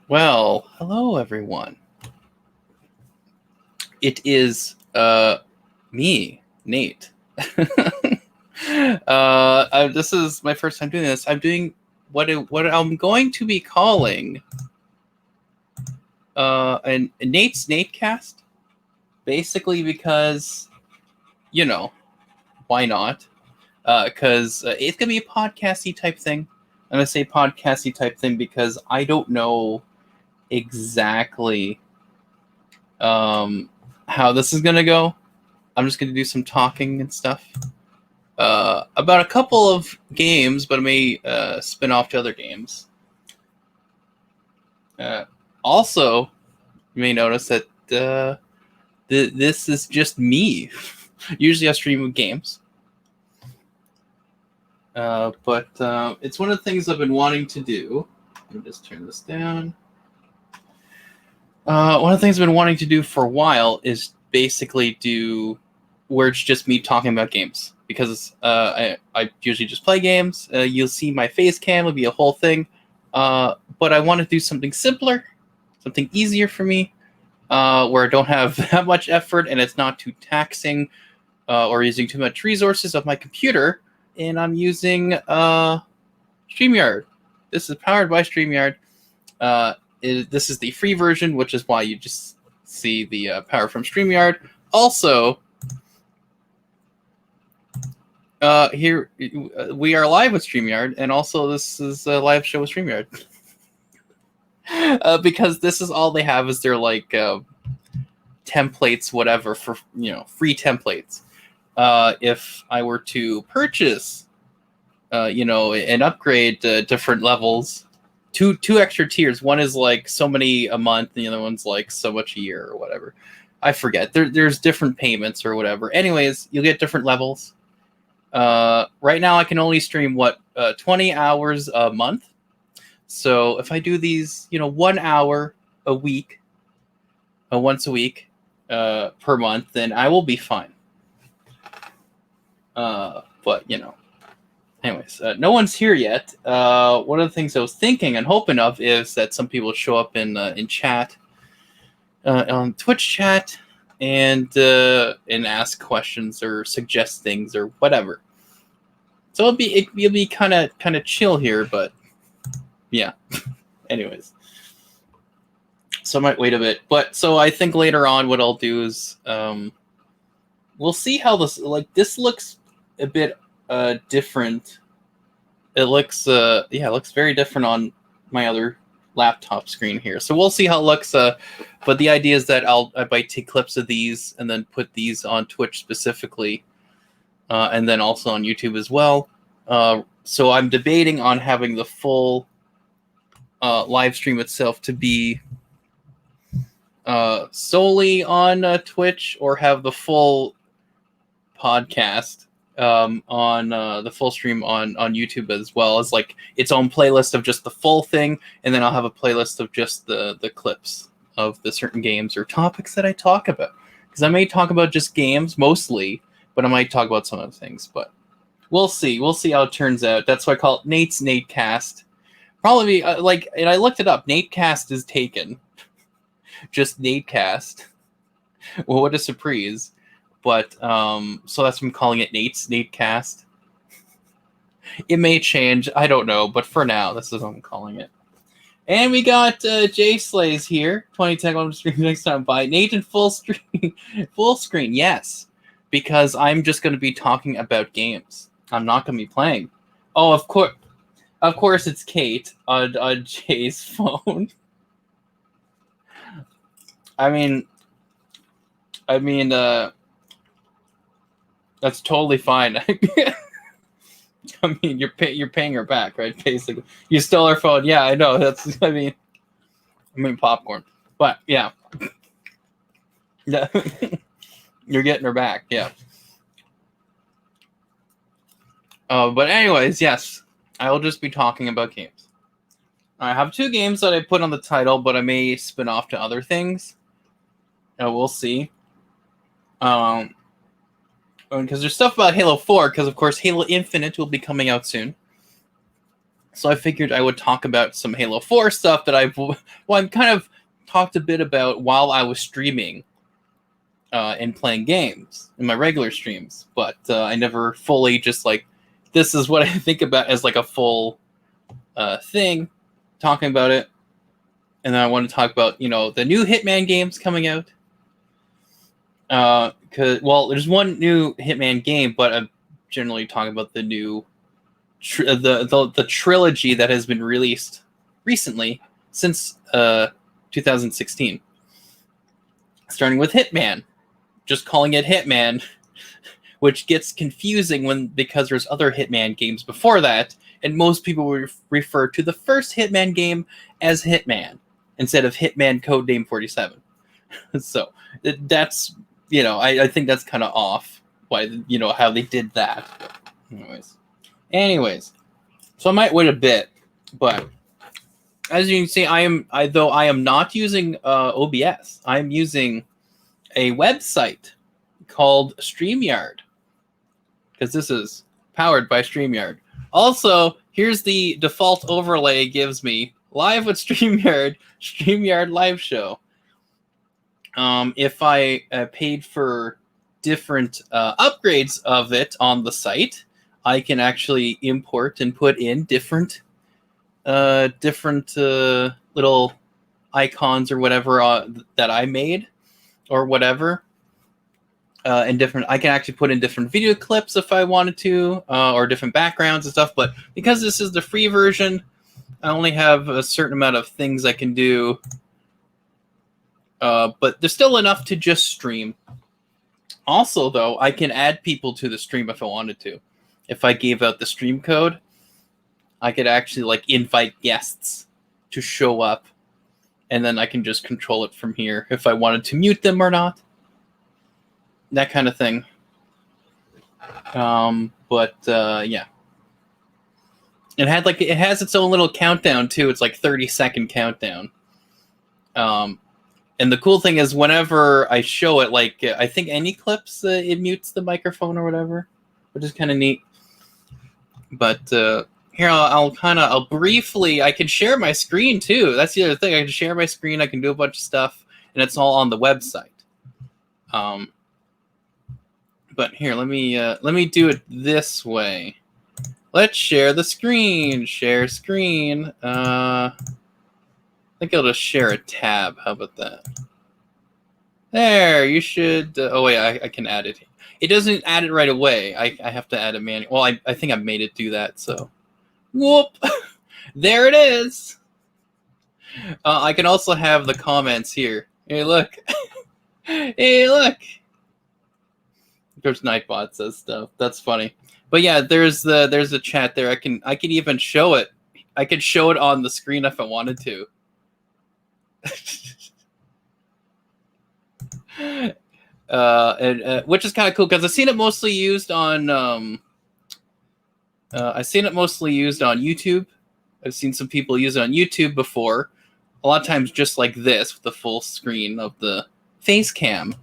Well, hello everyone. It is me, Nate. This is my first time doing this. I'm doing what I'm going to be calling an N8Cast, basically because why not? Because it's gonna be a podcasty type thing. I'm gonna say podcasty type thing because I don't know exactly how this is gonna go. I'm just gonna do some talking and stuff about a couple of games, but I may spin off to other games. Also, you may notice that this is just me. Usually I stream with games. But it's one of the things I've been wanting to do. Let me just turn this down. One of the things I've been wanting to do for a while is basically do where it's just me talking about games. Because I usually just play games. You'll see my face cam, it'll be a whole thing. But I want to do something simpler, something easier for me, where I don't have that much effort and it's not too taxing or using too much resources of my computer. And I'm using StreamYard. This is powered by StreamYard. This is the free version, which is why you just see the power from StreamYard. Also, here we are live with StreamYard, and also this is a live show with StreamYard. Because this is all they have is their templates, whatever, for free templates. If I were to purchase, and upgrade different levels, two extra tiers. One is like so many a month, and the other one's like so much a year or whatever. I forget. There's different payments or whatever. Anyways, you'll get different levels. Right now I can only stream 20 hours a month. So if I do these, 1 hour a week, once a week, per month, then I will be fine. But anyways, no one's here yet. One of the things I was thinking and hoping of is that some people show up in chat, on Twitch chat, and ask questions or suggest things or whatever. So it'll be kind of chill here, but yeah. Anyways, so I might wait a bit. But so I think later on, what I'll do is we'll see how this looks a bit different. It looks it looks very different on my other laptop screen here. So we'll see how it looks. But the idea is that I might take clips of these and then put these on Twitch specifically, and then also on YouTube as well. So I'm debating on having the full live stream itself to be solely on Twitch, or have the full podcast on the full stream on YouTube, as well as like its own playlist of just the full thing, and then I'll have a playlist of just the clips of the certain games or topics that I talk about. Because I may talk about just games mostly, but I might talk about some other things. But we'll see. We'll see how it turns out. That's why I call it N8Cast. Probably and I looked it up. N8Cast is taken. Just N8Cast. Well, what a surprise. But so that's why I'm calling it N8Cast. It may change, I don't know, but for now, this is what I'm calling it. And we got Jay Slays here. 2010 on stream next time by Nate in full screen, yes, because I'm just going to be talking about games. I'm not going to be playing. Oh, of course, it's Kate on Jay's phone. I mean, that's totally fine. I mean, you're paying her back, right? Basically, you stole her phone. Yeah, I know. That's. I mean popcorn, but yeah, yeah. You're getting her back. Yeah. But anyways, yes, I will just be talking about games. I have 2 games that I put on the title, but I may spin off to other things. We'll see. Because there's stuff about Halo 4, because of course Halo Infinite will be coming out soon. So I figured I would talk about some Halo 4 stuff that I've kind of talked a bit about while I was streaming and playing games in my regular streams, but I never fully just like, this is what I think about as like a full thing, talking about it. And then I want to talk about, the new Hitman games coming out. There's one new Hitman game, but I'm generally talking about the new the trilogy that has been released recently since 2016. Starting with Hitman, just calling it Hitman, which gets confusing because there's other Hitman games before that, and most people will refer to the first Hitman game as Hitman instead of Hitman Codename 47. So that's, I think that's kind of off, why, how they did that. But anyways, so I might wait a bit, but as you can see, I am not using OBS. I'm using a website called StreamYard, because this is powered by StreamYard. Also, here's the default overlay it gives me: live with StreamYard live show. If I paid for different upgrades of it on the site, I can actually import and put in different little icons or whatever that I made or whatever. I can actually put in different video clips if I wanted to, or different backgrounds and stuff. But because this is the free version, I only have a certain amount of things I can do. But there's still enough to just stream. Also, though, I can add people to the stream if I wanted to. If I gave out the stream code, I could actually invite guests to show up, and then I can just control it from here if I wanted to mute them or not. That kind of thing. Yeah. It has its own little countdown too. It's like 30-second countdown. And the cool thing is, whenever I show it, I think any clips, it mutes the microphone or whatever, which is kind of neat. But here, I'll briefly, I can share my screen too. That's the other thing. I can share my screen. I can do a bunch of stuff, and it's all on the website. But here, let me do it this way. Let's share the screen. Share screen. I think I'll just share a tab. How about that? There, you should... oh, wait, I can add it. It doesn't add it right away. I have to add it manually. Well, I think I made it do that, so... Whoop! There it is! I can also have the comments here. Hey, look! Hey, look! There's Nightbot says stuff. That's funny. But yeah, there's a chat there. I can even show it. I could show it on the screen if I wanted to. Which is kind of cool because I've seen it mostly used on YouTube. I've seen some people use it on YouTube before. A lot of times just like this with the full screen of the face cam.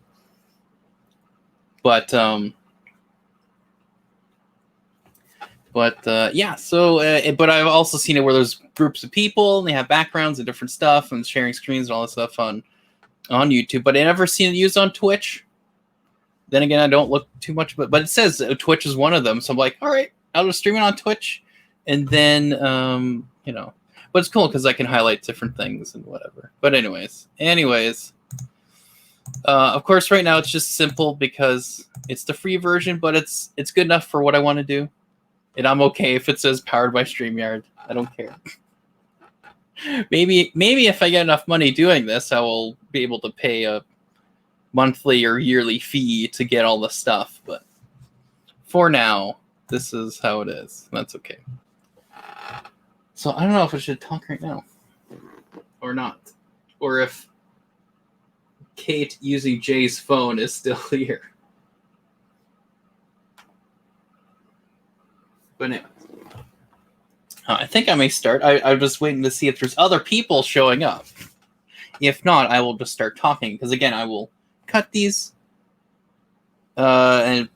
But yeah, so but I've also seen it where there's groups of people and they have backgrounds and different stuff and sharing screens and all that stuff on YouTube. But I never seen it used on Twitch. Then again, I don't look too much, but it says Twitch is one of them. So I'm like, all right, I'll just stream it on Twitch, and then but it's cool because I can highlight different things and whatever. But anyways. Of course, right now it's just simple because it's the free version, but it's good enough for what I want to do. And I'm okay if it says powered by StreamYard. I don't care. Maybe if I get enough money doing this, I will be able to pay a monthly or yearly fee to get all the stuff. But for now, this is how it is. That's okay. So I don't know if I should talk right now or not. Or if Kate using Jay's phone is still here. But anyway, I think I may start. I'm just waiting to see if there's other people showing up. If not, I will just start talking. Because again, I will cut these. And,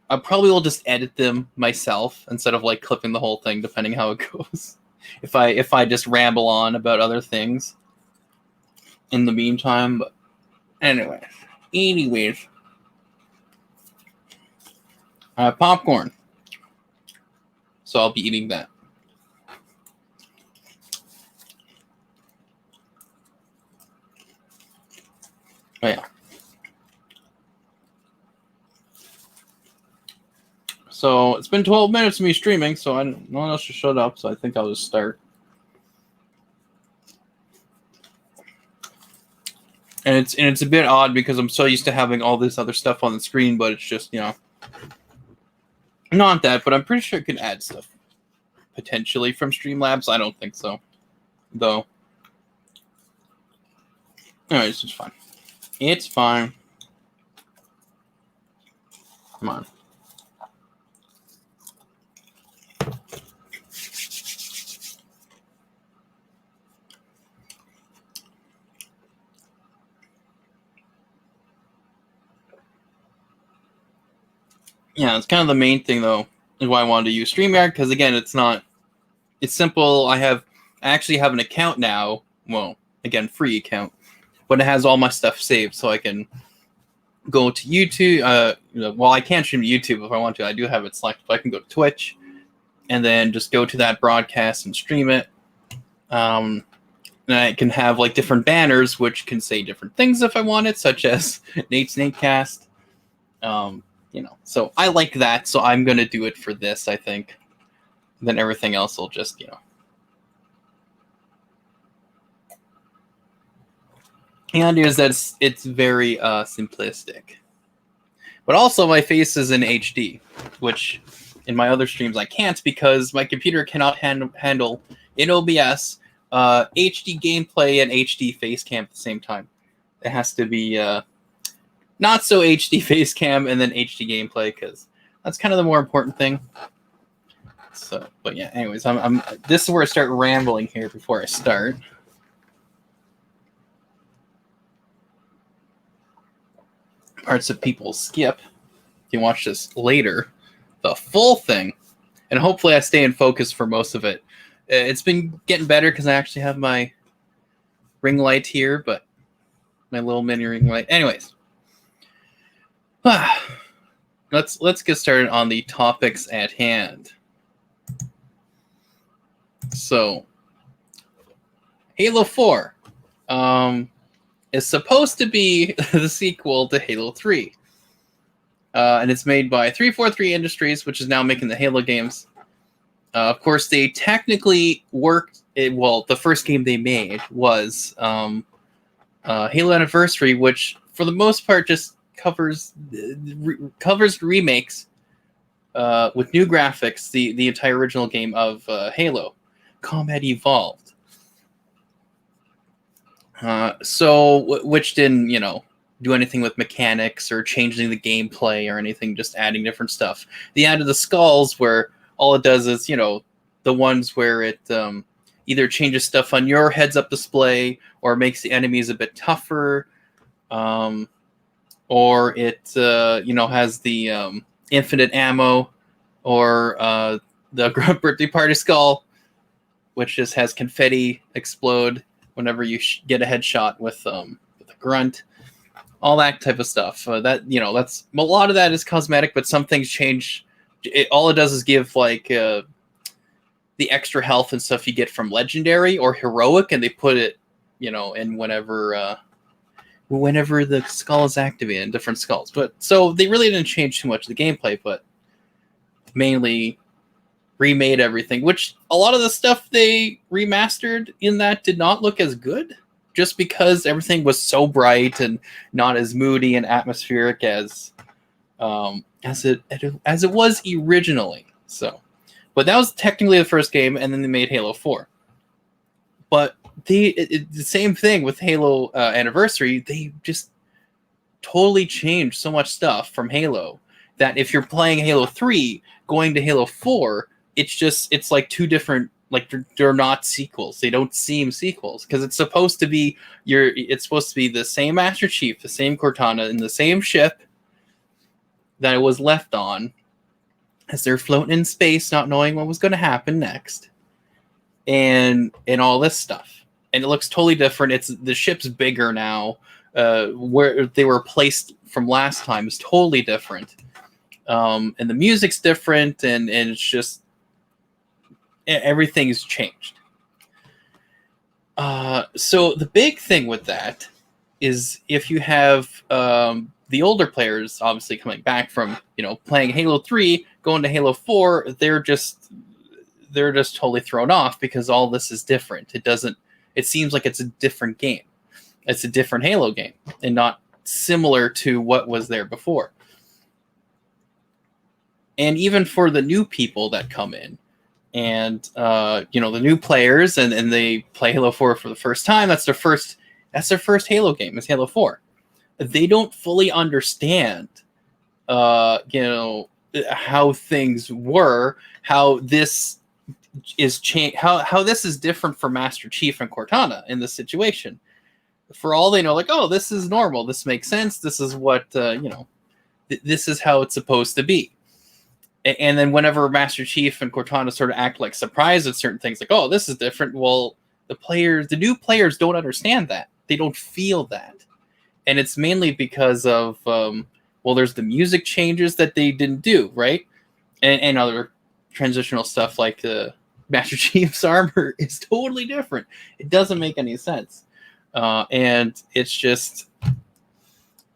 I probably will just edit them myself instead of like clipping the whole thing, depending how it goes. If I just ramble on about other things in the meantime, but anyways, I have popcorn, so I'll be eating that. Oh yeah. So it's been 12 minutes of me streaming, so no one else should shut up. So I think I'll just start. And it's a bit odd because I'm so used to having all this other stuff on the screen, but it's just, you know, not that. But I'm pretty sure it can add stuff potentially from Streamlabs. I don't think so, though. Anyways, it's fine. It's fine. Come on. Yeah, it's kind of the main thing, though, is why I wanted to use StreamYard, because, again, it's simple. I actually have an account now. Well, again, free account, but it has all my stuff saved, so I can go to YouTube. Well, I can't stream to YouTube if I want to. I do have it selected, but I can go to Twitch, and then just go to that broadcast and stream it. And I can have, like, different banners, which can say different things if I wanted, such as N8Cast. You know, so I like that, so I'm going to do it for this, I think. Then everything else will just, you know. The idea is that it's very simplistic. But also my face is in HD, which in my other streams I can't because my computer cannot handle in OBS HD gameplay and HD face cam at the same time. It has to be not so HD face cam and then HD gameplay, because that's kind of the more important thing. So, but yeah, anyways, this is where I start rambling here before I start. Parts that people skip. You can watch this later, the full thing, and hopefully I stay in focus for most of it. It's been getting better because I actually have my ring light here, but my little mini ring light. Anyways. Let's get started on the topics at hand. So, Halo 4 is supposed to be the sequel to Halo 3. And it's made by 343 Industries, which is now making the Halo games. Of course, they technically worked... well, the first game they made was Halo Anniversary, which, for the most part, just covers remakes with new graphics, the entire original game of Halo Combat Evolved. Which didn't, you know, do anything with mechanics or changing the gameplay or anything, just adding different stuff. The added the skulls, where all it does is, you know, the ones where it either changes stuff on your heads-up display or makes the enemies a bit tougher. Or it, you know, has the infinite ammo, or the birthday party skull, which just has confetti explode whenever you get a headshot with a grunt. All that type of stuff. That, you know, that's a lot of that is cosmetic, but some things change. All it does is give like the extra health and stuff you get from legendary or heroic, and they put it, you know, in whenever the skull is activated in different skulls. But so they really didn't change too much of the gameplay, but mainly remade everything, which a lot of the stuff they remastered in that did not look as good, just because everything was so bright and not as moody and atmospheric as it was originally. So, but that was technically the first game, and then they made Halo 4. But the same thing with Halo Anniversary. They just totally changed so much stuff from Halo that if you're playing Halo 3, going to Halo 4, it's like two different, like they're not sequels. They don't seem sequels because it's supposed to be the same Master Chief, the same Cortana, in the same ship, that it was left on as they're floating in space, not knowing what was going to happen next, and all this stuff. And it looks totally different. The ship's bigger now. Where they were placed from last time is totally different. And the music's different, and it's just everything's changed. So the big thing with that is if you have the older players obviously coming back from playing Halo 3, going to Halo 4, they're just totally thrown off because all this is different. It seems like it's a different game. It's a different Halo game and not similar to what was there before. And even for the new people that come in and, the new players and they play Halo 4 for the first time, that's their first Halo game is Halo 4. They don't fully understand, how things were, how this is how this is different for Master Chief and Cortana in this situation. For all they know, like, oh, this is normal. This makes sense. This is what, this is how it's supposed to be. And then whenever Master Chief and Cortana sort of act like surprised at certain things, like, oh, this is different. Well, the new players don't understand that. They don't feel that. And it's mainly because of, there's the music changes that they didn't do, right? And other transitional stuff like Master Chief's armor is totally different. It doesn't make any sense. And it's just,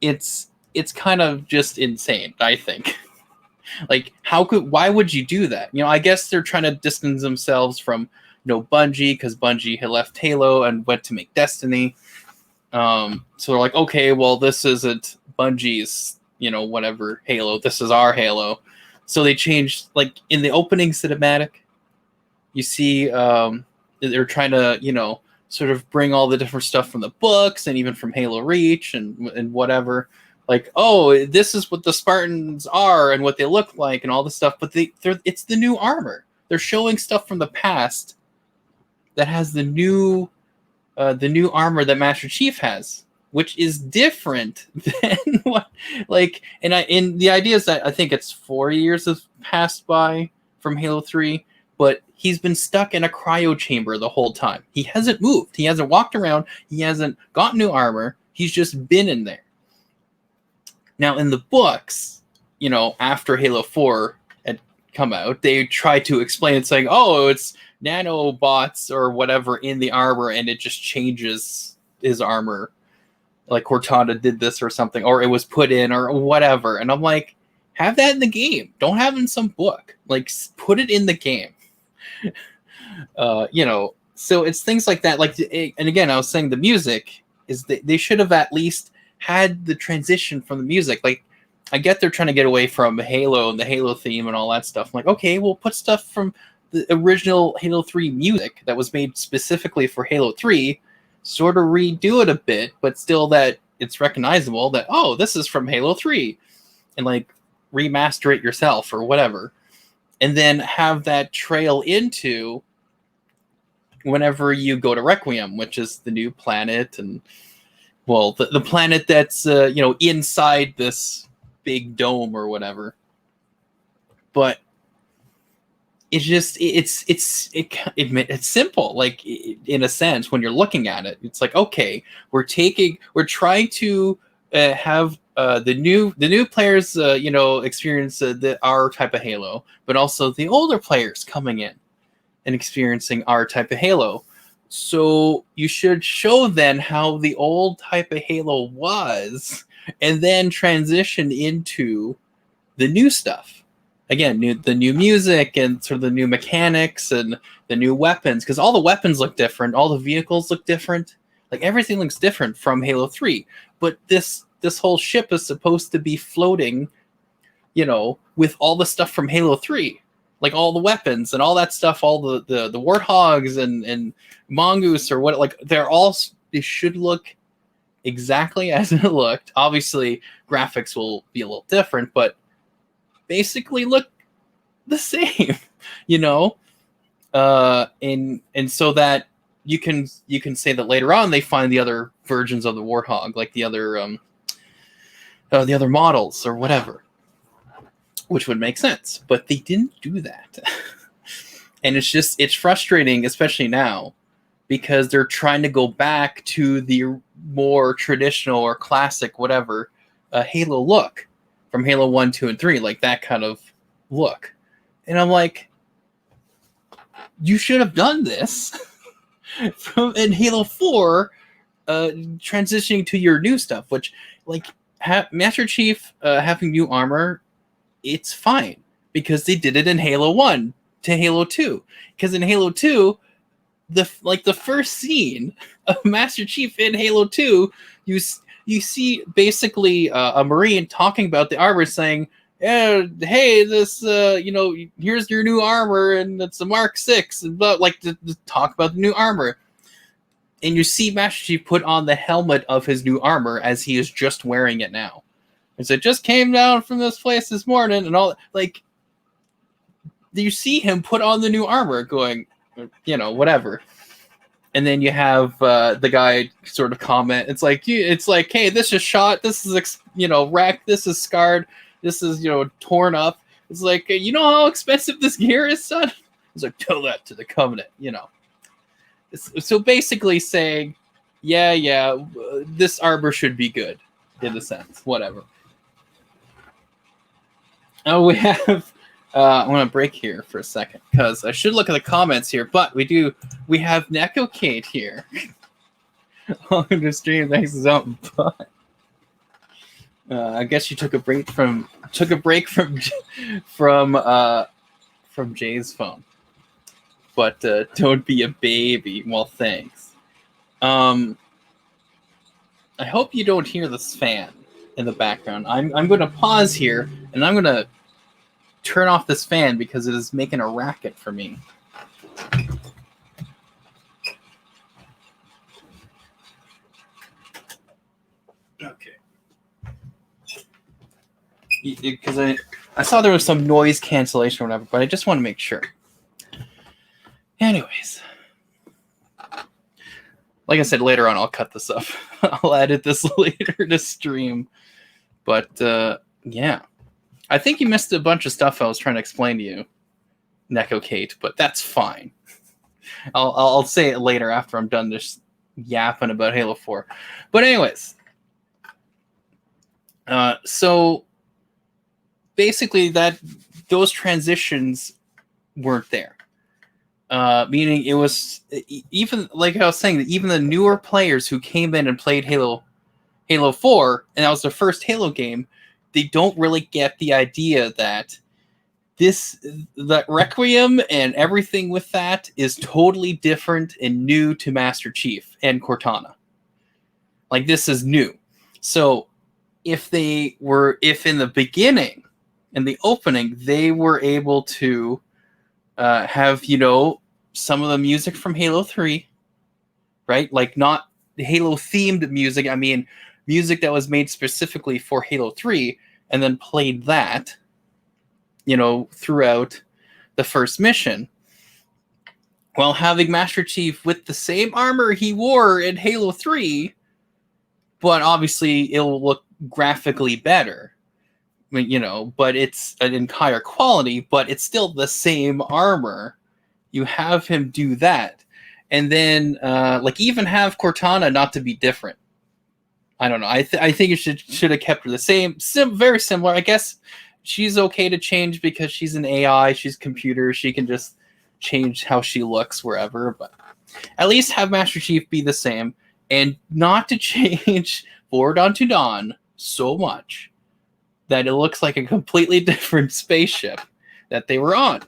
it's kind of just insane, I think. Like, why would you do that? I guess they're trying to distance themselves from, Bungie, because Bungie had left Halo and went to make Destiny. So they're like, okay, well, this isn't Bungie's, whatever Halo. This is our Halo. So they changed, like, in the opening cinematic, you see they're trying to, sort of bring all the different stuff from the books and even from Halo Reach and whatever. Like, oh, this is what the Spartans are and what they look like and all this stuff. But it's the new armor. They're showing stuff from the past that has the new armor that Master Chief has, which is different than what, like, and the idea is that I think it's 4 years have passed by from Halo 3, but he's been stuck in a cryo chamber the whole time. He hasn't moved. He hasn't walked around. He hasn't got new armor. He's just been in there. Now, in the books, after Halo 4 had come out, they tried to explain it saying, oh, it's nanobots or whatever in the armor, and it just changes his armor. Like Cortana did this or something, or it was put in or whatever. And I'm like, have that in the game. Don't have it in some book. Like, put it in the game. So it's things like that. Like, and again, I was saying the music is they should have at least had the transition from the music. Like, I get they're trying to get away from Halo and the Halo theme and all that stuff. I'm like, okay, we'll put stuff from the original Halo 3 music that was made specifically for Halo 3, sort of redo it a bit, but still that it's recognizable that, oh, this is from Halo 3, and like remaster it yourself or whatever. And then have that trail into whenever you go to Requiem, which is the new planet, and well, the planet that's inside this big dome or whatever. But it's just it's simple. Like, in a sense, when you're looking at it, it's like, okay, we're trying to have the new players experience our type of Halo, but also the older players coming in and experiencing our type of Halo. So you should show then how the old type of Halo was, and then transition into the new stuff. Again, the new music and sort of the new mechanics and the new weapons, because all the weapons look different, all the vehicles look different, like everything looks different from Halo 3. But this whole ship is supposed to be floating, with all the stuff from Halo 3. Like all the weapons and all that stuff, all the warthogs and mongoose or what, like they should look exactly as it looked. Obviously, graphics will be a little different, but basically look the same, and so that you can say that later on they find the other versions of the warthog, like the other models or whatever. which would make sense, but they didn't do that. And it's frustrating, especially now, because they're trying to go back to the more traditional or classic, whatever, Halo look from Halo 1, 2, and 3, like that kind of look. And I'm like, you should have done this in Halo 4, transitioning to your new stuff, which, like, Master Chief having new armor, it's fine, because they did it in Halo 1 to Halo 2. Because in Halo 2, the first scene of Master Chief in Halo 2, you see basically a Marine talking about the armor, saying, hey, this, here's your new armor, and it's a Mark 6, and to talk about the new armor. And you see Master Chief put on the helmet of his new armor as he is just wearing it now. And so it just came down from this place this morning, and all, like, you see him put on the new armor going, whatever. And then you have the guy sort of comment. It's like, hey, this is shot. This is, wrecked. This is scarred. This is, torn up. It's like, you know how expensive this gear is, son? It's like, tell that to the Covenant, So basically saying, yeah, this armor should be good, in a sense. Whatever. Oh, we have... I want to break here for a second, because I should look at the comments here, but we have Neko Kate here. Welcome to stream, thanks for something, but I guess you took a break from Jay's phone. But don't be a baby. Well, thanks. I hope you don't hear this fan in the background. I'm going to pause here, and I'm going to turn off this fan because it is making a racket for me. Okay. Because I saw there was some noise cancellation or whatever, but I just want to make sure. Anyways. Like I said, later on I'll cut this up. I'll edit this later to stream. But, yeah. I think you missed a bunch of stuff I was trying to explain to you, Neko Kate, but that's fine. I'll say it later after I'm done just yapping about Halo 4. But anyways, so basically those transitions weren't there. Meaning it was, even like I was saying, even the newer players who came in and played Halo 4, and that was their first Halo game, they don't really get the idea that that Requiem and everything with that is totally different and new to Master Chief and Cortana. Like, this is new. So if in the beginning, in the opening, they were able to have, some of the music from Halo 3, right? Like, not Halo-themed music. I mean, music that was made specifically for Halo 3, and then played that, throughout the first mission. While having Master Chief with the same armor he wore in Halo 3, but obviously it'll look graphically better. But it's in higher quality, but it's still the same armor. You have him do that. And then, even have Cortana not to be different. I don't know. I think it should have kept her the same. Very similar. I guess she's okay to change because she's an AI. She's a computer. She can just change how she looks wherever. But at least have Master Chief be the same. And not to change Forward Unto Dawn so much that it looks like a completely different spaceship that they were on.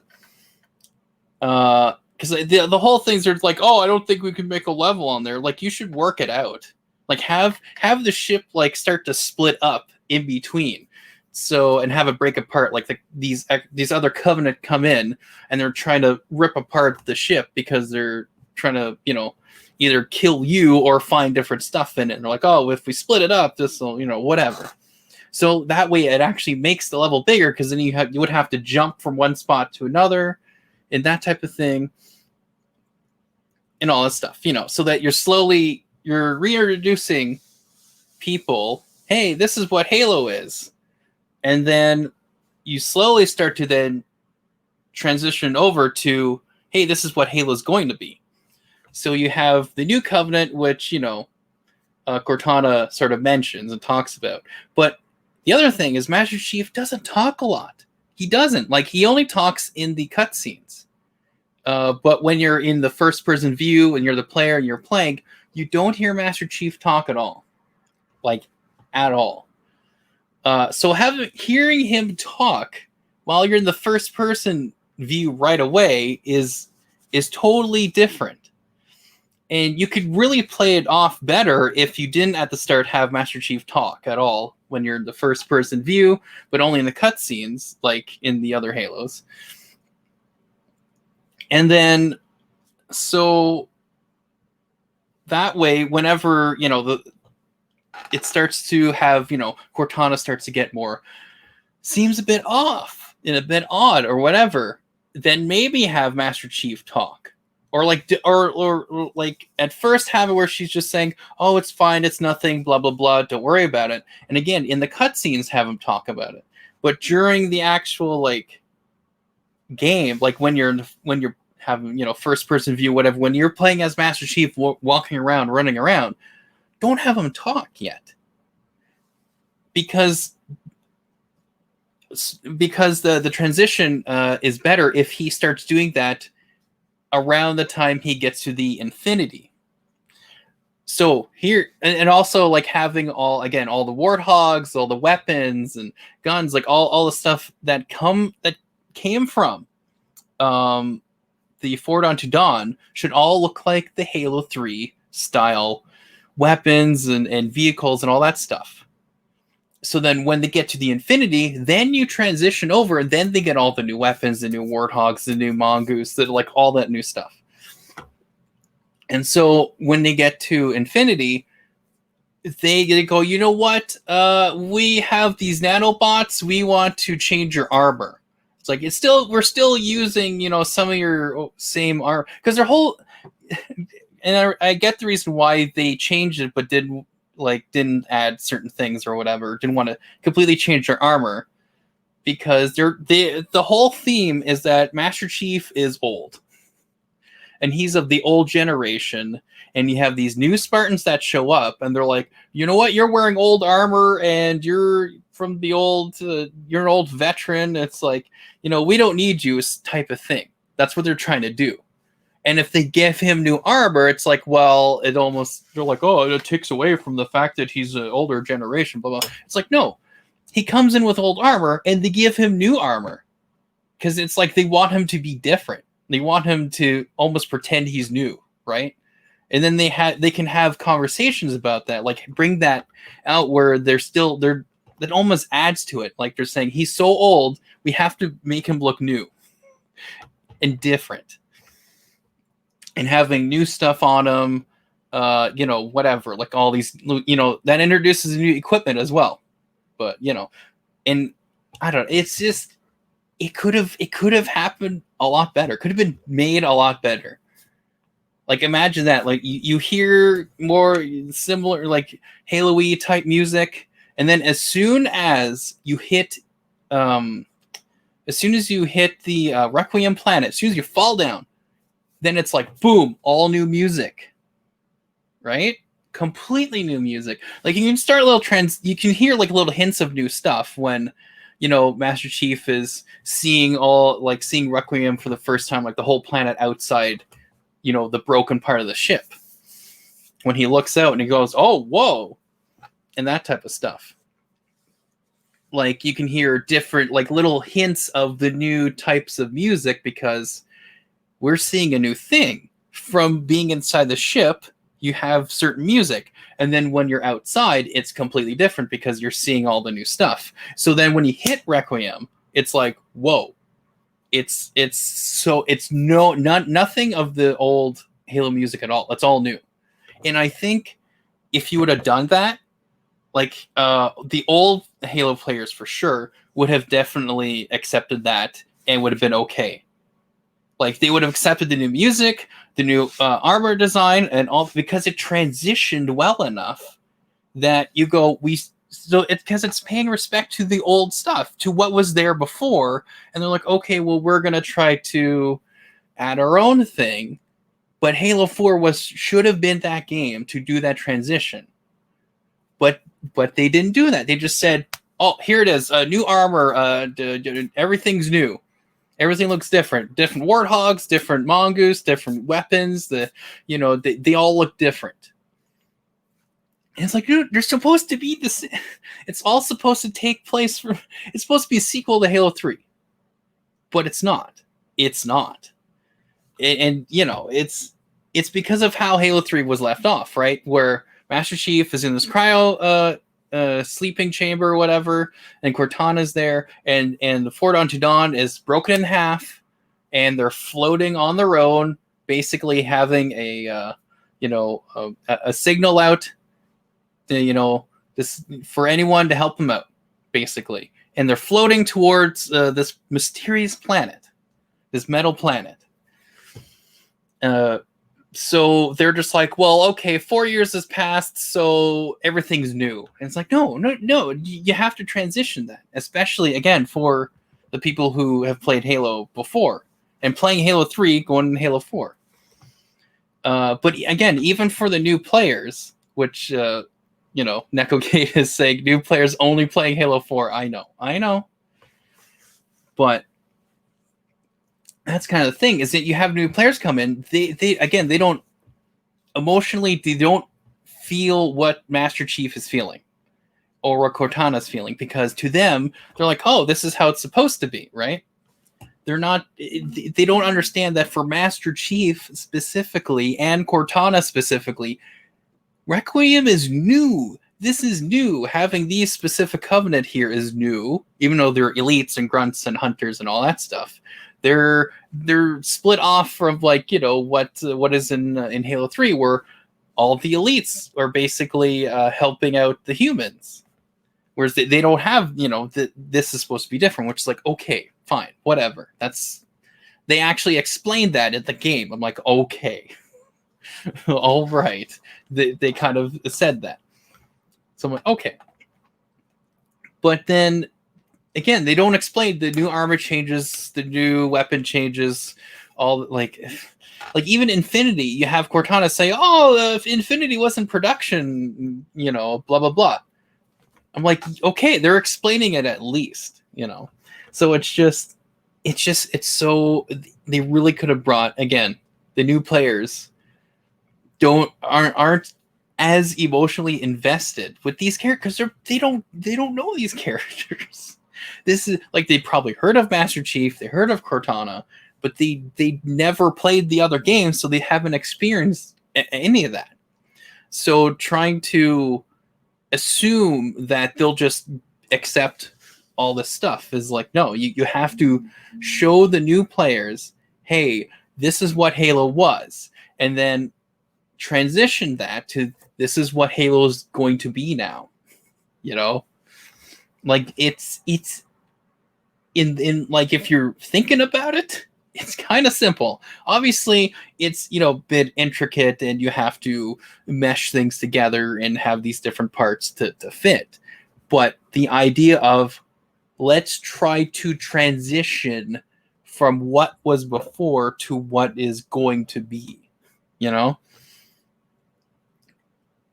Because the whole thing's like, oh, I don't think we can make a level on there. Like, you should work it out. Like, have the ship start to split up in between, and have it break apart. Like these other Covenant come in and they're trying to rip apart the ship because they're trying to either kill you or find different stuff in it. And they're like, oh, if we split it up, this will whatever. So that way it actually makes the level bigger, because then you would have to jump from one spot to another, and that type of thing, and all that stuff. So that you're reintroducing people, hey, this is what Halo is. And then you slowly start to then transition over to, hey, this is what Halo's going to be. So you have the New Covenant, which, Cortana sort of mentions and talks about. But the other thing is Master Chief doesn't talk a lot. He doesn't. Like, he only talks in the cutscenes. But when you're in the first-person view and you're the player and you're playing, you don't hear Master Chief talk at all. Like, at all. So hearing him talk while you're in the first-person view right away is totally different. And you could really play it off better if you didn't at the start have Master Chief talk at all when you're in the first-person view, but only in the cutscenes, like in the other Halos. And then, so that way, whenever, it starts to have, Cortana starts to get more, seems a bit off and a bit odd or whatever, then maybe have Master Chief talk. Or like at first have it where she's just saying, oh, it's fine, it's nothing, blah, blah, blah, don't worry about it. And again, in the cutscenes, have him talk about it. But during the actual, like, game, like when you're having, first person view, whatever, when you're playing as Master Chief, walking around, running around, don't have him talk yet. Because the transition is better if he starts doing that around the time he gets to the Infinity. So here, and also like having all the warthogs, all the weapons and guns, like all the stuff that came from the Forward Unto Dawn should all look like the Halo 3 style weapons and vehicles and all that stuff. So then when they get to the Infinity, then you transition over, and then they get all the new weapons, the new warthogs, the new mongoose, like all that new stuff. And so when they get to Infinity, they go, you know what? We have these nanobots. We want to change your armor. It's like we're still using, some of your same armor, because their whole, and I get the reason why they changed it, but didn't add certain things or whatever, didn't want to completely change their armor, because the whole theme is that Master Chief is old. And he's of the old generation, and you have these new Spartans that show up, and they're like, you know what, you're wearing old armor, and you're from the old, you're an old veteran. It's like, we don't need you, type of thing. That's what they're trying to do. And if they give him new armor, it's like, well, they're like, oh, it takes away from the fact that he's an older generation, blah, blah. It's like, no, he comes in with old armor and they give him new armor. Because it's like they want him to be different. They want him to almost pretend he's new, right? And then they can have conversations about that, like bring that out where that almost adds to it. Like they're saying, he's so old, we have to make him look new and different. And having new stuff on them, whatever, like all these, that introduces new equipment as well. But, and I don't know, it's just, it could have happened a lot better. Could have been made a lot better. Like, imagine that, like you hear more similar, like Halo-y type music. And then as soon as you hit the Requiem planet, as soon as you fall down, then it's like, boom, all new music, right? Completely new music. Like you can start you can hear like little hints of new stuff when, Master Chief is seeing Requiem for the first time, like the whole planet outside, the broken part of the ship. When he looks out and he goes, oh, whoa, and that type of stuff. Like you can hear different, like little hints of the new types of music because we're seeing a new thing. From being inside the ship, you have certain music. And then when you're outside, it's completely different because you're seeing all the new stuff. So then when you hit Requiem, it's like, whoa. It's nothing of the old Halo music at all. It's all new. And I think if you would have done that, like the old Halo players for sure would have definitely accepted that and would have been okay. Like they would have accepted the new music, the new armor design, and all because it transitioned well enough that you go, we So it's because it's paying respect to the old stuff, to what was there before, and they're like, okay, well, we're gonna try to add our own thing. But Halo 4 should have been that game to do that transition. But they didn't do that. They just said, oh, here it is, new armor, everything's new. Everything looks different. Different warthogs, different mongoose, different weapons. They all look different. And it's like, dude, they're supposed to be this. It's all supposed to take place from. It's supposed to be a sequel to Halo 3, but it's not. It's not. And it's because of how Halo 3 was left off, right? Where Master Chief is in this cryo sleeping chamber or whatever, and Cortana's there, and the Fort Unto Dawn is broken in half, and they're floating on their own, basically having a signal out, this for anyone to help them out, basically, and they're floating towards this mysterious planet, this metal planet. So they're just like, well, okay, 4 years has passed, so everything's new. And it's like, no, you have to transition that, especially, again, for the people who have played Halo before and playing Halo 3, going into Halo 4. But again, even for the new players, which, NecoGate is saying new players only playing Halo 4. I know. But that's kind of the thing, is that you have new players come in. They don't emotionally, they don't feel what Master Chief is feeling or what Cortana's feeling, because to them, they're like, oh, this is how it's supposed to be, right? They don't understand that for Master Chief specifically and Cortana specifically, Requiem is new. This is new. Having these specific covenant here is new, even though they're elites and grunts and hunters and all that stuff. They're split off from what is in Halo 3, where all the elites are basically helping out the humans, whereas they don't have this is supposed to be different, which is like, okay, fine, whatever. They actually explained that in the game. I'm like, okay, all right. They kind of said that, so I'm like, okay, but then. Again, they don't explain the new armor changes, the new weapon changes, all like even Infinity. You have Cortana say, "Oh, if Infinity wasn't production, blah blah blah." I'm like, okay, they're explaining it at least, So it's so they really could have brought, again, the new players aren't as emotionally invested with these characters. They don't know these characters. This is like, they probably heard of Master Chief, they heard of Cortana, but they never played the other games, so they haven't experienced any of that. So trying to assume that they'll just accept all this stuff is like, no, you have to show the new players, hey, this is what Halo was, and then transition that to this is what Halo's going to be now. Like it's in like, if you're thinking about it, it's kind of simple. Obviously, it's a bit intricate, and you have to mesh things together and have these different parts to fit. But the idea of, let's try to transition from what was before to what is going to be,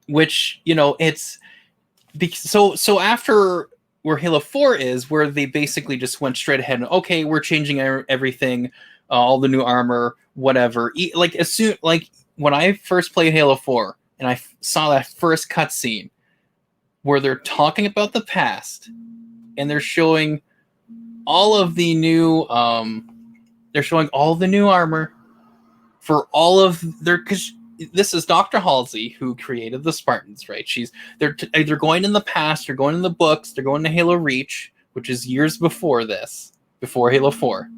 which it's so after where Halo 4 is, where they basically just went straight ahead and, okay, we're changing everything, all the new armor, whatever. Like, as soon, like when I first played Halo 4 and I saw that first cutscene where they're talking about the past and they're showing all of the new, armor for all of their, because this is Dr. Halsey who created the Spartans, right? They're either going in the past, they're going in the books, they're going to Halo Reach, which is years before this, before Halo 4.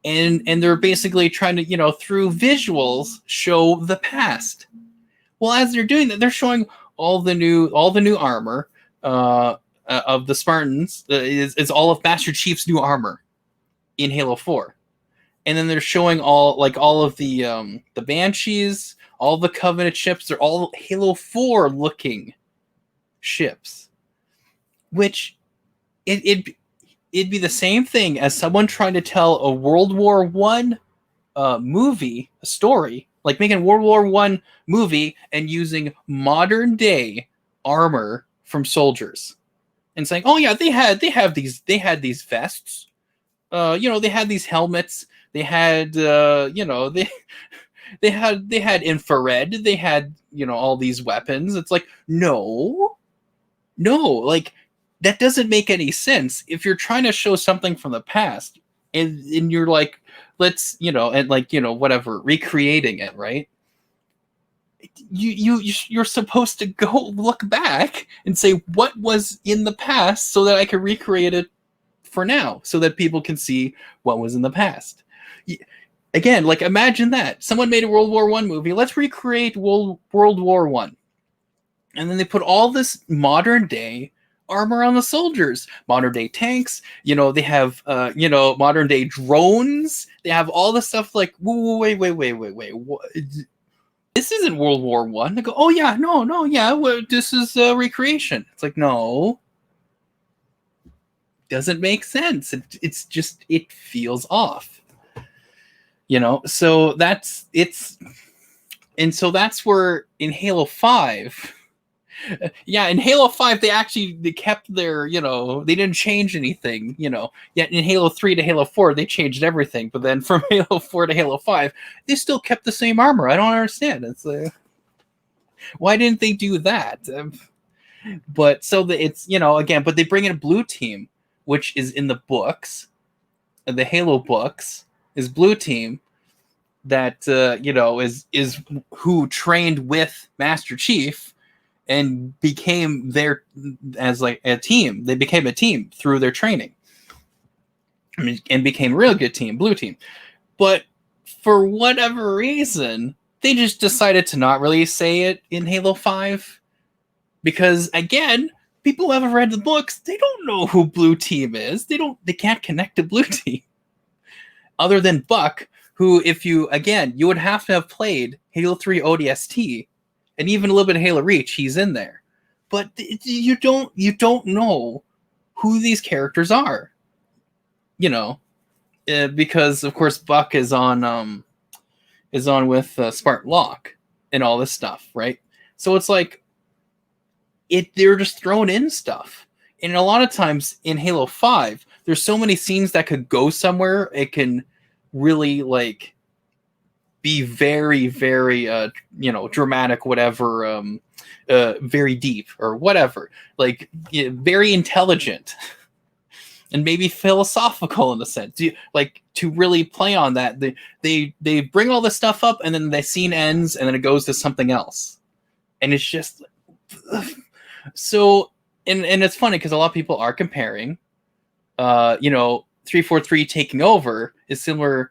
And they're basically trying to, through visuals, show the past. Well, as they're doing that, they're showing all the new armor of the Spartans is all of Master Chief's new armor in Halo 4. And then they're showing all of the Banshees, all the Covenant ships. They're all Halo 4 looking ships. which it'd be the same thing as someone trying to tell a World War One movie, a story, like making a World War One movie and using modern day armor from soldiers, and saying, "Oh yeah, they had these vests, they had these helmets, they had they had infrared, they had all these weapons." It's like, no, like that doesn't make any sense. If you're trying to show something from the past and you're like, let's whatever, recreating it, right? You're supposed to go look back and say what was in the past so that I can recreate it for now, so that people can see what was in the past. Again, like, imagine that someone made a World War One movie. Let's recreate World War One, and then they put all this modern day armor on the soldiers, modern day tanks. They have modern day drones. They have all the stuff. Like, wait, what? This isn't World War One. They go, oh yeah, no, yeah, this is a recreation. It's like, no, doesn't make sense. It's just, it feels off. So that's where in Halo 5, in Halo 5 they kept their, they didn't change anything, yet in Halo 3 to Halo 4 they changed everything, but then from Halo 4 to Halo 5 they still kept the same armor. I don't understand. It's why didn't they do that? But so it's, again, but they bring in a blue team, which is in the books, the Halo books, is blue team that is who trained with Master Chief and became their, as like a team. They became a team through their training, and became a real good team, blue team. But for whatever reason, they just decided to not really say it in Halo 5, because again, people who haven't read the books, they don't know who blue team is. They can't connect to blue team. Other than Buck, who, if you would have to have played Halo 3 ODST, and even a little bit of Halo Reach, he's in there. But you don't know who these characters are, because of course Buck is on with Spartan Locke and all this stuff, right? So it's like they're just throwing in stuff, and a lot of times in Halo 5, there's so many scenes that could go somewhere. It can really like be very, very dramatic, whatever, very deep or whatever, like very intelligent and maybe philosophical in a sense, like to really play on that. They bring all this stuff up, and then the scene ends, and then it goes to something else, and it's just so. And it's funny because a lot of people are comparing 343 taking over is similar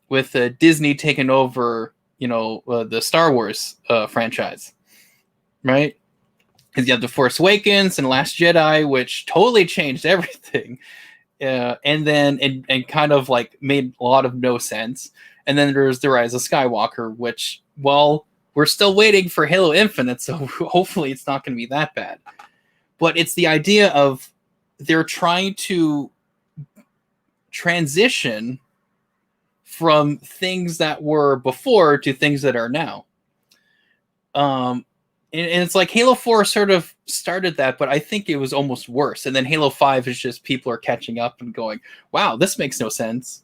with Disney taking over, the Star Wars franchise, right? Because you have The Force Awakens and Last Jedi, which totally changed everything, and then and kind of like made a lot of no sense. And then there's The Rise of Skywalker, which, well, we're still waiting for Halo Infinite, so hopefully it's not going to be that bad. But it's the idea of they're trying to transition from things that were before to things that are now. And it's like Halo 4 sort of started that, but I think it was almost worse. And then Halo 5 is just people are catching up and going, wow, this makes no sense.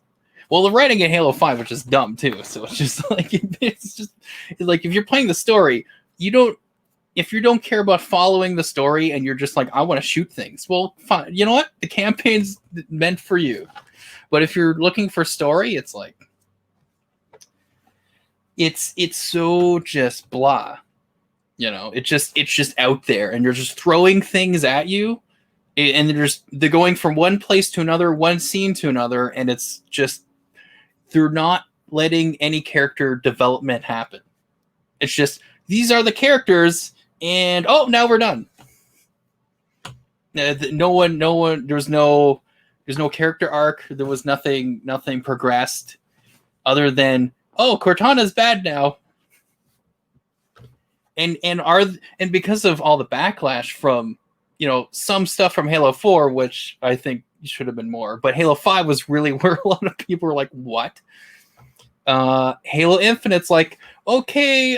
Well, the writing in Halo 5 was just dumb too. So it's just like, it's just like, if you're playing the story, if you don't care about following the story and you're just like, I want to shoot things, well, fine. You know what? The campaign's meant for you. But if you're looking for story, it's like, it's so just blah. It's just out there, and you're just throwing things at you, and they're going from one place to another, one scene to another, and it's just, they're not letting any character development happen. It's just, these are the characters, and oh, now we're done. No one. There's no character arc. There was nothing progressed, other than, oh, Cortana's bad now. And because of all the backlash from some stuff from Halo 4, which I think should have been more. But Halo 5 was really where a lot of people were like, what? Halo Infinite's like, okay,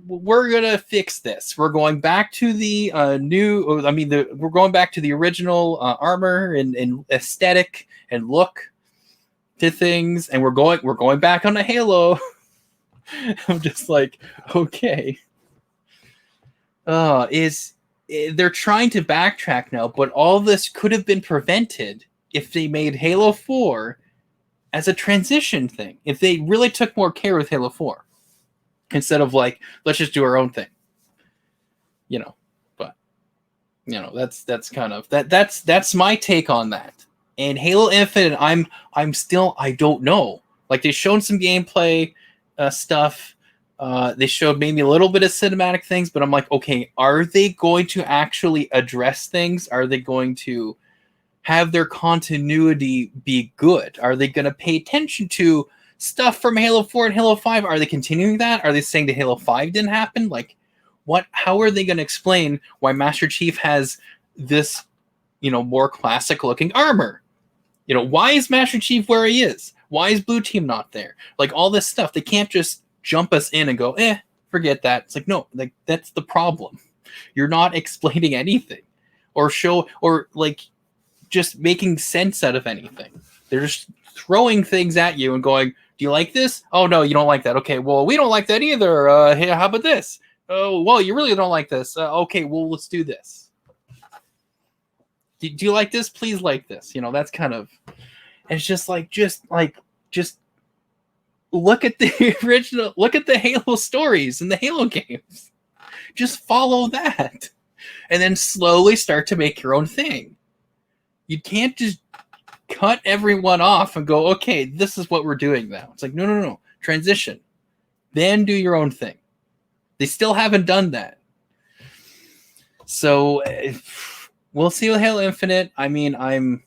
we're gonna fix this. We're going back to the we're going back to the original armor and aesthetic and look to things, and we're going back on a Halo. I'm just like, okay. They're trying to backtrack now, but all this could have been prevented if they made Halo 4 as a transition thing. If they really took more care with Halo 4 instead of like, let's just do our own thing. But that's kind of that's my take on that. And Halo Infinite, I don't know. Like, they've shown some gameplay stuff. They showed maybe a little bit of cinematic things, but I'm like, okay, are they going to actually address things? Are they going to have their continuity be good? Are they going to pay attention to stuff from Halo 4 and Halo 5? Are they continuing that? Are they saying that Halo 5 didn't happen? Like, how are they going to explain why Master Chief has this, more classic looking armor? Why is Master Chief where he is? Why is Blue Team not there? Like, all this stuff. They can't just jump us in and go, forget that. It's like, no, like, that's the problem. You're not explaining anything or just making sense out of anything. They're just throwing things at you and going, do you like this? Oh, no, you don't like that. Okay, well, we don't like that either. Hey, how about this? Oh, well, you really don't like this. Okay, well, let's do this. Do you like this? Please like this. That's kind of... It's just look at the original, look at the Halo stories and the Halo games. Just follow that. And then slowly start to make your own thing. You can't just cut everyone off and go, okay, this is what we're doing now. It's like, no. Transition. Then do your own thing. They still haven't done that. So we'll see with Halo Infinite. I mean, I'm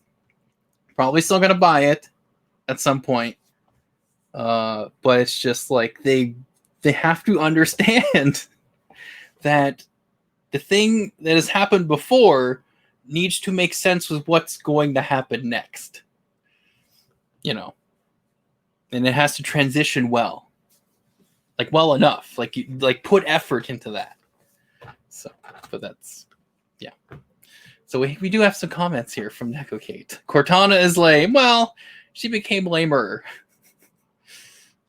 probably still going to buy it at some point. But it's just like they have to understand that the thing that has happened before needs to make sense with what's going to happen next. And it has to transition well. Like, well enough. Like, put effort into that. So, but that's, yeah. So we do have some comments here from NecoKate. Cortana is lame. Well, she became lamer.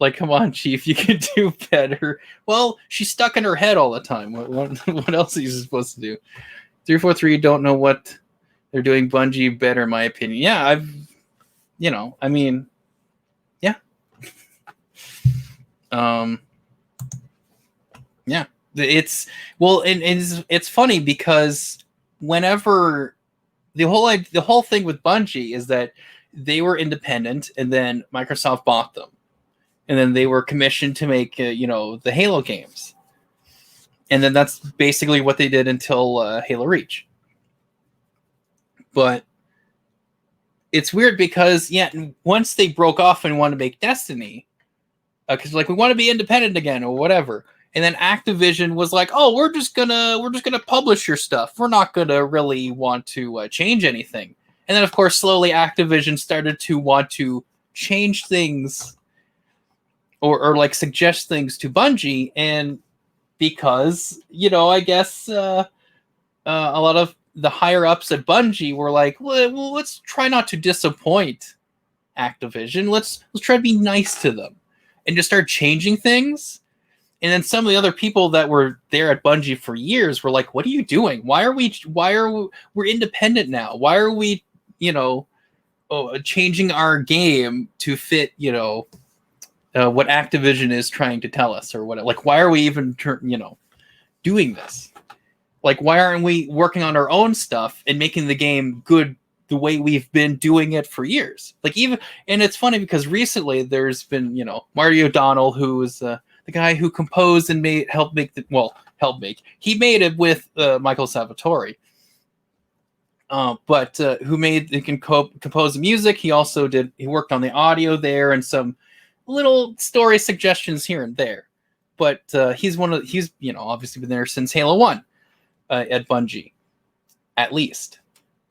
Like, come on, Chief, you can do better. Well, she's stuck in her head all the time. What else are you supposed to do? 343 don't know what they're doing. Bungie better, in my opinion. Yeah, yeah. Yeah. It's funny because whenever the whole thing with Bungie is that they were independent and then Microsoft bought them. And then they were commissioned to make, the Halo games. And then that's basically what they did until Halo Reach. But it's weird because, once they broke off and wanted to make Destiny, because we want to be independent again or whatever. And then Activision was like, oh, we're just gonna publish your stuff. We're not gonna really want to change anything. And then, of course, slowly Activision started to want to change things or suggest things to Bungie, and because I guess a lot of the higher ups at Bungie were like, well, let's try not to disappoint Activision. Let's try to be nice to them and just start changing things. And then some of the other people that were there at Bungie for years were like, what are you doing? We're independent now? Why are we changing our game to fit what Activision is trying to tell us or what? Like, why are we even doing this? Like, why aren't we working on our own stuff and making the game good the way we've been doing it for years? And it's funny because recently there's been, Marty O'Donnell, who was the guy who composed and he made it with Michael Salvatore. But who composed the music. He also worked on the audio there and some little story suggestions here and there. But he's obviously been there since Halo 1 at Bungie. at least.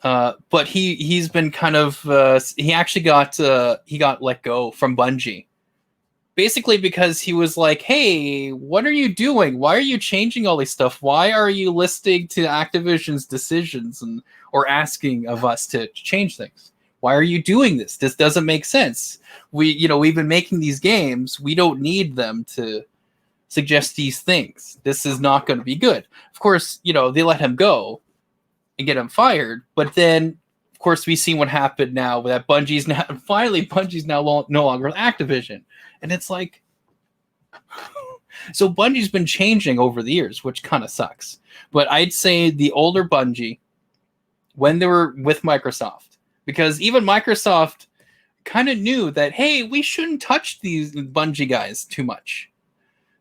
But he's been kind of he actually got let go from Bungie, basically because he was like, hey, what are you doing? Why are you changing all this stuff? Why are you listening to Activision's decisions or asking of us to change things? Why are you doing this? This doesn't make sense. We've been making these games. We don't need them to suggest these things. This is not going to be good. Of course, they let him go and get him fired. But then, of course, we see what happened now that Bungie's now no longer with Activision. And it's like, so Bungie's been changing over the years, which kind of sucks. But I'd say the older Bungie, when they were with Microsoft, because even Microsoft kind of knew that, hey, we shouldn't touch these Bungie guys too much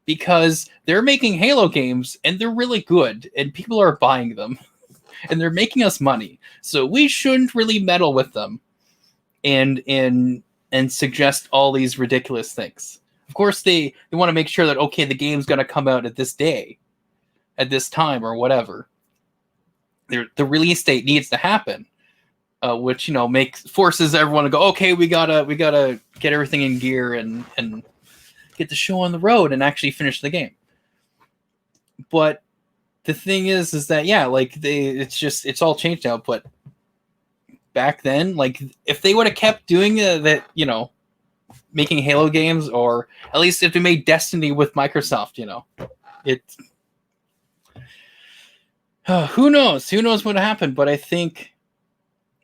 because they're making Halo games and they're really good and people are buying them and they're making us money. So we shouldn't really meddle with them and suggest all these ridiculous things. Of course, they want to make sure that, okay, the game's going to come out at this day, at this time, or whatever. The release date needs to happen, which forces everyone to go, okay, we gotta get everything in gear and get the show on the road and actually finish the game. But the thing is that it's all changed now. But back then, like, if they would have kept doing that, making Halo games, or at least if they made Destiny with Microsoft, who knows what happened. But I think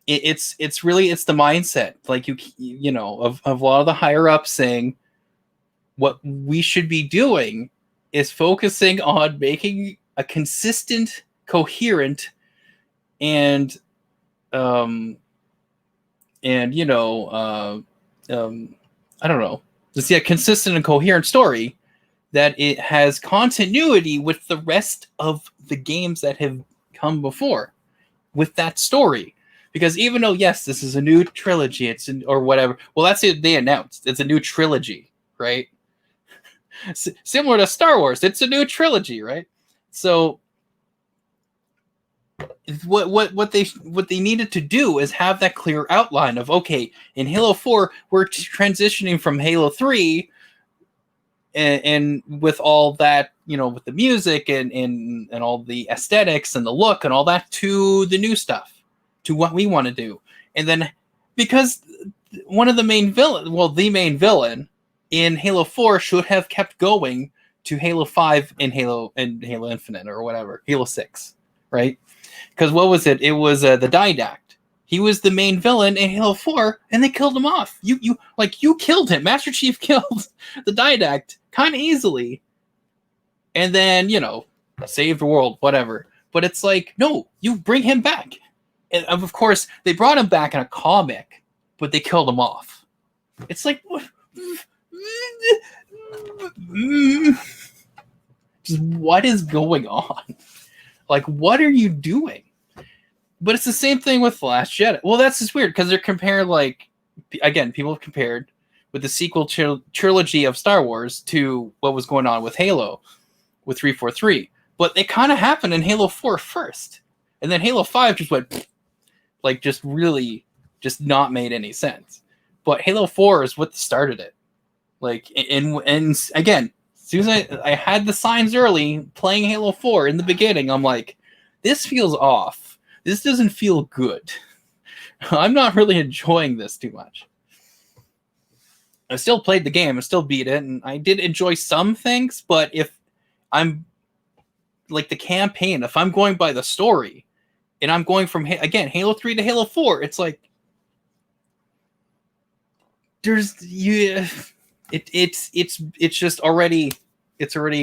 it's the mindset, like of a lot of the higher ups saying what we should be doing is focusing on making a consistent, coherent, and I don't know, just a consistent and coherent story that it has continuity with the rest of the games that have come before with that story. Because even though, yes, this is a new trilogy, or whatever, well, that's it. They announced it's a new trilogy, right? Similar to Star Wars, it's a new trilogy, right? So what they needed to do is have that clear outline of, okay, in Halo 4 we're transitioning from Halo 3 and with all that, with the music and all the aesthetics and the look and all that, to the new stuff, to what we want to do. And then because the main villain in Halo 4 should have kept going to Halo 5 and Halo Infinite, or whatever, Halo 6, right? Because what was it? It was the Didact. He was the main villain in Halo 4, and they killed him off. You killed him. Master Chief killed the Didact kind of easily, and then saved the world, whatever. But it's like, no, you bring him back. And of course, they brought him back in a comic, but they killed him off. It's like, what? Just what is going on? Like, what are you doing? But it's the same thing with The Last Jedi. Well, that's just weird because they're compared, people have compared with the sequel trilogy of Star Wars to what was going on with Halo, with 343. But they kind of happened in Halo 4 first. And then Halo 5 just went, just not made any sense. But Halo 4 is what started it. And again, as soon as I had the signs early playing Halo 4 in the beginning, I'm like, this feels off. This doesn't feel good. I'm not really enjoying this too much. I still played the game, I still beat it, and I did enjoy some things, but if I'm the campaign, if I'm going by the story and I'm going from Halo 3 to Halo 4, it's like it's just already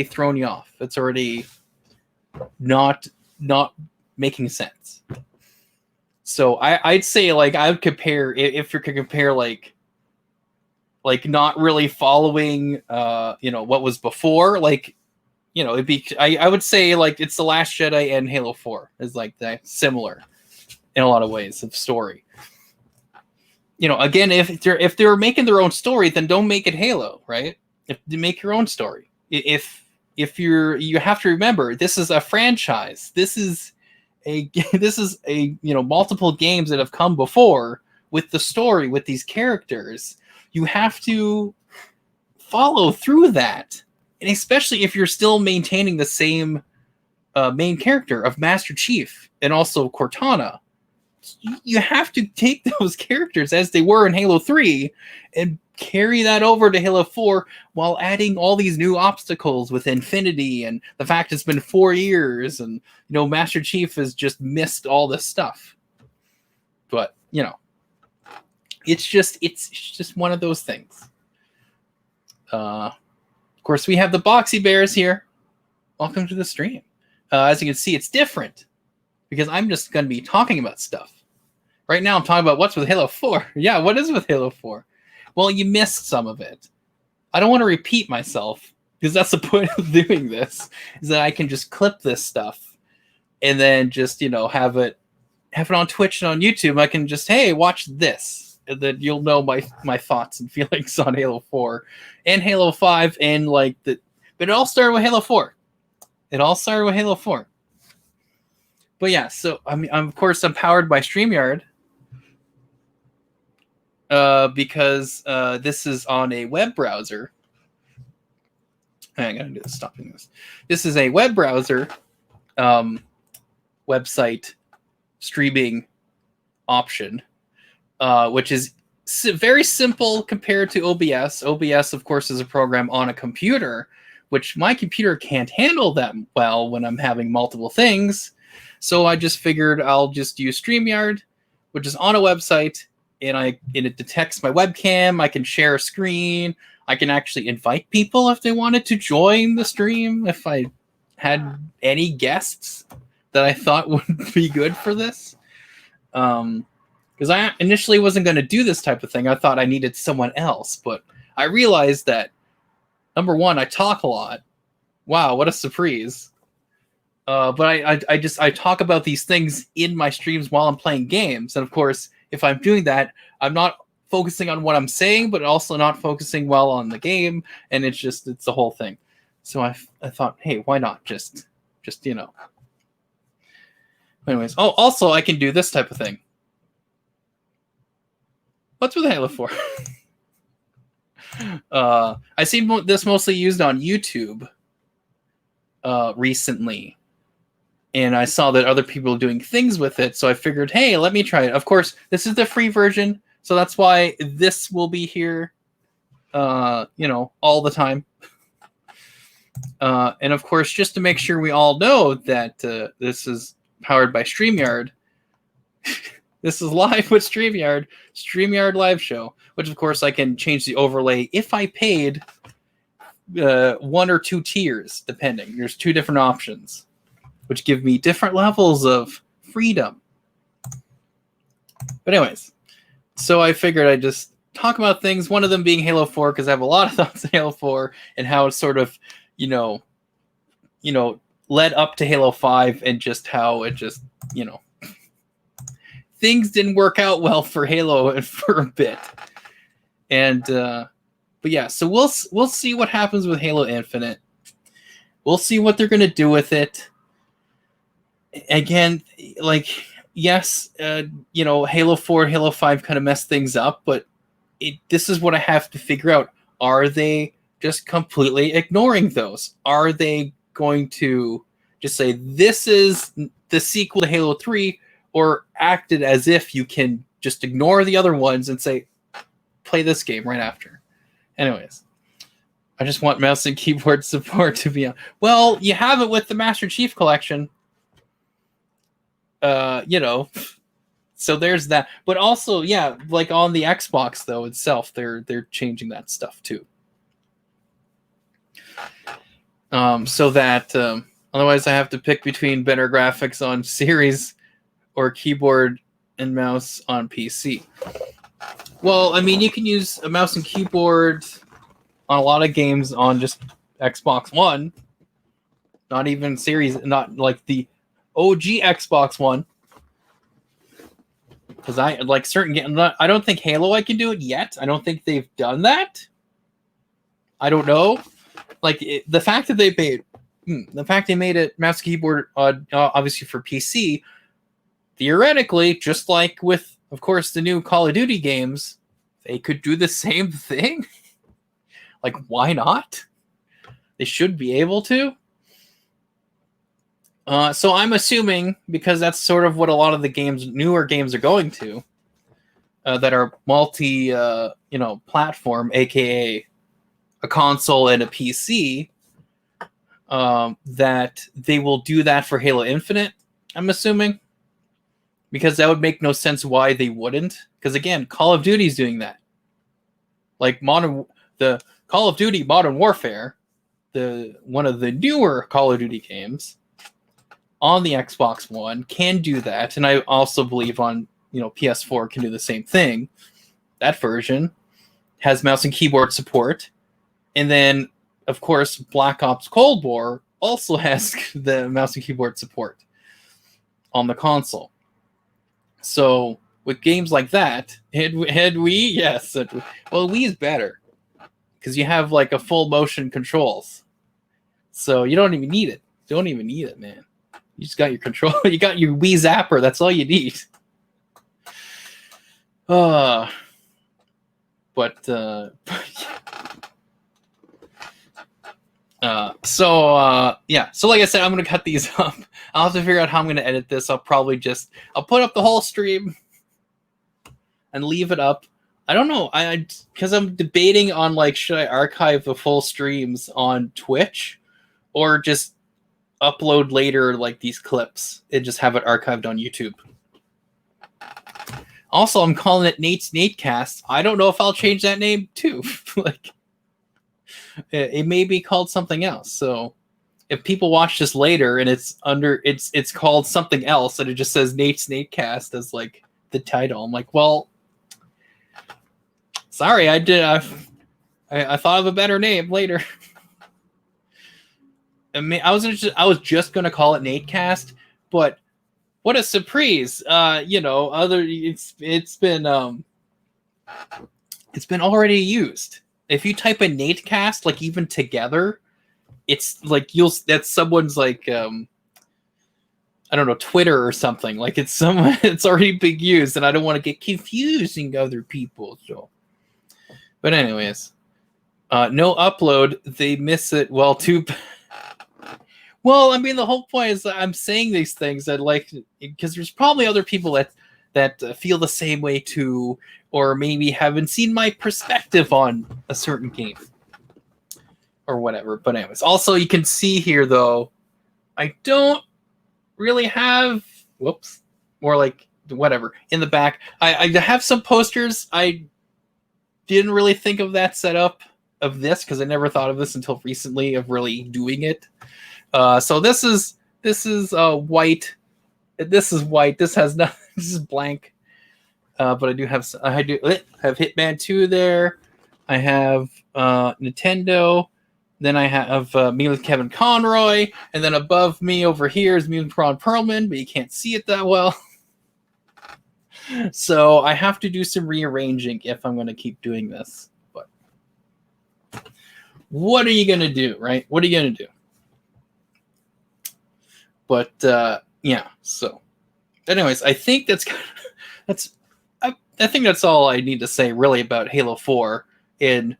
thrown you off. It's already not making sense. So I'd say I would compare, if you could compare not really following what was before, it'd be, I would say it's The Last Jedi and Halo 4 is that similar in a lot of ways of story. Again, if they're making their own story, then don't make it Halo, right? If you make your own story. If you have to remember, this is a franchise. This is this is a multiple games that have come before with the story, with these characters. You have to follow through that, and especially if you're still maintaining the same main character of Master Chief and also Cortana. You have to take those characters as they were in Halo 3 and carry that over to Halo 4 while adding all these new obstacles with Infinity and the fact it's been 4 years and Master Chief has just missed all this stuff. But it's just one of those things. Of course, we have the Boxy Bears here. Welcome to the stream. As you can see, it's different because I'm just going to be talking about stuff. Right now, I'm talking about what's with Halo 4. Yeah, what is with Halo 4? Well, you missed some of it. I don't want to repeat myself because that's the point of doing this, is that I can just clip this stuff and then just, have it on Twitch and on YouTube. I can just, hey, watch this. And then you'll know my thoughts and feelings on Halo 4 and Halo 5 and but it all started with Halo 4. It all started with Halo 4. But yeah, so I'm powered by StreamYard because this is on a web browser. I'm gonna do this. Stopping this. This is a web browser website streaming option, which is very simple compared to OBS. OBS, of course, is a program on a computer, which my computer can't handle that well when I'm having multiple things. So I just figured I'll just use StreamYard, which is on a website, and it detects my webcam. I can share a screen. I can actually invite people if they wanted to join the stream, if I had any guests that I thought would be good for this. Because I initially wasn't going to do this type of thing. I thought I needed someone else, but I realized that, number one, I talk a lot. Wow, what a surprise. But I talk about these things in my streams while I'm playing games. And of course, if I'm doing that, I'm not focusing on what I'm saying, but also not focusing well on the game. And it's the whole thing. So I thought, hey, why not just. Anyways, also I can do this type of thing. What's with Halo 4? I seen this mostly used on YouTube recently. And I saw that other people were doing things with it, so I figured, hey, let me try it. Of course, this is the free version, so that's why this will be here, all the time. And of course, just to make sure we all know that this is powered by StreamYard, this is live with StreamYard live show, which of course I can change the overlay if I paid 1 or 2 tiers, depending. There's 2 different options, which give me different levels of freedom. But anyways, so I figured I'd just talk about things, one of them being Halo 4, because I have a lot of thoughts on Halo 4 and how it's sort of, led up to Halo 5 and just how it just, things didn't work out well for Halo for a bit. And, but yeah, so we'll see what happens with Halo Infinite. We'll see what they're going to do with it. Again, yes, Halo 4 and Halo 5 kind of messed things up, but this is what I have to figure out. Are they just completely ignoring those? Are they going to just say, this is the sequel to Halo 3, or acted as if you can just ignore the other ones and say, play this game right after? Anyways, I just want mouse and keyboard support to be on. Well, you have it with the Master Chief Collection. So there's that. But also, yeah, on the Xbox though itself, they're changing that stuff too. So that otherwise I have to pick between better graphics on Series or keyboard and mouse on PC. Well, I mean, you can use a mouse and keyboard on a lot of games on just Xbox One. Not even Series, not like the OG Xbox One. Because I like certain games. I don't think Halo I can do it yet. I don't think they've done that. I don't know. The fact that they made it mouse keyboard obviously for PC, theoretically, just like with, of course, the new Call of Duty games, they could do the same thing. Like, why not? They should be able to. So I'm assuming, because that's sort of what a lot of the newer games are going to, that are multi, platform, aka a console and a PC, that they will do that for Halo Infinite, I'm assuming. Because that would make no sense why they wouldn't. Because again, Call of Duty is doing that. Like the Call of Duty Modern Warfare, one of the newer Call of Duty games on the Xbox One can do that, and I also believe on PS4 can do the same thing. That version has mouse and keyboard support, and then of course Black Ops Cold War also has the mouse and keyboard support on the console. So with games like that, had Wii, yes. Well, Wii is better because you have like a full motion controls, so you don't even need it. Don't even need it, man. You just got your control. You got your Wii Zapper. That's all you need. So like I said, I'm gonna cut these up. I'll have to figure out how I'm gonna edit this. I'll put up the whole stream and leave it up. I don't know. Because I'm debating on like, should I archive the full streams on Twitch or just upload later like these clips and just have it archived on YouTube. Also, I'm calling it N8Cast. I don't know if I'll change that name too. Like, it may be called something else. So if people watch this later and it's called something else and it just says N8Cast as like the title, I'm like, well, sorry, I thought of a better name later. I mean, I was just gonna call it N8Cast, but what a surprise! It's been already used. If you type in N8Cast, like even together, it's like that's someone's like I don't know, Twitter or something. Like it's already been used, and I don't want to get confusing other people. So, but anyways, no upload. They miss it. Well, well, I mean, the whole point is that I'm saying these things that like because there's probably other people that feel the same way too, or maybe haven't seen my perspective on a certain game or whatever. But anyways, also you can see here though, I don't really have more like whatever in the back. I have some posters. I didn't really think of that setup of this because I never thought of this until recently of really doing it. So this is white. This is white. This has nothing. This is blank. But I do have Hitman 2 there. I have Nintendo. Then I have me with Kevin Conroy, and then above me over here is me with Ron Perlman, but you can't see it that well. So I have to do some rearranging if I'm going to keep doing this. But what are you going to do, right? What are you going to do? But yeah. So, anyways, I think I think that's all I need to say really about Halo 4 in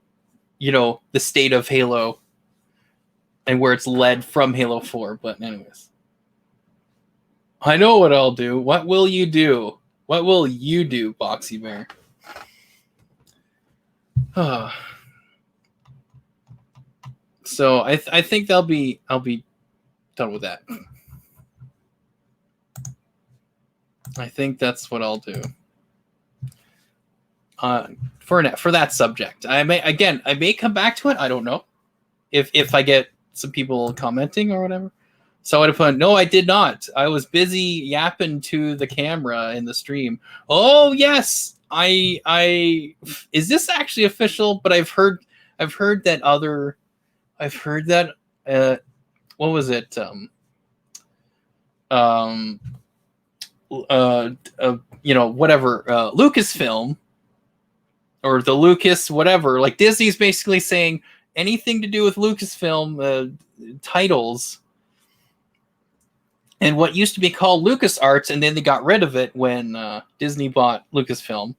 the state of Halo and where it's led from Halo 4. But anyways, I know what I'll do. What will you do? What will you do, Boxy Bear? So I think I'll be done with that. I think that's what I'll do. For that subject, I may come back to it. I don't know if I get some people commenting or whatever. So I'd put no, I did not. I was busy yapping to the camera in the stream. Oh yes, I is this actually official? But I've heard that what was it? Whatever Lucasfilm. Or the Lucas, whatever. Like Disney's basically saying anything to do with Lucasfilm titles And what used to be called LucasArts, and then they got rid of it when Disney bought Lucasfilm.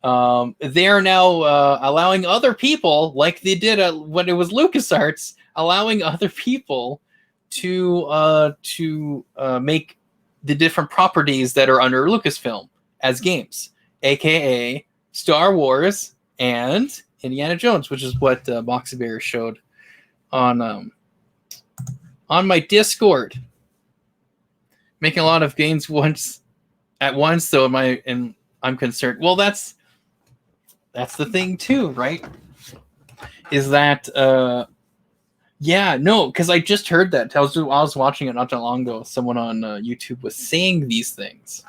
They are now allowing other people, like they did when it was LucasArts, allowing other people to make the different properties that are under Lucasfilm as games, aka Star Wars and Indiana Jones, which is what Boxy Bear showed on my Discord. Making a lot of games at once, though. I'm concerned. Well, that's the thing too, right? Is that yeah, no, because I just heard that. I was watching it not that long ago. Someone on YouTube was saying these things,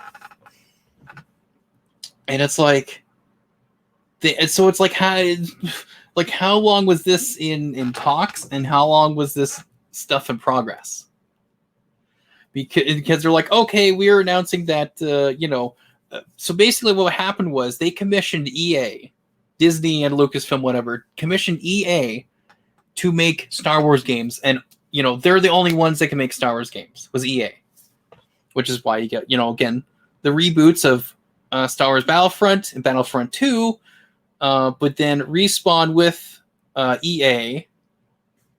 and it's like, so it's like how long was this in talks, and how long was this stuff in progress? Because they're like, okay, we're announcing that so basically what happened was they commissioned EA, Disney and Lucasfilm, whatever, commissioned EA to make Star Wars games, and they're the only ones that can make Star Wars games, was EA, which is why you get again the reboots of Star Wars Battlefront and Battlefront 2, but then Respawn with EA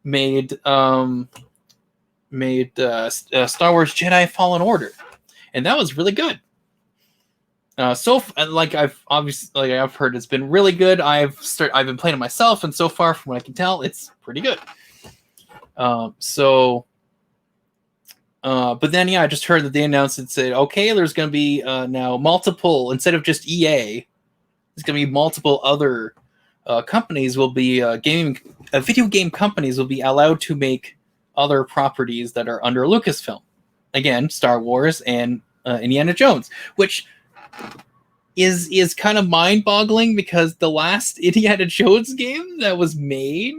made Star Wars Jedi Fallen Order, and that was really good. I've heard it's been really good. I've been playing it myself, and so far, from what I can tell, it's pretty good. But then I just heard that they announced and said, okay, there's going to be now multiple, instead of just EA, there's going to be multiple other companies will be video game companies will be allowed to make other properties that are under Lucasfilm. Again, Star Wars and Indiana Jones, which is kind of mind-boggling, because the last Indiana Jones game that was made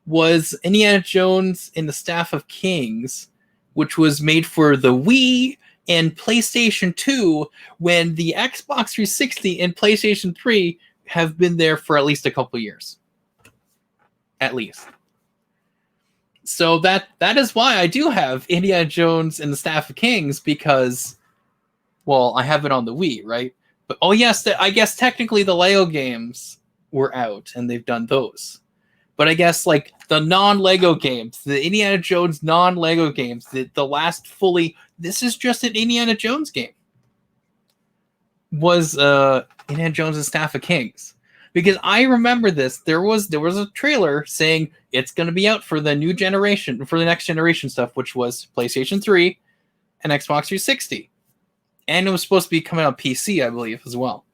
was Indiana Jones and the Staff of Kings, which was made for the Wii and PlayStation 2, when the Xbox 360 and PlayStation 3 have been there for at least a couple years. At least. So that is why I do have Indiana Jones and the Staff of Kings, because, well, I have it on the Wii, right? But oh yes, I guess technically the Lego games were out and they've done those. But I guess like the non-Lego games, the Indiana Jones non-Lego games, the last fully, this is just an Indiana Jones game, was Indiana Jones and Staff of Kings. Because I remember this, there was a trailer saying it's going to be out for the new generation, for the next generation stuff, which was PlayStation 3 and Xbox 360. And it was supposed to be coming on PC, I believe, as well.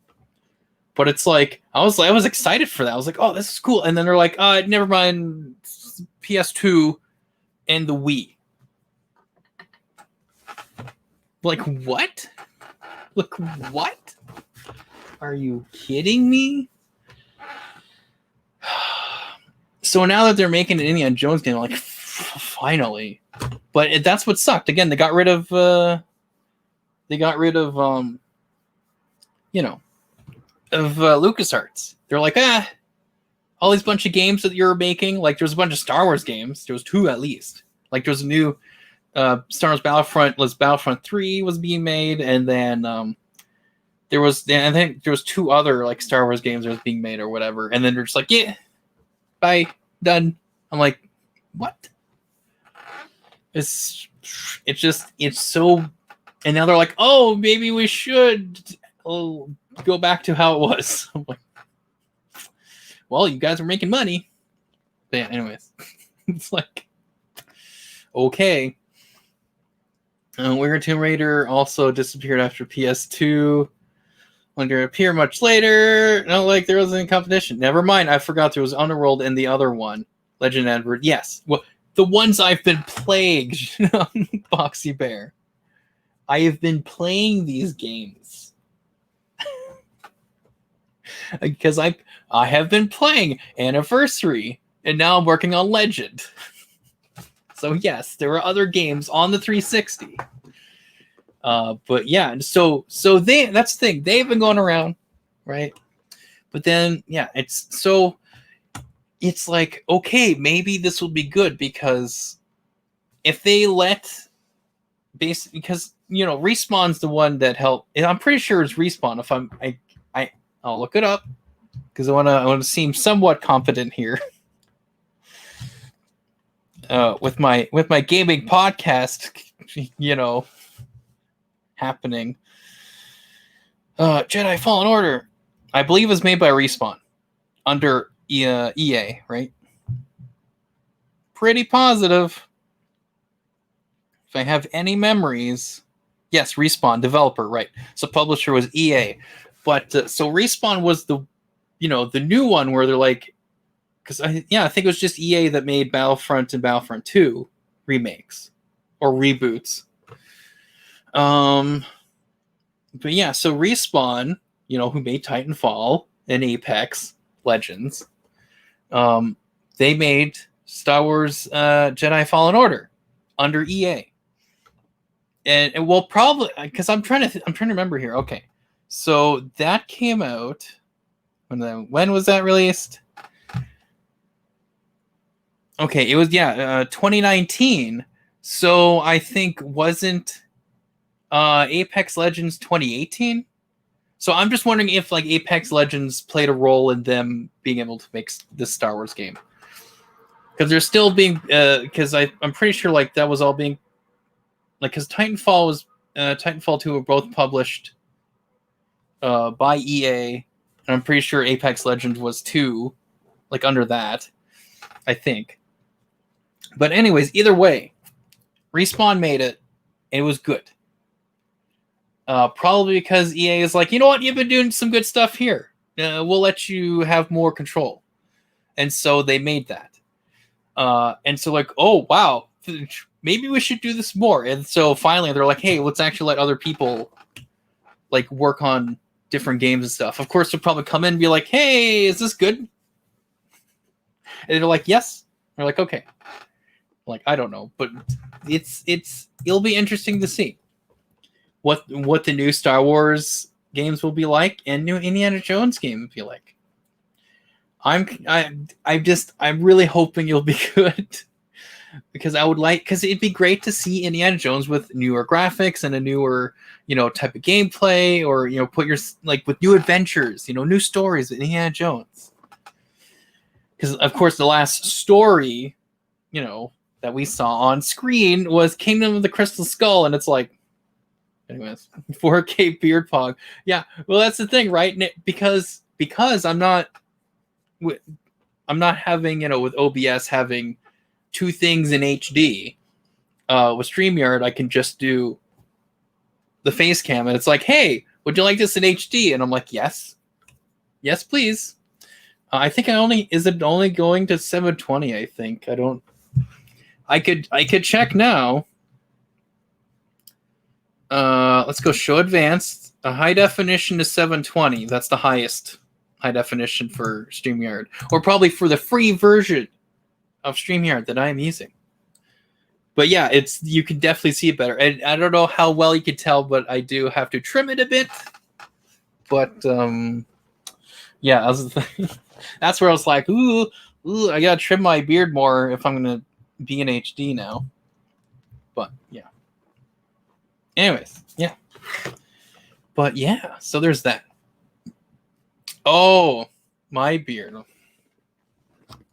But it's like, I was excited for that. I was like, oh, this is cool. And then they're like, never mind, PS2 and the Wii. Like, what? Like, what? Are you kidding me? So now that they're making an Indiana Jones game, I'm like, finally. But that's what sucked. Again, they got rid of LucasArts. They're like, all these bunch of games that you're making, like there's a bunch of Star Wars games. There was 2 at least. Like there's a new Star Wars Battlefront 3 was being made, and then I think there was 2 other like Star Wars games that was being made or whatever. And then they're just like, yeah, bye, done. I'm like, what? It's so. And now they're like, oh, maybe we should go back to how it was. I'm like, well, you guys are making money. But yeah, anyways, it's like, okay. Weird Tomb Raider also disappeared after PS2. When they appear much later, no, like there wasn't any competition. Never mind, I forgot there was Underworld and the other one, Legend of Edward. Yes, well, the ones I've been playing, Boxy Bear. I have been playing these games because I have been playing Anniversary, and now I'm working on Legend. So yes, there were other games on the 360. But yeah, so that's the thing. They've been going around, right? But then yeah, it's like, okay, maybe this will be good, because if they let basically because Respawn's the one that helped. I'm pretty sure it's Respawn. If I'll look it up because I want to seem somewhat confident here. With my gaming podcast, happening. Jedi Fallen Order, I believe, was made by Respawn under EA, right? Pretty positive. If I have any memories, yes, Respawn, developer, right? So publisher was EA, but so Respawn was the new one where they're like, because I think it was just EA that made Battlefront and Battlefront 2 remakes or reboots. But yeah, so Respawn, who made Titanfall and Apex Legends, they made Star Wars Jedi Fallen Order under EA. And well, probably because I'm trying to remember here. Okay, so that came out when was that released? Okay, it was 2019. So I think wasn't Apex Legends 2018? So I'm just wondering if like Apex Legends played a role in them being able to make this Star Wars game, because they're still being because I'm pretty sure like that was all being like because Titanfall 2 were both published by EA, and I'm pretty sure Apex Legends was too, like under that, I think. But anyways, either way, Respawn made it. And it was good. Probably because EA is like, you know what, you've been doing some good stuff here. We'll let you have more control. And so they made that. And so like, oh, wow, maybe we should do this more. And so finally they're like, hey, let's actually let other people like work on different games and stuff. Of course, they'll probably come in and be like, hey, is this good? And they're like, yes. They're like, okay. Like, I don't know, but it'll be interesting to see what the new Star Wars games will be like and new Indiana Jones game will be like. I'm really hoping it'll be good because because it'd be great to see Indiana Jones with newer graphics and a newer type of gameplay, or put your like with new adventures, new stories with Indiana Jones. Because of course the last story that we saw on screen was Kingdom of the Crystal Skull, and it's like, anyways, 4K beard pog. Yeah, well, that's the thing, right? Because I'm not having with OBS having two things in HD. With StreamYard, I can just do the face cam, and it's like, hey, would you like this in HD? And I'm like, yes, please. I think is it only going to 720? I think I could check now. Let's go show advanced. A high definition is 720. That's the highest high definition for StreamYard, or probably for the free version of StreamYard that I'm using. But yeah, you can definitely see it better. And I don't know how well you can tell, but I do have to trim it a bit. But yeah, that's where I was like, ooh, I gotta trim my beard more if I'm gonna be in HD now. But yeah. Anyways, yeah. But yeah, so there's that. Oh, my beard.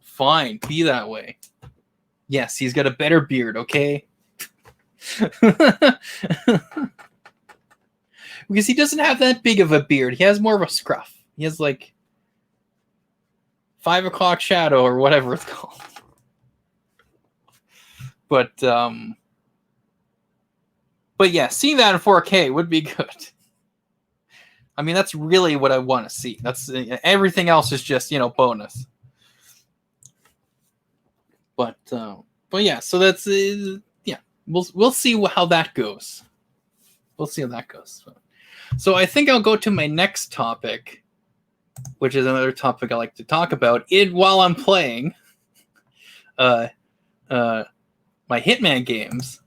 Fine, be that way. Yes, he's got a better beard, okay? Because he doesn't have that big of a beard. He has more of a scruff. He has like 5 o'clock shadow or whatever it's called. But yeah, seeing that in 4K would be good. I mean, that's really what I want to see. That's everything else is just bonus. But yeah, so that's yeah. We'll see how that goes. We'll see how that goes. So I think I'll go to my next topic, which is another topic I like to talk about while I'm playing my Hitman games.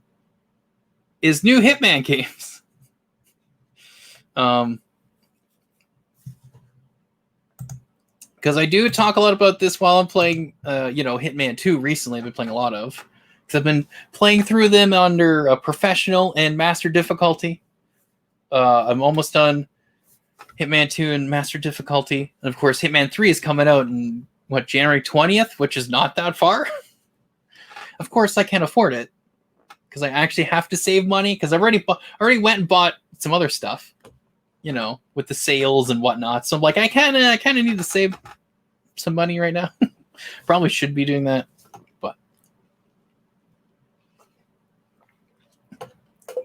Is new Hitman games. Because I do talk a lot about this while I'm playing, Hitman 2 recently. I've been playing a lot of. because I've been playing through them under a professional and master difficulty. I'm almost done Hitman 2 and master difficulty. And of course, Hitman 3 is coming out in, January 20th, which is not that far. Of course, I can't afford it because I actually have to save money because I already went and bought some other stuff, with the sales and whatnot. So I'm like, I kind of need to save some money right now. Probably should be doing that,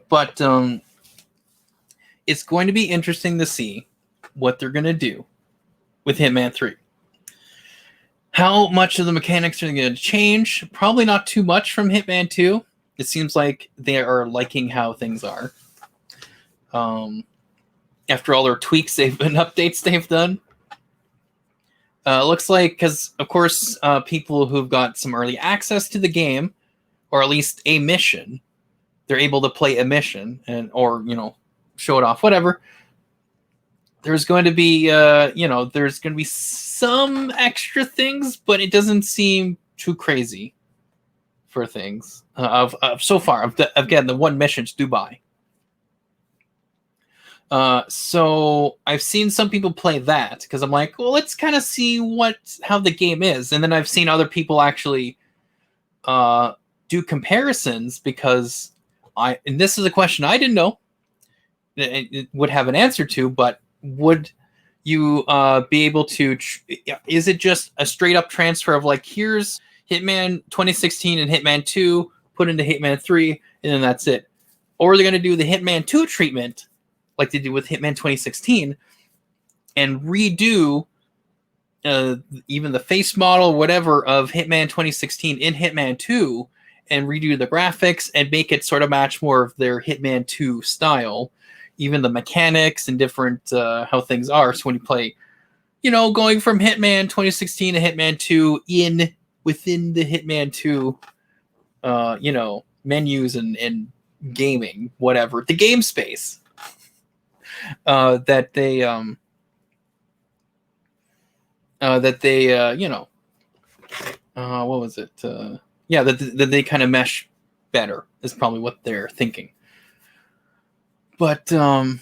but it's going to be interesting to see what they're going to do with Hitman 3. How much of the mechanics are going to change? Probably not too much from Hitman 2. It seems like they are liking how things are. After all their tweaks and updates they've done. Looks like, because, of course, people who've got some early access to the game, or at least a mission, they're able to play a mission, or show it off, whatever. There's going to be, there's going to be some extra things, but it doesn't seem too crazy for things. So far, again, the one mission's Dubai. So I've seen some people play that because I'm like, well, let's kind of see how the game is, and then I've seen other people actually do comparisons because and this is a question I didn't know it would have an answer to, but would you be able to? Is it just a straight up transfer of like, here's Hitman 2016 and Hitman 2 put into Hitman 3, and then that's it, or are they going to do the Hitman 2 treatment like they did with Hitman 2016 and redo even the face model, whatever, of Hitman 2016 in Hitman 2 and redo the graphics and make it sort of match more of their Hitman 2 style, even the mechanics and different how things are. So when you play, going from Hitman 2016 to Hitman 2 within the Hitman 2, menus and gaming, whatever, the game space. That they what was it? That they kind of mesh better is probably what they're thinking. But it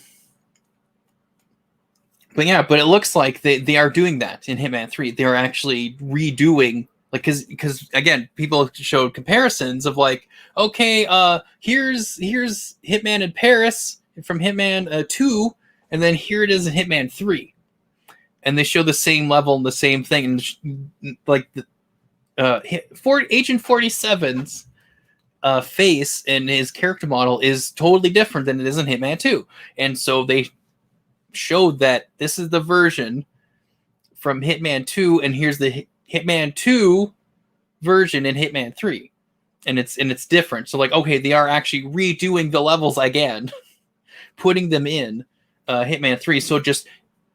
looks like they are doing that in Hitman 3. They are actually redoing, like, because again, people showed comparisons of like, okay, here's Hitman in Paris from Hitman 2, and then here it is in Hitman 3, and they show the same level and the same thing, and like the Agent 47's face and his character model is totally different than it is in Hitman 2, and so they showed that this is the version from Hitman 2, and here's the Hitman 2 version in Hitman 3, and it's different. So like, okay, they are actually redoing the levels again. Putting them in Hitman 3, so just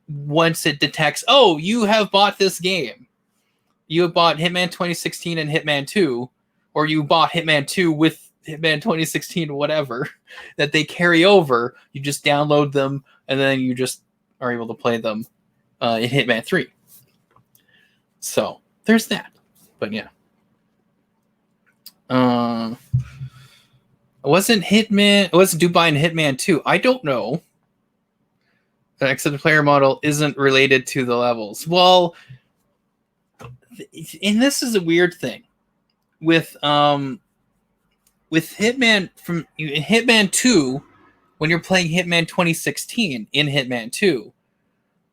once it detects, oh, you have bought this game, you have bought Hitman 2016 and Hitman 2, or you bought Hitman 2 with Hitman 2016, whatever, that they carry over, you just download them, and then you just are able to play them in Hitman 3. So there's that. But yeah. Wasn't Dubai in Hitman 2? I don't know. The accepted player model isn't related to the levels. Well, and this is a weird thing with Hitman from Hitman 2. When you're playing Hitman 2016 in Hitman 2,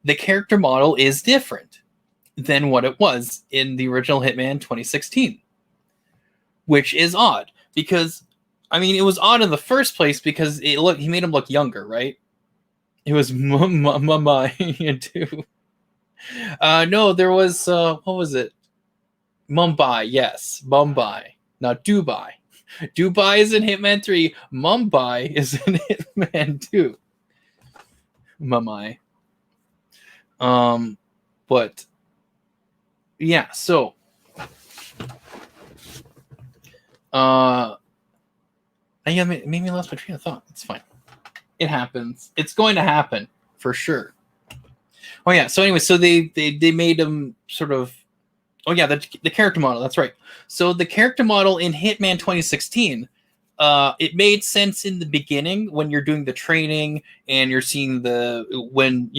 the character model is different than what it was in the original Hitman 2016, which is odd because, I mean, it was odd in the first place because he made him look younger, right? It was Mumbai too. No, there was what was it? Mumbai, yes, Mumbai, not Dubai. Dubai is in Hitman 3. Mumbai is in Hitman 2. Mumbai. But yeah, so yeah, maybe I lost my train of thought. It's fine. It happens. It's going to happen for sure. Oh yeah. So anyway, so they made them sort of Oh yeah, the character model. That's right. So the character model in Hitman 2016, it made sense in the beginning when you're doing the training and you're seeing when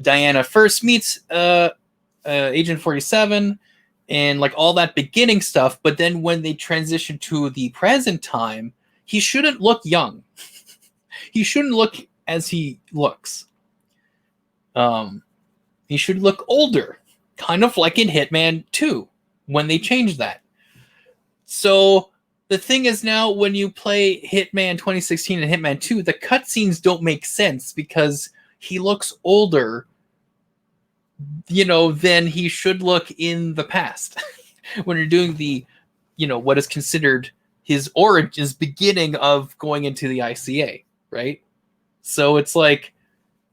Diana first meets Agent 47 and like all that beginning stuff. But then when they transition to the present time, he shouldn't look young. He shouldn't look as he looks. He should look older. Kind of like in Hitman 2, when they changed that. So the thing is now, when you play Hitman 2016 and Hitman 2, the cutscenes don't make sense because he looks older, than he should look in the past. When you're doing the, what is considered his origins, beginning of going into the ICA, right? So it's like,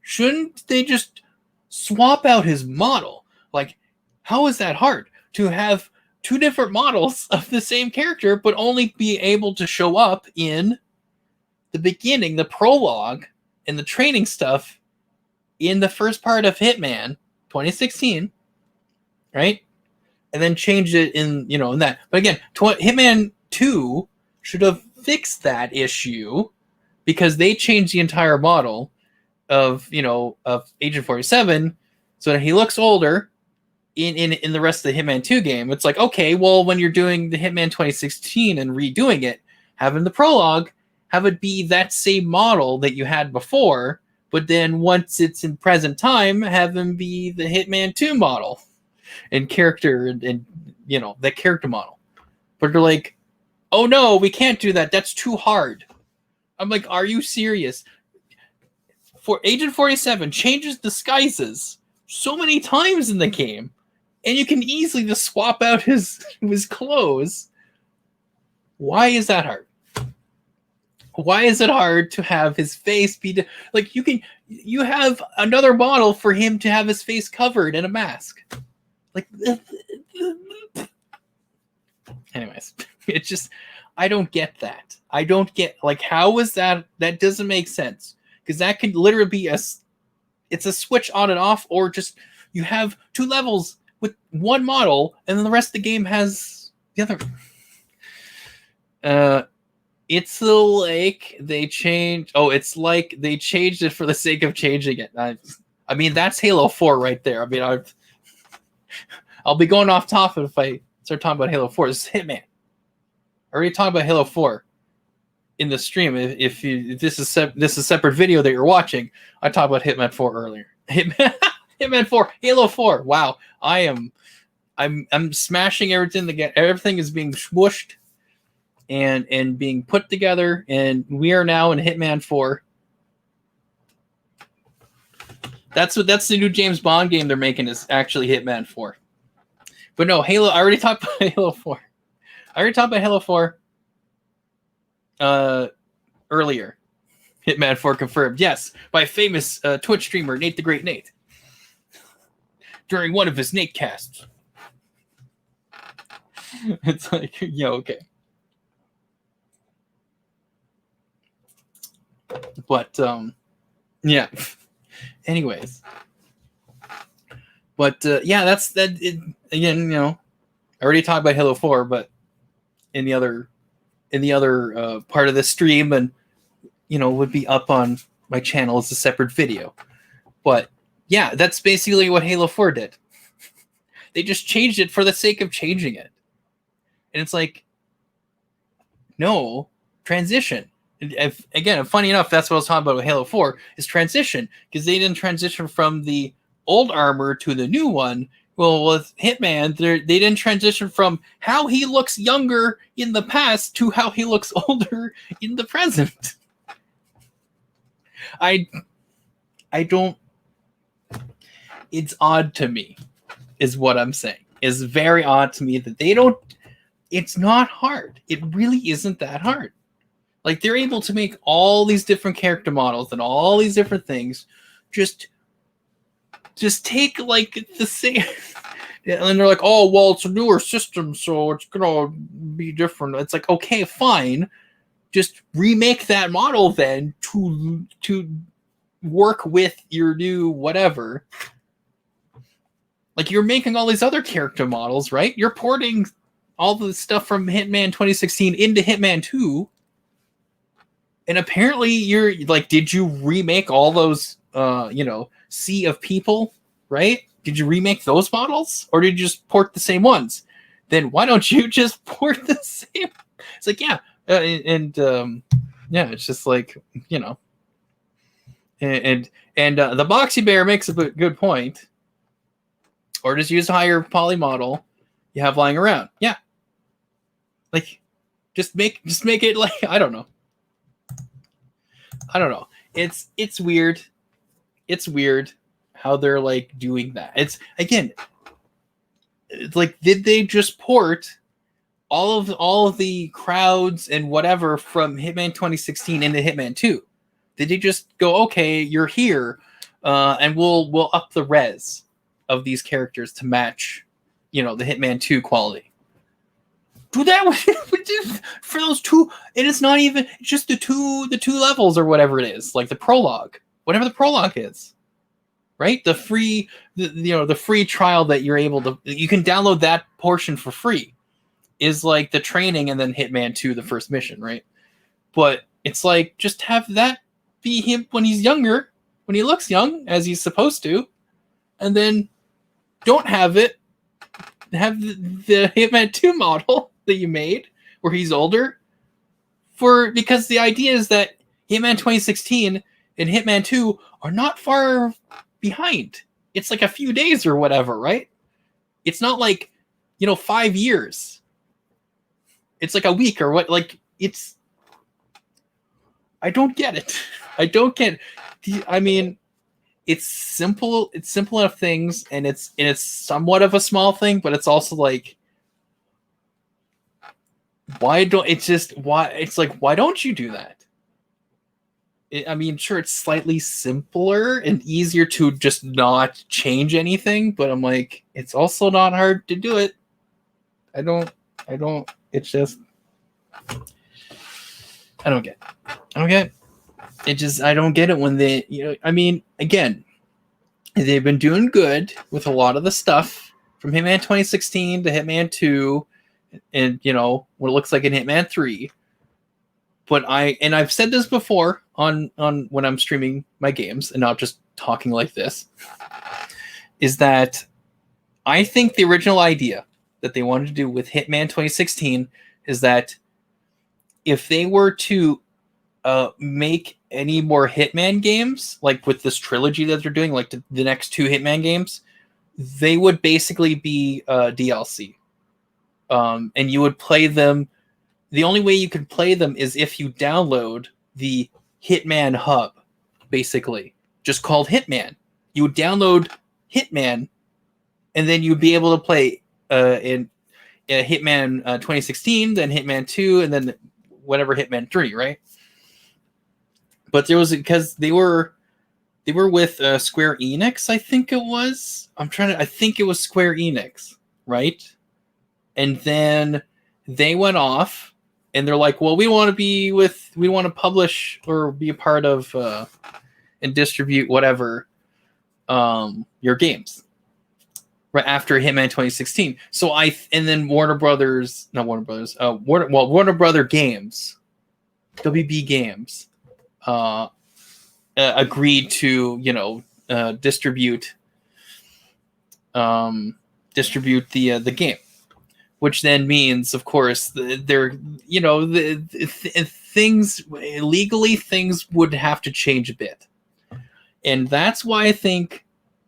shouldn't they just swap out his model? Like, how is that hard to have two different models of the same character, but only be able to show up in the beginning, the prologue, and the training stuff in the first part of Hitman 2016, right? And then change it in that. But again, Hitman 2 should have fixed that issue because they changed the entire model of Agent 47 so that he looks older in the rest of the Hitman 2 game. It's like, okay, well, when you're doing the Hitman 2016 and redoing it, having the prologue, have it be that same model that you had before, but then once it's in present time, have him be the Hitman 2 model and character and the character model. But they're like, oh no, we can't do that. That's too hard. I'm like, are you serious? For Agent 47 changes disguises so many times in the game, and you can easily just swap out his clothes. Why is that hard? Why is it hard to have his face be like you have another model for him to have his face covered in a mask? Like, anyways, it's just, I don't get that. I don't get, like, how is that? That doesn't make sense, because that could literally be it's a switch on and off, or just you have two levels with one model, and then the rest of the game has the other. It's like they changed. Oh, it's like they changed it for the sake of changing it. I mean, that's Halo 4 right there. I mean, I'll be going off topic if I start talking about Halo 4. This is Hitman. I already talked about Halo 4 in the stream. If this is a separate video that you're watching, I talked about Hitman 4 earlier. Hitman 4, Halo 4. Wow, I'm smashing everything again. Everything is being smooshed and being put together, and we are now in Hitman 4. That's the new James Bond game they're making, is actually Hitman 4. But no, Halo. I already talked about Halo 4. I already talked about Halo 4 earlier. Hitman 4 confirmed, yes, by famous Twitch streamer Nate the Great Nate during one of his N8Casts. It's like, yeah, okay. But yeah. Anyways, but yeah, that's that. Again, I already talked about Halo 4, but in the other part of the stream, and would be up on my channel as a separate video. But yeah, that's basically what Halo 4 did. They just changed it for the sake of changing it, and it's like, no, transition. Again, funny enough, that's what I was talking about with Halo 4, is transition, because they didn't transition from the old armor to the new one. Well, with Hitman, they didn't transition from how he looks younger in the past to how he looks older in the present. I don't... It's odd to me, is what I'm saying. It's very odd to me that they don't... It's not hard. It really isn't that hard. Like, they're able to make all these different character models and all these different things. Just take, like, the same... And they're like, oh, well, it's a newer system, so it's going to be different. It's like, okay, fine. Just remake that model then to work with your new whatever. Like, you're making all these other character models, right? You're porting all the stuff from Hitman 2016 into Hitman 2. And apparently you're like, did you remake all those, Sea of People, right? Did you remake those models? Or did you just port the same ones? Then why don't you just port the same? It's like, yeah. It's just like, and the Boxy Bear makes a good point. Or just use a higher poly model you have lying around. Yeah. Like, just make it like, I don't know. It's weird. It's weird how they're like doing that. It's like, did they just port all of the crowds and whatever from Hitman 2016 into Hitman 2? Did they just go, okay, you're here, and we'll up the res of these characters to match, the Hitman 2 quality? Do that for those two, and it's not even just the two levels or whatever it is, like the prologue, whatever the prologue is, right? The free trial that you can download that portion for free is like the training, and then Hitman 2, the first mission, right? But it's like, just have that be him when he's younger, when he looks young as he's supposed to, and then don't have the Hitman 2 model that you made where he's older, because the idea is that Hitman 2016 and Hitman 2 are not far behind. It's like a few days or whatever, right? It's not like, 5 years. It's like a week or what? Like, I don't get it. I don't get it. I mean, it's simple. It's simple enough things, and it's somewhat of a small thing, but it's also like, why don't you do that? I mean, sure, it's slightly simpler and easier to just not change anything, but I'm like, it's also not hard to do it. It's just, I don't get it. I don't get it when they, I mean, again, they've been doing good with a lot of the stuff from Hitman 2016 to Hitman 2, and what it looks like in Hitman 3. But I've said this before on when I'm streaming my games and not just talking like this, is that I think the original idea that they wanted to do with Hitman 2016 is that if they were to make any more Hitman games, like with this trilogy that they're doing, like the next 2 Hitman games, they would basically be DLC. And you would play them. The only way you can play them is if you download the Hitman hub, basically, just called Hitman. You would download Hitman, and then you'd be able to play in Hitman 2016, then Hitman 2, and then whatever Hitman 3, right? But there was, because they were with Square Enix, I think it was. I think it was Square Enix, right? And then they went off, and they're like, well, we want to publish or be a part of and distribute whatever your games right after Hitman 2016. So and then Warner Brother Games, WB Games, agreed to distribute the game, which then means, of course, things legally, things would have to change a bit, and that's why I think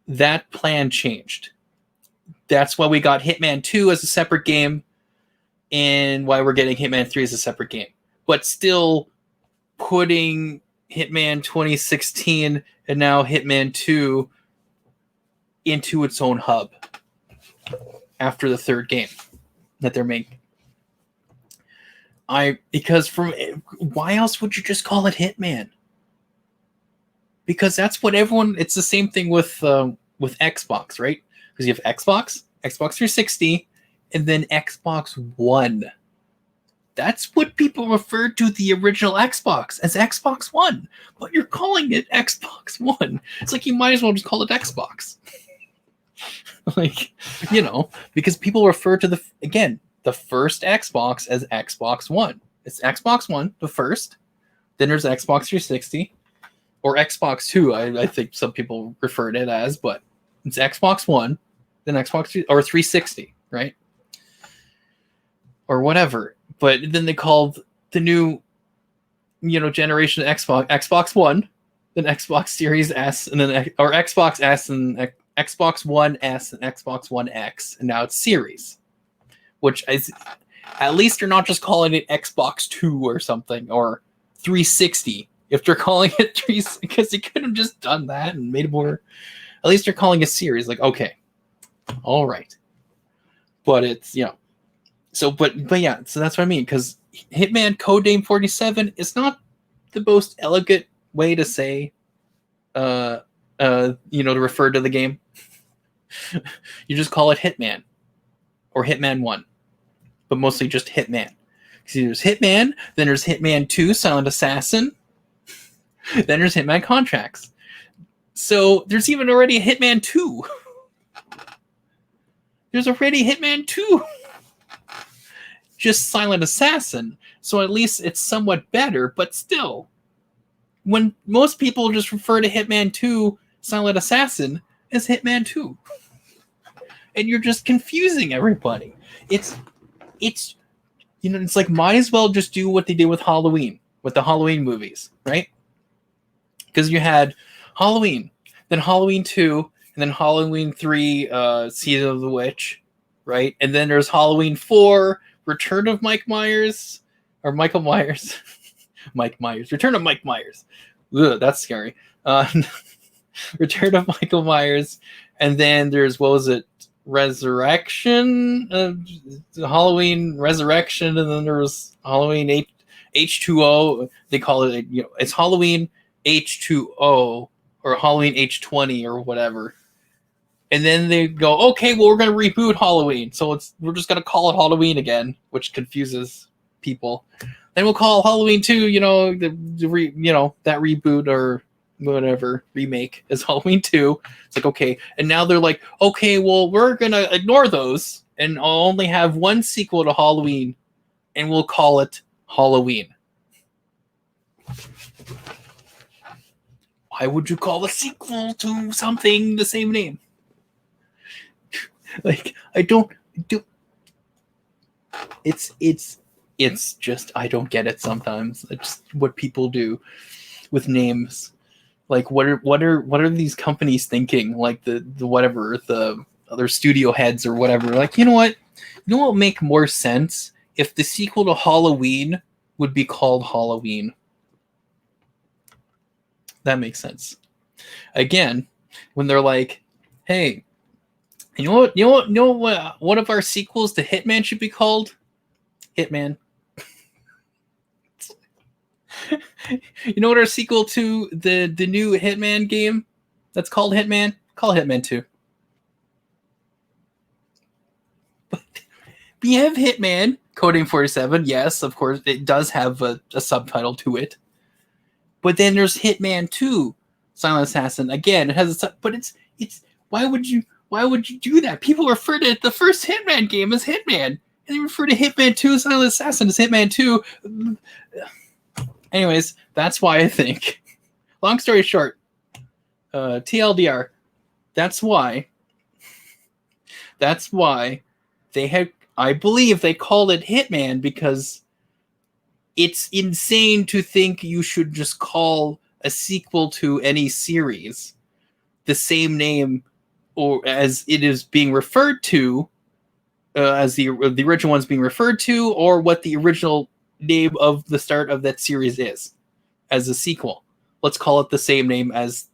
that plan changed. That's why we got Hitman 2 as a separate game, and why we're getting Hitman 3 as a separate game, but still putting Hitman 2016 and now Hitman 2 into its own hub after the third game that they're making. Because why else would you just call it Hitman? Because that's what it's the same thing with Xbox, right? Because you have Xbox 360, and then Xbox One. That's what people refer to the original Xbox as, Xbox One, but you're calling it Xbox One. It's like, you might as well just call it Xbox. Like, you know, because people refer to the first Xbox as Xbox One. It's Xbox One, the first. Then there's Xbox 360 or Xbox 2. I think some people refer to it as, but it's Xbox One, then Xbox 3, or 360, right? Or whatever. But then they called the new, generation of Xbox One, then Xbox Series S, and then or Xbox S and Xbox One S and Xbox One X, and now it's Series, which is, at least they're not just calling it Xbox 2 or something, or 360. If they're calling it 3, because they could have just done that and made it more. At least they're calling it Series. Like, okay, all right, but it's So, but yeah, so that's what I mean. Because Hitman Codename 47 is not the most elegant way to say, to refer to the game. You just call it Hitman or Hitman 1, but mostly just Hitman. See, there's Hitman, then there's Hitman 2, Silent Assassin, then there's Hitman Contracts. So there's even already a Hitman 2. There's already Hitman 2. Just Silent Assassin. So at least it's somewhat better, but still, when most people just refer to Hitman 2 Silent Assassin as Hitman 2. And you're just confusing everybody. It's like, might as well just do what they did with Halloween, with the Halloween movies, right? Because you had Halloween, then Halloween 2, and then Halloween 3, Season of the Witch, right? And then there's Halloween 4, Return of Mike Myers, or Michael Myers. Mike Myers. Return of Mike Myers. Ugh, that's scary. Return of Michael Myers. And then there's, what was it? Resurrection? Halloween Resurrection. And then there was Halloween H2O. They call it, it's Halloween H2O or Halloween H20 or whatever. And then they go, okay, well, we're going to reboot Halloween. So we're just going to call it Halloween again, which confuses people. Then we'll call Halloween 2, that reboot or whatever, remake is Halloween 2. It's like, okay. And now they're like, okay, well, we're going to ignore those and I'll only have one sequel to Halloween and we'll call it Halloween. Why would you call a sequel to something the same name? Like, I don't do. It's just, I don't get it sometimes. It's just what people do with names. Like, what are these companies thinking? Like the whatever, the other studio heads or whatever. Like, you know what would make more sense if the sequel to Halloween would be called Halloween. That makes sense. Again, when they're like, hey, you know what one of our sequels to Hitman should be called? Hitman. You know what our sequel to the new Hitman game that's called Hitman? Call Hitman 2. But we have Hitman, Codename 47. Yes, of course, it does have a subtitle to it. But then there's Hitman 2, Silent Assassin. Again, it has but it's why would you do that? People refer to the first Hitman game as Hitman, and they refer to Hitman 2 Silent Assassin as Hitman 2. Anyways, that's why I think. Long story short, TLDR. That's why they had. I believe they called it Hitman because it's insane to think you should just call a sequel to any series the same name or as it is being referred to, as the original one's being referred to, or what the original name of the start of that series is as a sequel. Let's call it the same name as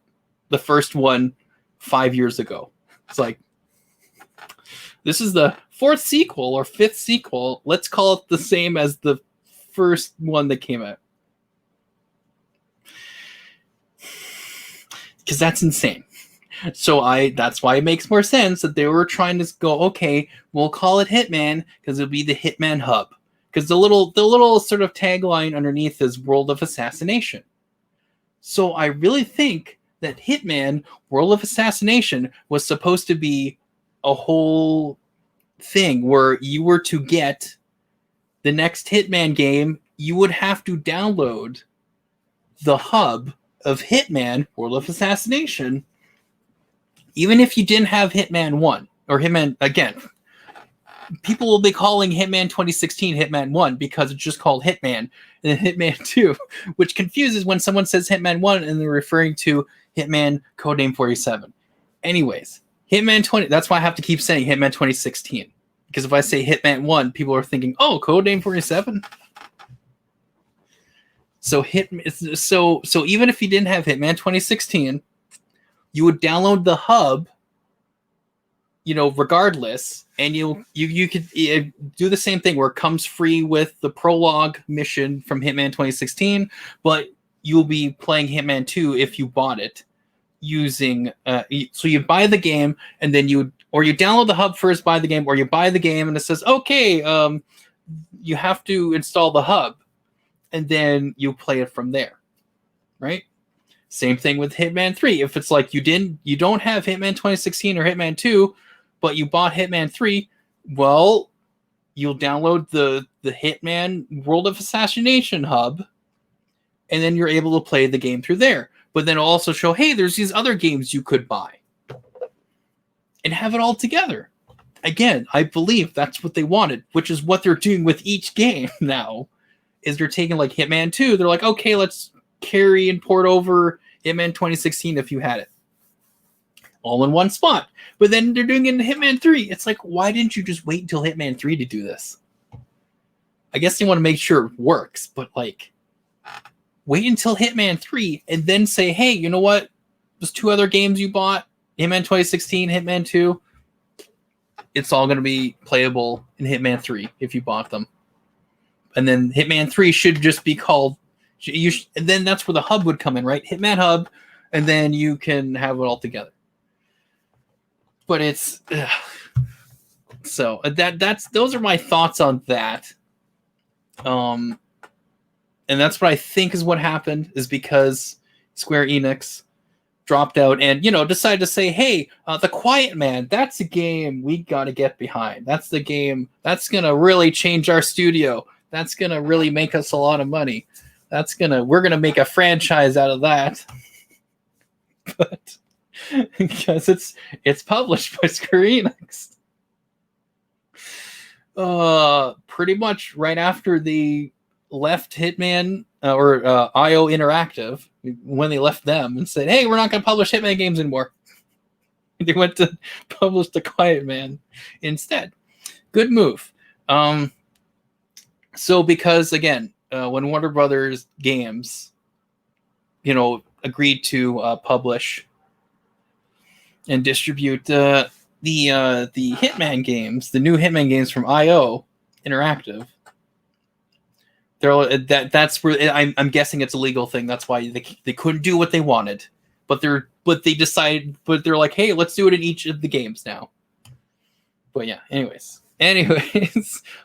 the first one 5 years ago. It's like, this is the fourth sequel or fifth sequel. Let's call it the same as the first one that came out. Because that's insane. So that's why it makes more sense that they were trying to go, okay, we'll call it Hitman because it'll be the Hitman hub. Because the little sort of tagline underneath is World of Assassination. So I really think that Hitman World of Assassination was supposed to be a whole thing where you were to get the next Hitman game, you would have to download the hub of Hitman World of Assassination, even if you didn't have Hitman 1 or Hitman. Again, people will be calling Hitman 2016 Hitman 1 because it's just called Hitman, and then Hitman 2, which confuses when someone says Hitman 1 and they're referring to Hitman Codename 47. Anyways, Hitman 20, that's why I have to keep saying Hitman 2016. Because if I say Hitman 1, people are thinking, oh, Codename 47? So so even if you didn't have Hitman 2016, you would download the hub, regardless, and you could do the same thing where it comes free with the prologue mission from Hitman 2016, but you'll be playing Hitman 2 if you bought it using so you buy the game and then you download the hub first, buy the game, or you buy the game and it says, okay, you have to install the hub, and then you play it from there, right? Same thing with Hitman 3. If it's like you don't have Hitman 2016 or Hitman 2, but you bought Hitman 3, well, you'll download the Hitman World of Assassination hub, and then you're able to play the game through there. But then it'll also show, hey, there's these other games you could buy and have it all together. Again, I believe that's what they wanted, which is what they're doing with each game now, is they're taking like Hitman 2. They're like, okay, let's carry and port over Hitman 2016 if you had it. All in one spot. But then they're doing it in Hitman 3. It's like, why didn't you just wait until Hitman 3 to do this? I guess they want to make sure it works, but like, wait until Hitman 3 and then say, hey, you know what? Those two other games you bought, Hitman 2016, Hitman 2, it's all going to be playable in Hitman 3 if you bought them. And then Hitman 3 should just be called, and then that's where the hub would come in, right? Hitman Hub, and then you can have it all together. But it's so those are my thoughts on that. And that's what I think is what happened, is because Square Enix dropped out and decided to say, hey, The Quiet Man, that's a game we got to get behind. That's the game that's gonna really change our studio. That's gonna really make us a lot of money. We're gonna make a franchise out of that. But because it's published by Square Enix. Pretty much right after they left Hitman or IO Interactive, when they left them and said, hey, we're not going to publish Hitman games anymore. They went to publish The Quiet Man instead. Good move. So because, again, when Warner Brothers Games, agreed to publish and distribute the Hitman games, the new Hitman games from IO Interactive, that's where I'm guessing it's a legal thing. That's why they couldn't do what they wanted, but they're like, hey, let's do it in each of the games now. But yeah, anyways,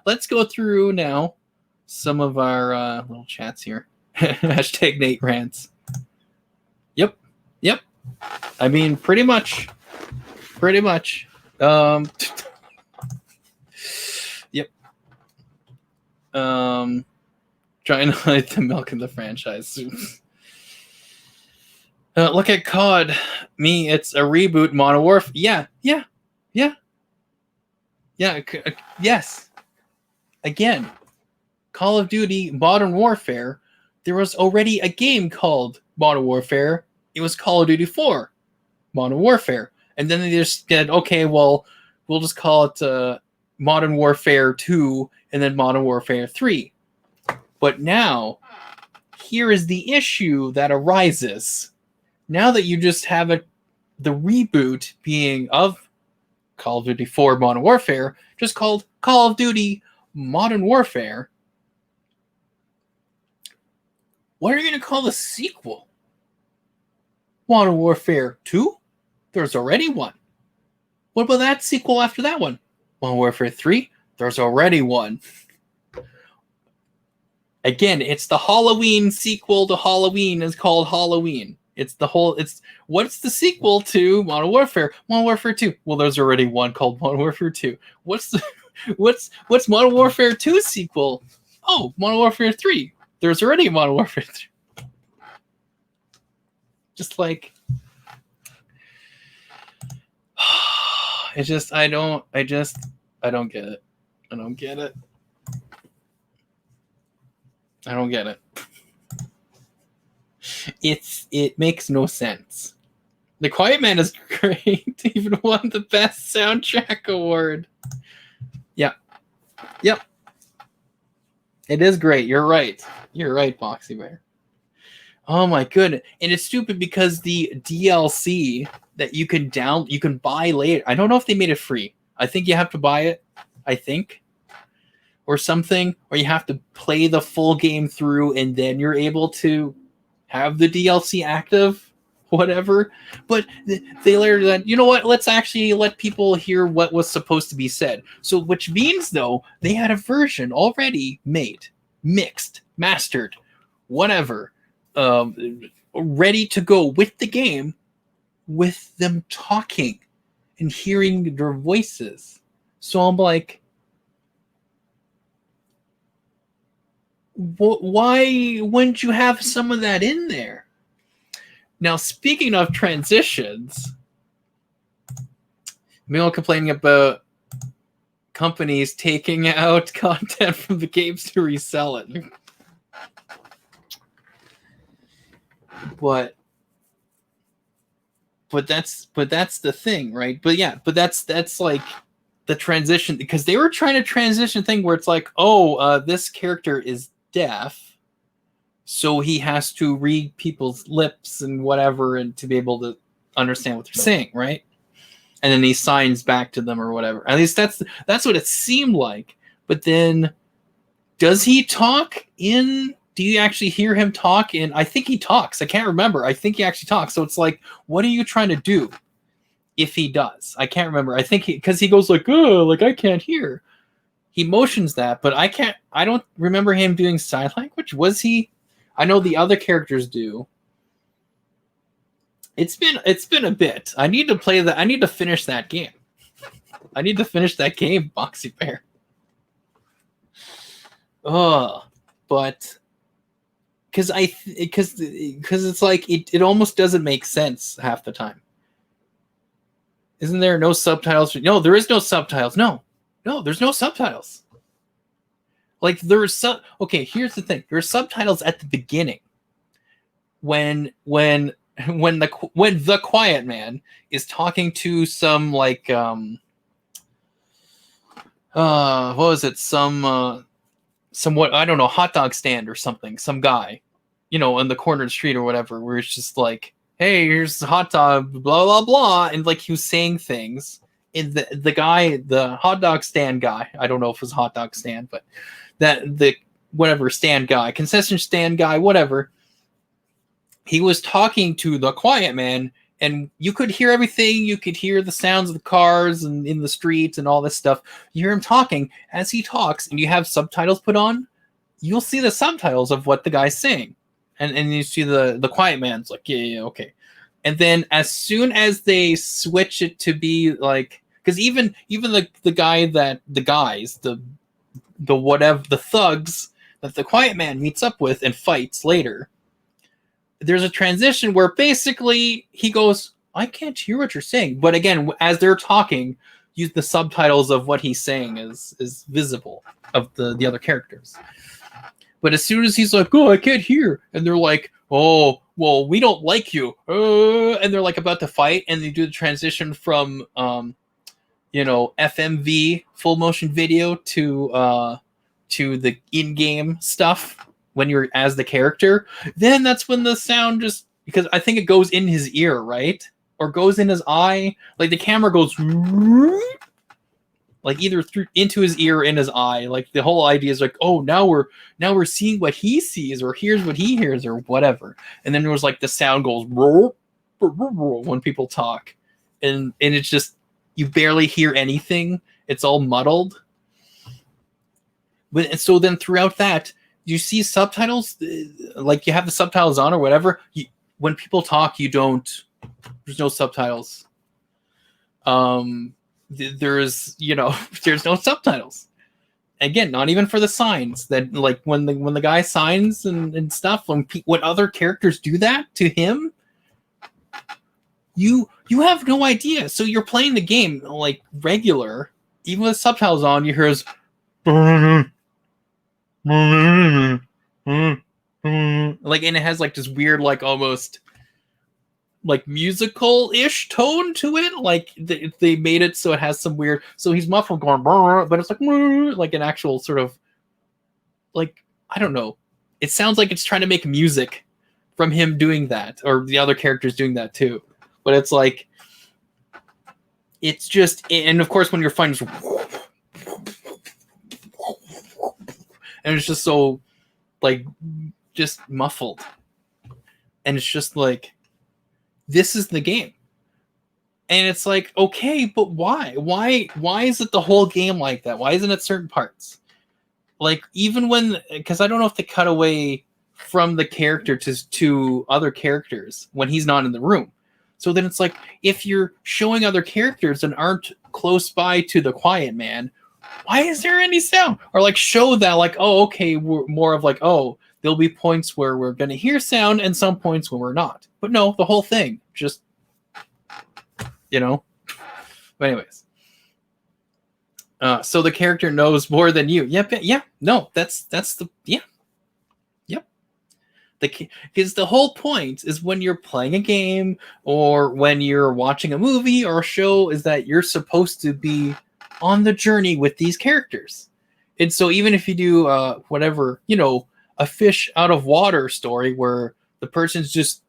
let's go through now some of our little chats here. Hashtag Nate rants. Yep. I mean, pretty much. Yep. Trying to hide the milk in the franchise. Look at COD. Me, it's a reboot. Modern Warfare. Yeah. Yes. Again, Call of Duty Modern Warfare. There was already a game called Modern Warfare. It was Call of Duty 4 Modern Warfare. And then they just said, okay, well, we'll just call it Modern Warfare 2 and then Modern Warfare 3. But now, here is the issue that arises. Now that you just have the reboot being of Call of Duty 4 Modern Warfare, just called Call of Duty Modern Warfare, what are you going to call the sequel? Modern Warfare 2? There's already one. What about that sequel after that one? Modern Warfare 3? There's already one. Again, it's the Halloween sequel to Halloween is called Halloween. It's the whole. It's what's the sequel to Modern Warfare? Modern Warfare 2. Well, there's already one called Modern Warfare 2. What's Modern Warfare 2 sequel? Oh, Modern Warfare 3. There's already a Modern Warfare 3. Just like, it's just I don't get it. I don't get it. I don't get it. It makes no sense. The Quiet Man is great. Even won the best soundtrack award. Yeah. Yep. It is great. You're right. You're right, Boxy Bear. Oh my goodness. And it's stupid because the DLC that you can buy later. I don't know if they made it free. I think you have to buy it. I think. Or something. Or you have to play the full game through and then you're able to have the DLC active. Whatever. But they later that, you know what? Let's actually let people hear what was supposed to be said. So which means though, they had a version already made, mixed, mastered, whatever. Ready to go with the game, with them talking and hearing their voices. So I'm like, why wouldn't you have some of that in there? Now, speaking of transitions, people complaining about companies taking out content from the games to resell it. But that's the thing, right? But that's like the transition, because they were trying to transition thing where it's like, this character is deaf, so he has to read people's lips and whatever, and to be able to understand what they're saying, right? And then he signs back to them or whatever. At least that's what it seemed like. But then, does he talk in? Do you actually hear him talk in? I think he talks. I can't remember. I think he actually talks. So it's like, what are you trying to do? If he does, I can't remember. I think because he goes like, oh, like I can't hear. He motions that, but I can't. I don't remember him doing sign language. Was he? I know the other characters do. It's been a bit. I need to play that. I need to finish that game. I need to finish that game, Boxy Bear. But because it's like it almost doesn't make sense half the time. Isn't there no subtitles? No, there is no subtitles. No, there's no subtitles. Like there's okay, here's the thing. There's subtitles at the beginning. When the Quiet Man is talking to some like what was it? Somewhat, I don't know, hot dog stand or something, some guy, on the corner of the street or whatever, where it's just like, hey, here's the hot dog, blah blah blah, and like he was saying things. And the guy, the hot dog stand guy, I don't know if it was a hot dog stand, but the whatever stand guy, concession stand guy, whatever, he was talking to the Quiet Man, and you could hear everything. You could hear the sounds of the cars and in the streets and all this stuff. You hear him talking. As he talks, and you have subtitles put on, you'll see the subtitles of what the guy's saying. And you see the Quiet Man's like, yeah, okay. And then as soon as they switch it to be like, because even the guys, the whatever, the thugs that the Quiet Man meets up with and fights later, there's a transition where basically he goes, I can't hear what you're saying. But again, as they're talking, use the subtitles of what he's saying is visible of the other characters. But as soon as he's like, oh, I can't hear, and they're like, oh, well, we don't like you, and they're like about to fight, and they do the transition from FMV full motion video to the in-game stuff when you're as the character. Then that's when the sound just, because I think it goes in his ear, right? Or goes in his eye. Like the camera goes like either through into his ear or in his eye. Like the whole idea is like, oh, now we're seeing what he sees or hears what he hears or whatever. And then there was like the sound goes when people talk, and it's just, you barely hear anything. It's all muddled. But so then throughout that, you see subtitles, like you have the subtitles on or whatever. when people talk, there's no subtitles. There's there's no subtitles. Again, not even for the signs that, like, when the guy signs and stuff, when other characters do that to him, you have no idea. So you're playing the game like regular, even with subtitles on, you hear his like, and it has like this weird, like, almost like musical-ish tone to it. Like they made it so it has some weird, so he's muffled going, but it's like an actual sort of, like, I don't know, it sounds like it's trying to make music from him doing that, or the other characters doing that too. But it's like, it's just, and of course when you're fighting, and it's just so, like, just muffled, and it's just like, this is the game. And it's like, okay, but why is it the whole game like that? Why isn't it certain parts? Like, even when, because I don't know if they cut away from the character to other characters when he's not in the room. So then it's like, if you're showing other characters and aren't close by to the quiet man, why is there any sound? Or like, show that, like, oh, okay, we're more of like, oh, there'll be points where we're going to hear sound and some points when we're not. But no, the whole thing, just, But anyways. So the character knows more than you. Yep. Because the whole point is, when you're playing a game or when you're watching a movie or a show, is that you're supposed to be on the journey with these characters. And so even if you do whatever, a fish out of water story where the person's just,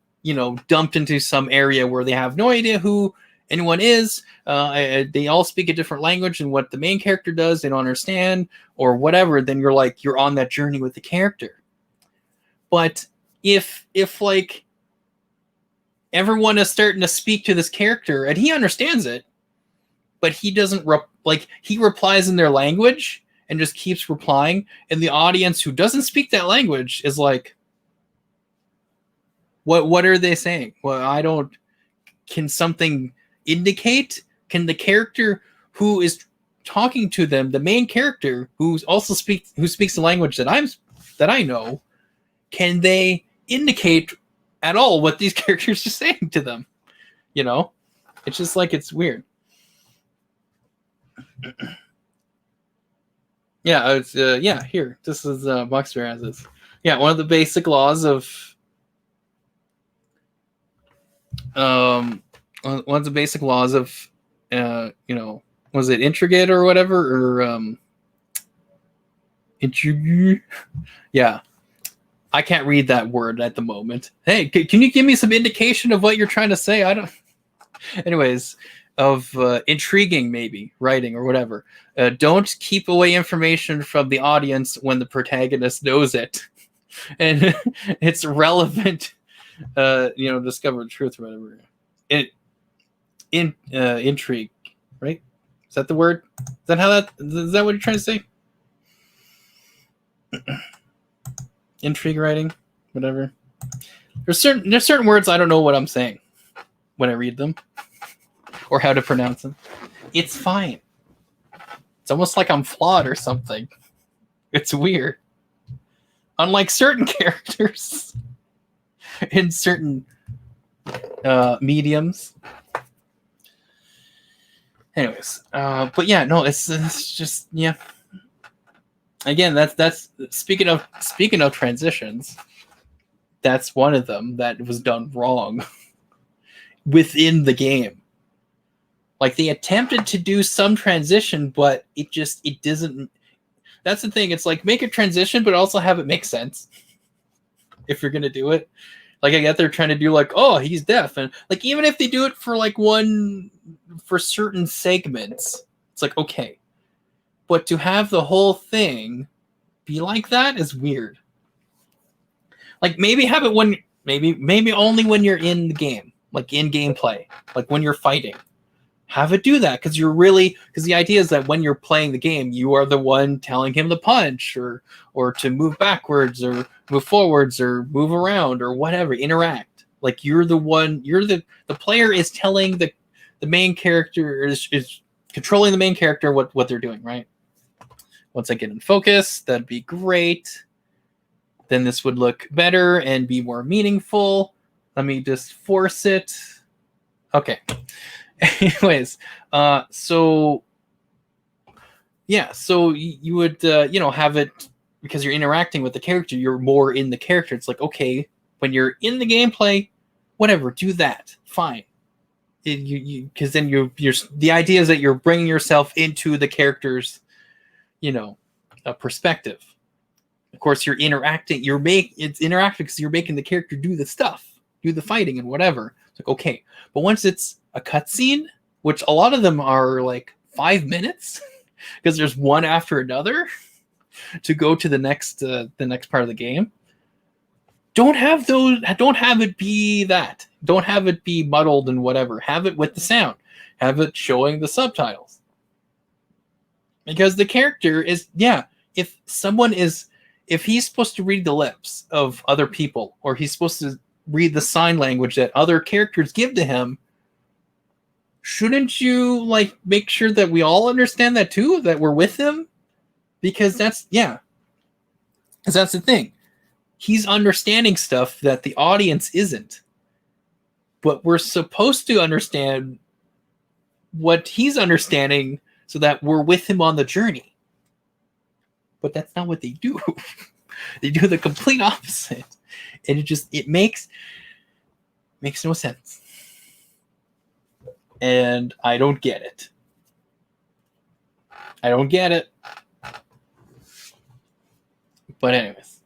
dumped into some area where they have no idea who anyone is, they all speak a different language, and what the main character does, they don't understand, or whatever, then you're on that journey with the character. But if like, everyone is starting to speak to this character and he understands it, but he doesn't he replies in their language and just keeps replying, and the audience who doesn't speak that language is like, what are they saying? Well, can something indicate? Can the character who is talking to them, the main character who speaks the language that I know, can they indicate at all what these characters are saying to them? It's just like, it's weird. Yeah, it's here. This is Buckster has this. Yeah, one of the basic laws of was it intricate or whatever, or yeah. I can't read that word at the moment. Hey, can you give me some indication of what you're trying to say? I don't. Anyways, of intriguing, maybe writing or whatever. Don't keep away information from the audience when the protagonist knows it, and it's relevant. Discover the truth or whatever. Intrigue, right? Is that the word? Is that what you're trying to say? Intrigue writing, whatever. There's certain words I don't know what I'm saying when I read them, or how to pronounce them. It's fine. It's almost like I'm flawed or something. It's weird. Unlike certain characters in certain mediums. Anyways, but yeah, no, it's just, yeah. Again, that's speaking of transitions, that's one of them that was done wrong within the game. Like, they attempted to do some transition, but it doesn't. That's the thing. It's like, make a transition, but also have it make sense if you're gonna do it. Like, I get they're trying to do like, oh, he's deaf, and like, even if they do it for like for certain segments, it's like, okay. But to have the whole thing be like that is weird. Like, maybe have it when maybe only when you're in the game, like in gameplay, like when you're fighting. Have it do that, because the idea is that when you're playing the game, you are the one telling him to punch or to move backwards or move forwards or move around or whatever, interact. Like you're the one. The player is telling the main character is controlling the main character what they're doing, right? Once I get in focus, that'd be great. Then this would look better and be more meaningful. Let me just force it. Okay. Anyways, so yeah, so you would have it because you're interacting with the character. You're more in the character. It's like, okay, when you're in the gameplay, whatever, do that. Fine. Because then you're the idea is that you're bringing yourself into the character's perspective. Of course, you're interacting. It's interactive because you're making the character do the stuff, do the fighting and whatever. It's like, okay, but once it's a cutscene, which a lot of them are like 5 minutes, because there's one after another to go to the next part of the game. Don't have it be that. Don't have it be muddled and whatever. Have it with the sound. Have it showing the subtitles. Because the character is, if he's supposed to read the lips of other people, or he's supposed to read the sign language that other characters give to him, shouldn't you make sure that we all understand that too, that we're with him? Because that's the thing. He's understanding stuff that the audience isn't. But we're supposed to understand what he's understanding so that we're with him on the journey. But that's not what they do. They do the complete opposite. And it makes no sense. And I don't get it. I don't get it. But anyways,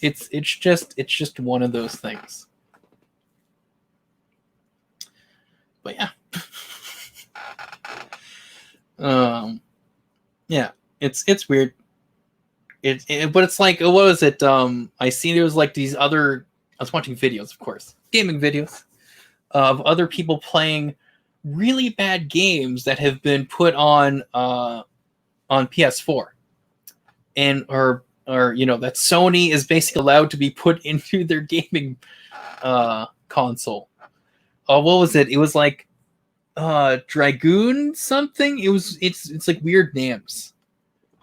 it's just one of those things. But yeah. Yeah, it's weird. But it's like, what was it? I seen there was like these other. I was watching videos, of course, gaming videos of other people playing really bad games that have been put on PS4, and or that Sony is basically allowed to be put into their gaming console. What was it? It was like Dragoon something. It's like weird names.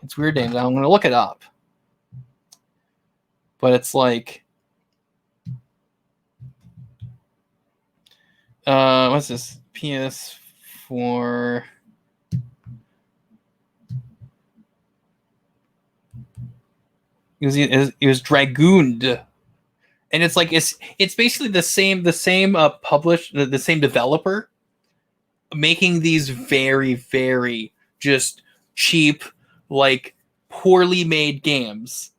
It's weird names. I'm gonna look it up. But it's like what's this? PS4. It was Dragooned. And it's like it's basically the same the same developer making these very, very just cheap, like poorly made games.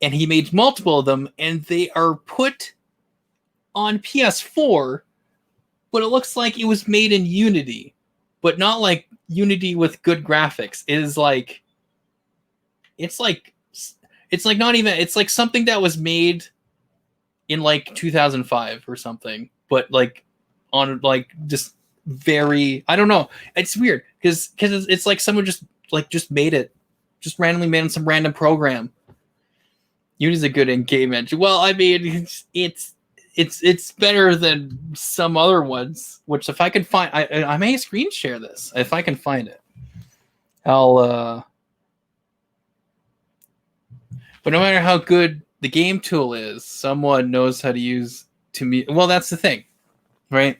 And he made multiple of them, and they are put on PS4, but it looks like it was made in Unity, but not like Unity with good graphics. It's like not even, it's like something that was made in like 2005 or something, but like on like just very, I don't know. It's weird because it's like someone just made it, just randomly made in some random program. Unity's a good in-game engine. Well, I mean, it's better than some other ones. Which, if I can find, I may screen share this if I can find it. I'll. But no matter how good the game tool is, someone knows how to use Well, that's the thing, right?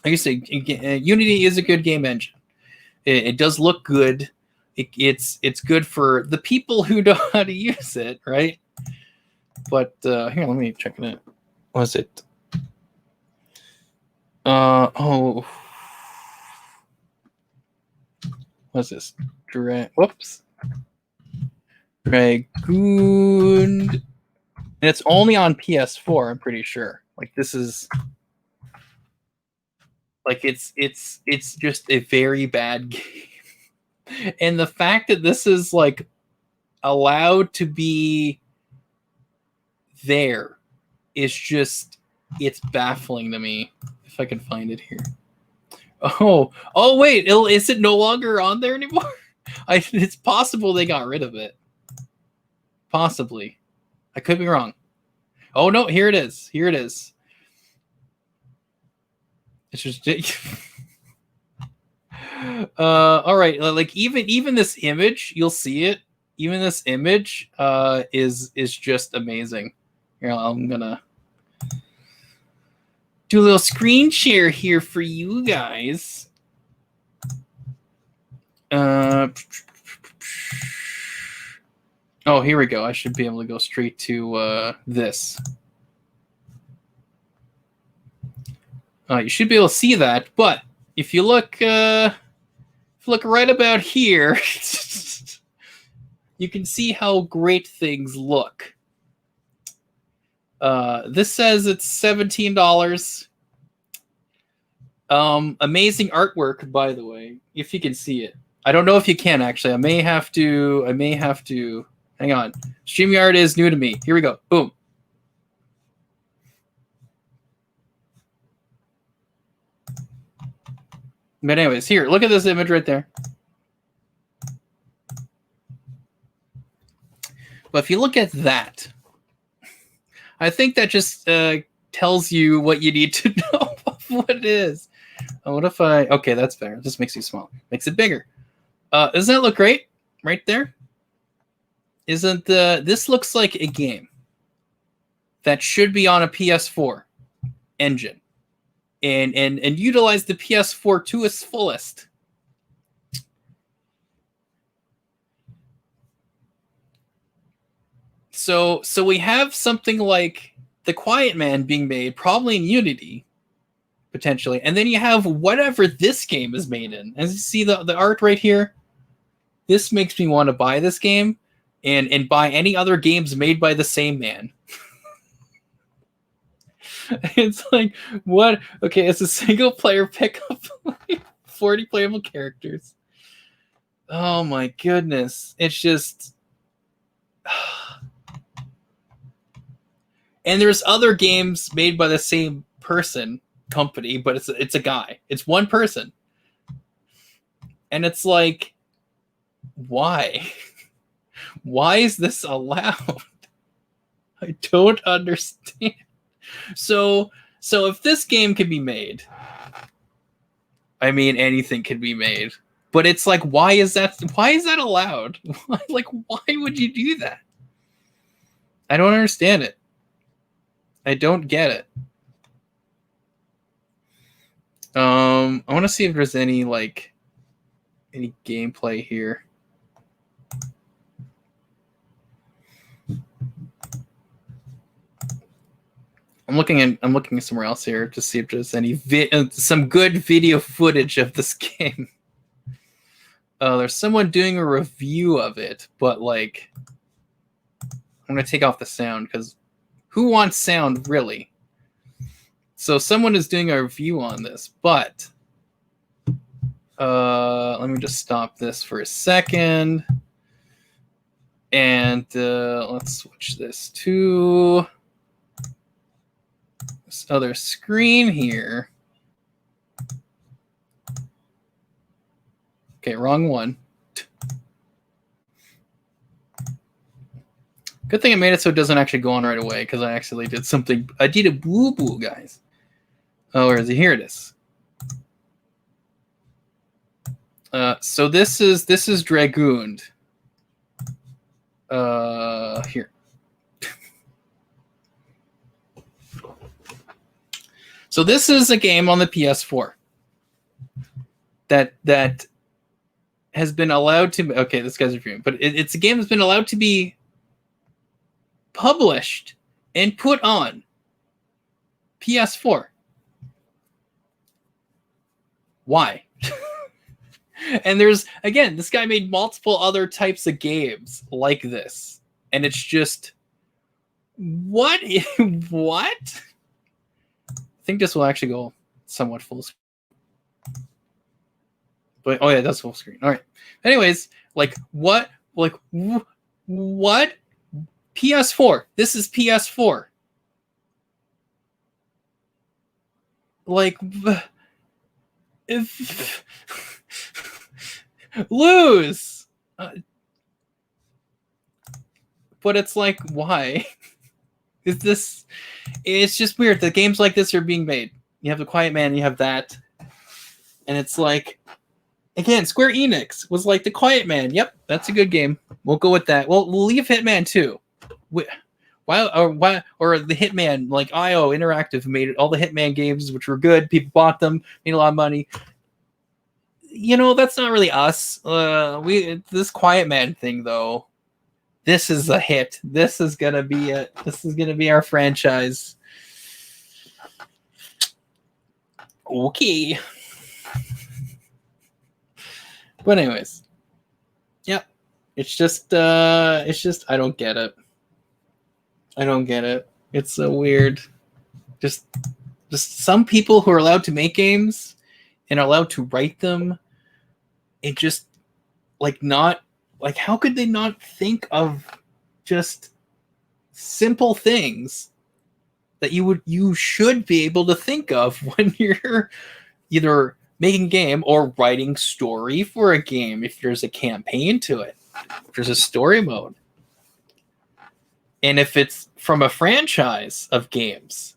Like you say, Unity is a good game engine. It does look good. It's good for the people who know how to use it, right? But here, let me check it out. What is it? What's this? Whoops. Dragoon. And it's only on PS4, I'm pretty sure. Like this is like it's just a very bad game. And the fact that this is like allowed to be there is just, it's baffling to me. If I can find it here. Oh wait, is it no longer on there anymore? It's possible they got rid of it. Possibly. I could be wrong. Oh no, here it is. Here it is. It's just all right, like even this image, you'll see it. Even this image is just amazing. Here, I'm gonna do a little screen share here for you guys. Oh, here we go. I should be able to go straight to this. You should be able to see that, but if you look right about here, you can see how great things look. This says it's $17. Amazing artwork, by the way, if you can see it. I don't know if you can, actually. I may have to. Hang on. StreamYard is new to me. Here we go. Boom. But anyways, here, look at this image right there. But if you look at that, I think that just tells you what you need to know of what it is. What if I... Okay, that's better. This makes you small. Makes it bigger. Doesn't that look great? Right there? Isn't this looks like a game that should be on a PS4 engine and utilize the PS4 to its fullest. So we have something like The Quiet Man being made probably in Unity, potentially, and then you have whatever this game is made in. As you see the art right here, this makes me want to buy this game and buy any other games made by the same man. It's like, what? Okay, it's a single player pickup, 40 playable characters. Oh my goodness. It's just... And there's other games made by the same company, but it's a guy. It's one person. And it's like, why? Why is this allowed? I don't understand. So if this game can be made, I mean, anything can be made. But it's like, why is that allowed? Like, why would you do that? I don't understand it. I don't get it. I want to see if there's any gameplay here. I'm looking somewhere else here to see if there's any some good video footage of this game. There's someone doing a review of it, but like, I'm gonna take off the sound because who wants sound, really? So someone is doing a review on this, but let me just stop this for a second, and let's switch this to this other screen here. Okay, wrong one. Good thing I made it so it doesn't actually go on right away, because I actually did something. I did a boo-boo, guys. Oh, where is it? Here it is. So this is Dragooned. Here. So this is a game on the PS4 that has been allowed to. Okay, this guy's reviewing, but it's a game that's been allowed to be published and put on PS4. Why? And there's, again, this guy made multiple other types of games like this, and it's just, what? What? I think this will actually go somewhat full screen. But oh yeah, that's full screen. All right. Anyways, like what? Like what? PS4. This is PS4. Like, if lose. But it's like, why? It's just weird that games like this are being made. You have the Quiet Man, you have that, and it's like, again, Square Enix was like the Quiet Man. Yep, that's a good game. We'll go with that. We'll leave Hitman 2. Why or the Hitman, like IO Interactive made all the Hitman games, which were good. People bought them, made a lot of money. You know, that's not really us. This Quiet Man thing though, this is a hit. This is gonna be it. This is gonna be our franchise. Okay. But anyways, yeah, it's just I don't get it. I don't get it. It's so weird. Just some people who are allowed to make games and are allowed to write them, and just like not like how could they not think of just simple things that you should be able to think of when you're either making a game or writing story for a game. If there's a campaign to it, if there's a story mode, and if it's from a franchise of games,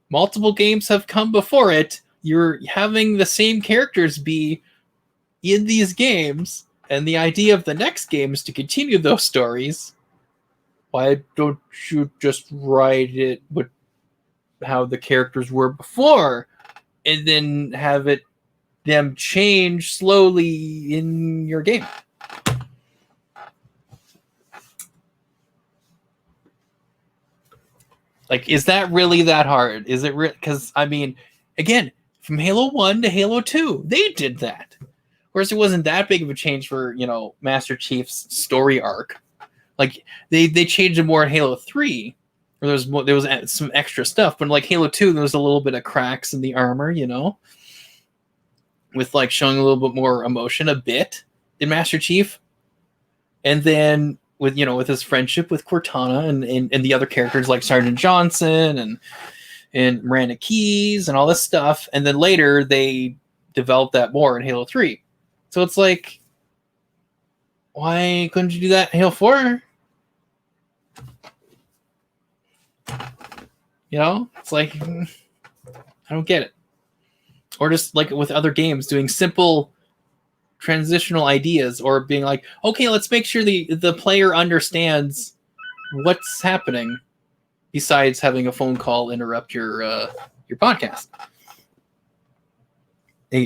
multiple games have come before it, you're having the same characters be in these games, and the idea of the next game is to continue those stories. Why don't you just write it with how the characters were before, and then have them change slowly in your game? Like, is that really that hard? Is it because I mean, again, from Halo 1 to Halo 2, they did that. Whereas it wasn't that big of a change for, Master Chief's story arc. Like they changed it more in Halo 3, where there was some extra stuff, but like Halo 2, there was a little bit of cracks in the armor, with like showing a little bit more emotion a bit in Master Chief. And then with his friendship with Cortana and the other characters like Sergeant Johnson and Miranda Keyes and all this stuff. And then later they developed that more in Halo 3. So it's like, why couldn't you do that in Halo 4? It's like, I don't get it. Or just like with other games, doing simple transitional ideas, or being like, okay, let's make sure the player understands what's happening, besides having a phone call interrupt your podcast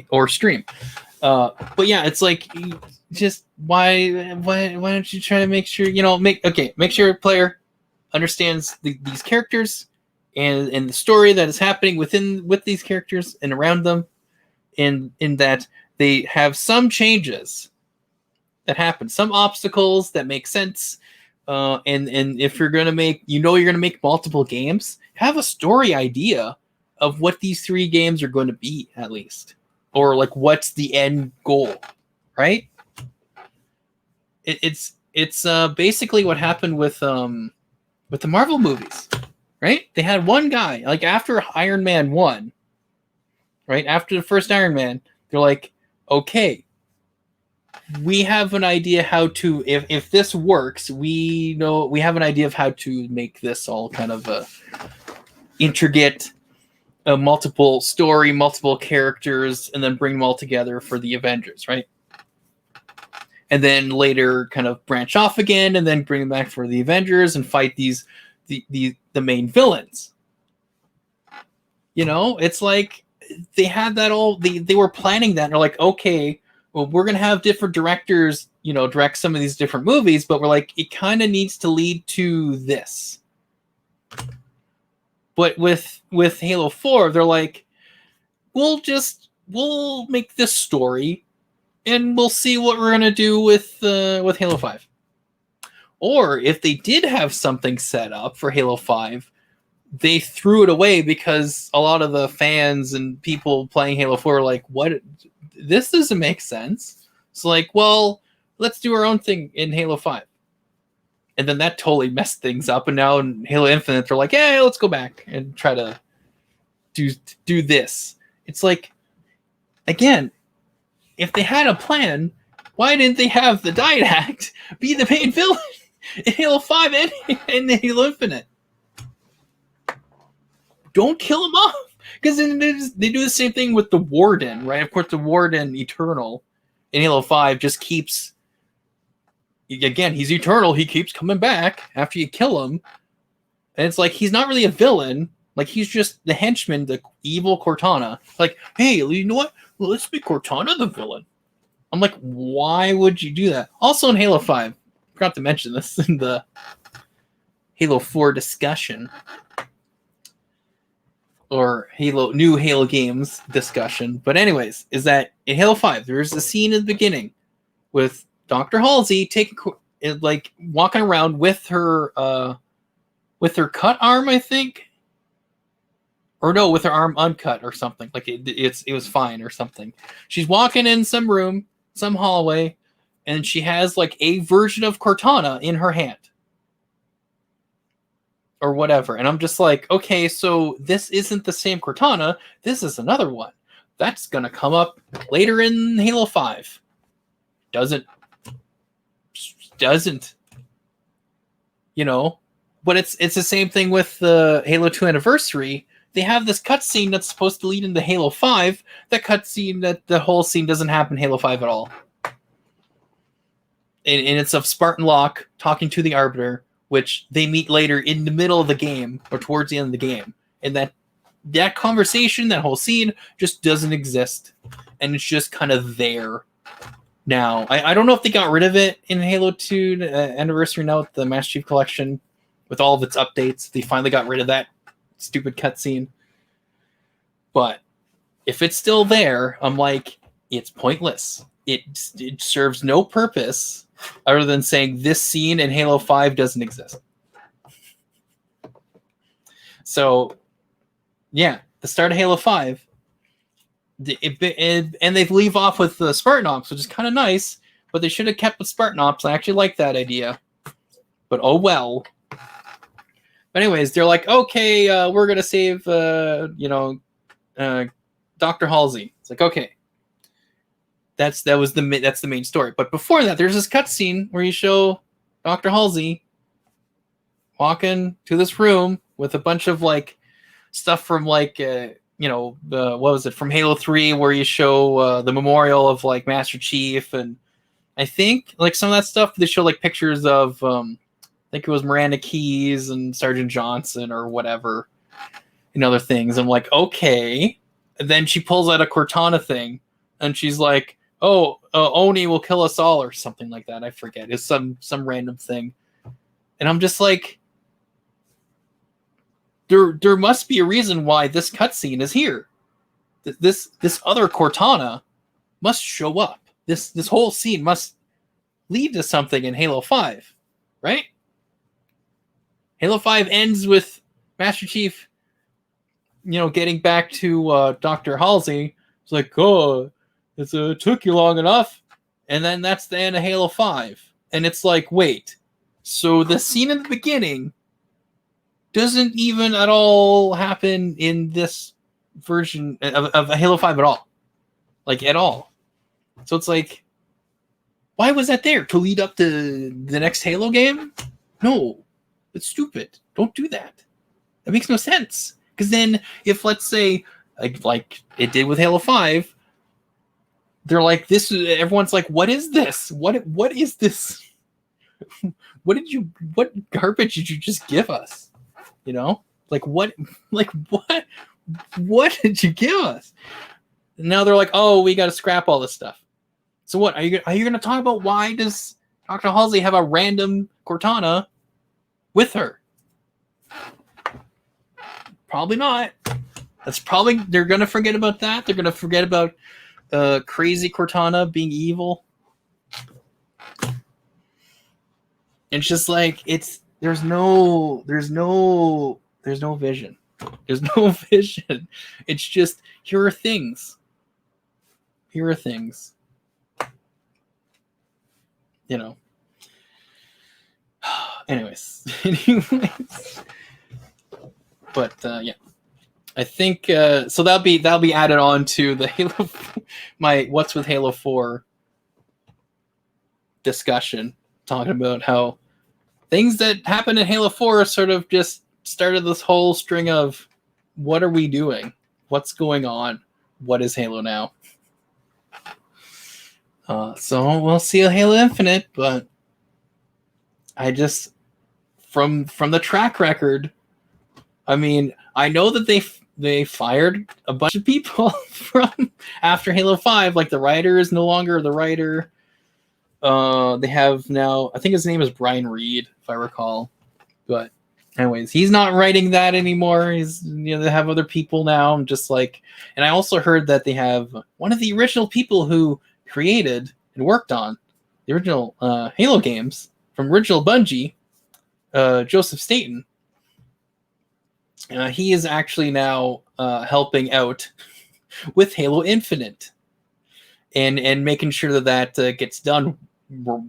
or stream. But yeah, it's like, just why don't you try to make sure make sure a player understands these characters and the story that is happening with these characters and around them, in that they have some changes that happen, some obstacles that make sense, and if you're gonna make multiple games, have a story idea of what these 3 games are going to be, at least, or like what's the end goal, right? It's basically what happened with the Marvel movies, right? They had one guy, like after Iron Man 1, right? After the first Iron Man, they're like, okay, we have an idea how to, if this works, we have an idea of how to make this all kind of a intricate, multiple story, multiple characters, and then bring them all together for the Avengers, right? And then later kind of branch off again, and then bring them back for the Avengers and fight the main villains. It's like they had that all. They were planning that. And they're like, okay, well, we're gonna have different directors, direct some of these different movies, but we're like, it kind of needs to lead to this. But with Halo 4, they're like, we'll make this story, and we'll see what we're gonna do with Halo 5. Or if they did have something set up for Halo 5, they threw it away because a lot of the fans and people playing Halo 4 were like, what? This doesn't make sense. It's like, well, let's do our own thing in Halo 5. And then that totally messed things up. And now in Halo Infinite, they're like, hey, let's go back and try to do this. It's like, again, if they had a plan, why didn't they have the Didact be the main villain in Halo 5 and in Halo Infinite? don't kill him off. Because they do the same thing with the Warden, right? Of course, the Warden, Eternal, in Halo 5 just keeps... Again, he's eternal. He keeps coming back after you kill him. And it's like, he's not really a villain. Like, he's just the henchman, the evil Cortana. Like, hey, you know what? Well, let's make Cortana the villain. I'm like, why would you do that? Also in Halo 5, forgot to mention this in the Halo 4 discussion. Or new Halo games discussion. But anyways, is that in Halo 5, there's a scene in the beginning with Dr. Halsey walking around with her cut arm, I think, or no, with her arm uncut or something. Like it was fine or something. She's walking in some room, some hallway, and she has like a version of Cortana in her hand or whatever. And I'm just like, okay, so this isn't the same Cortana. This is another one. That's gonna come up later in Halo 5. Doesn't, but it's the same thing with the Halo 2 Anniversary. They have this cutscene that's supposed to lead into Halo 5. That cutscene, that the whole scene doesn't happen in Halo 5 at all. And it's of Spartan Locke talking to the Arbiter, which they meet later in the middle of the game or towards the end of the game. And that conversation, that whole scene just doesn't exist. And it's just kind of there. Now, I don't know if they got rid of it in Halo 2 Anniversary now with the Master Chief Collection, with all of its updates. They finally got rid of that stupid cutscene. But if it's still there, I'm like, it's pointless. It serves no purpose other than saying this scene in Halo 5 doesn't exist. So, yeah, the start of Halo 5, and they leave off with the Spartan Ops, which is kind of nice, but they should have kept with Spartan Ops. I actually like that idea, but oh well. But anyways, they're like, okay, we're gonna save, Dr. Halsey. It's like, okay, that's the main story. But before that, there's this cutscene where you show Dr. Halsey walking to this room with a bunch of like stuff from like. What was it from Halo 3 where you show the memorial of like Master Chief, and I think like some of that stuff they show like pictures of I think it was Miranda Keyes and Sergeant Johnson or whatever and other things. I'm like, okay. And then she pulls out a Cortana thing and she's like, Oni will kill us all or something like that. I forget. It's some random thing. And I'm just like, There must be a reason why this cutscene is here. This other Cortana must show up. This whole scene must lead to something in Halo 5, right? Halo 5 ends with Master Chief, getting back to Dr. Halsey. It's like, oh, it took you long enough, and then that's the end of Halo 5. And it's like, wait, so the scene in the beginning doesn't even at all happen in this version of Halo 5 at all. Like, at all. So it's like, why was that there? To lead up to the next Halo game? No. It's stupid. Don't do that. That makes no sense. Because then, if, let's say, like it did with Halo 5, they're like, everyone's like, what is this? What is this? What garbage did you just give us? What did you give us? And now they're like, oh, we got to scrap all this stuff. So what, are you going to talk about why does Dr. Halsey have a random Cortana with her? Probably not. They're going to forget about that. They're going to forget about crazy Cortana being evil. It's just like, there's no vision. There's no vision. It's just, here are things. Anyways. But yeah. I think so that'll be added on to the Halo my What's with Halo 4 discussion, talking about how things that happened in Halo 4 sort of just started this whole string of what are we doing? What's going on? What is Halo now? So we'll see Halo Infinite, but I just from the track record, I mean, I know that they fired a bunch of people from after Halo 5, like the writer is no longer the writer. They have now, I think his name is Brian Reed, if I recall. But anyways, he's not writing that anymore. They have other people now. I'm just like, and I also heard that they have one of the original people who created and worked on the original Halo games from original Bungie, Joseph Staten. He is actually now helping out with Halo Infinite and making sure that gets done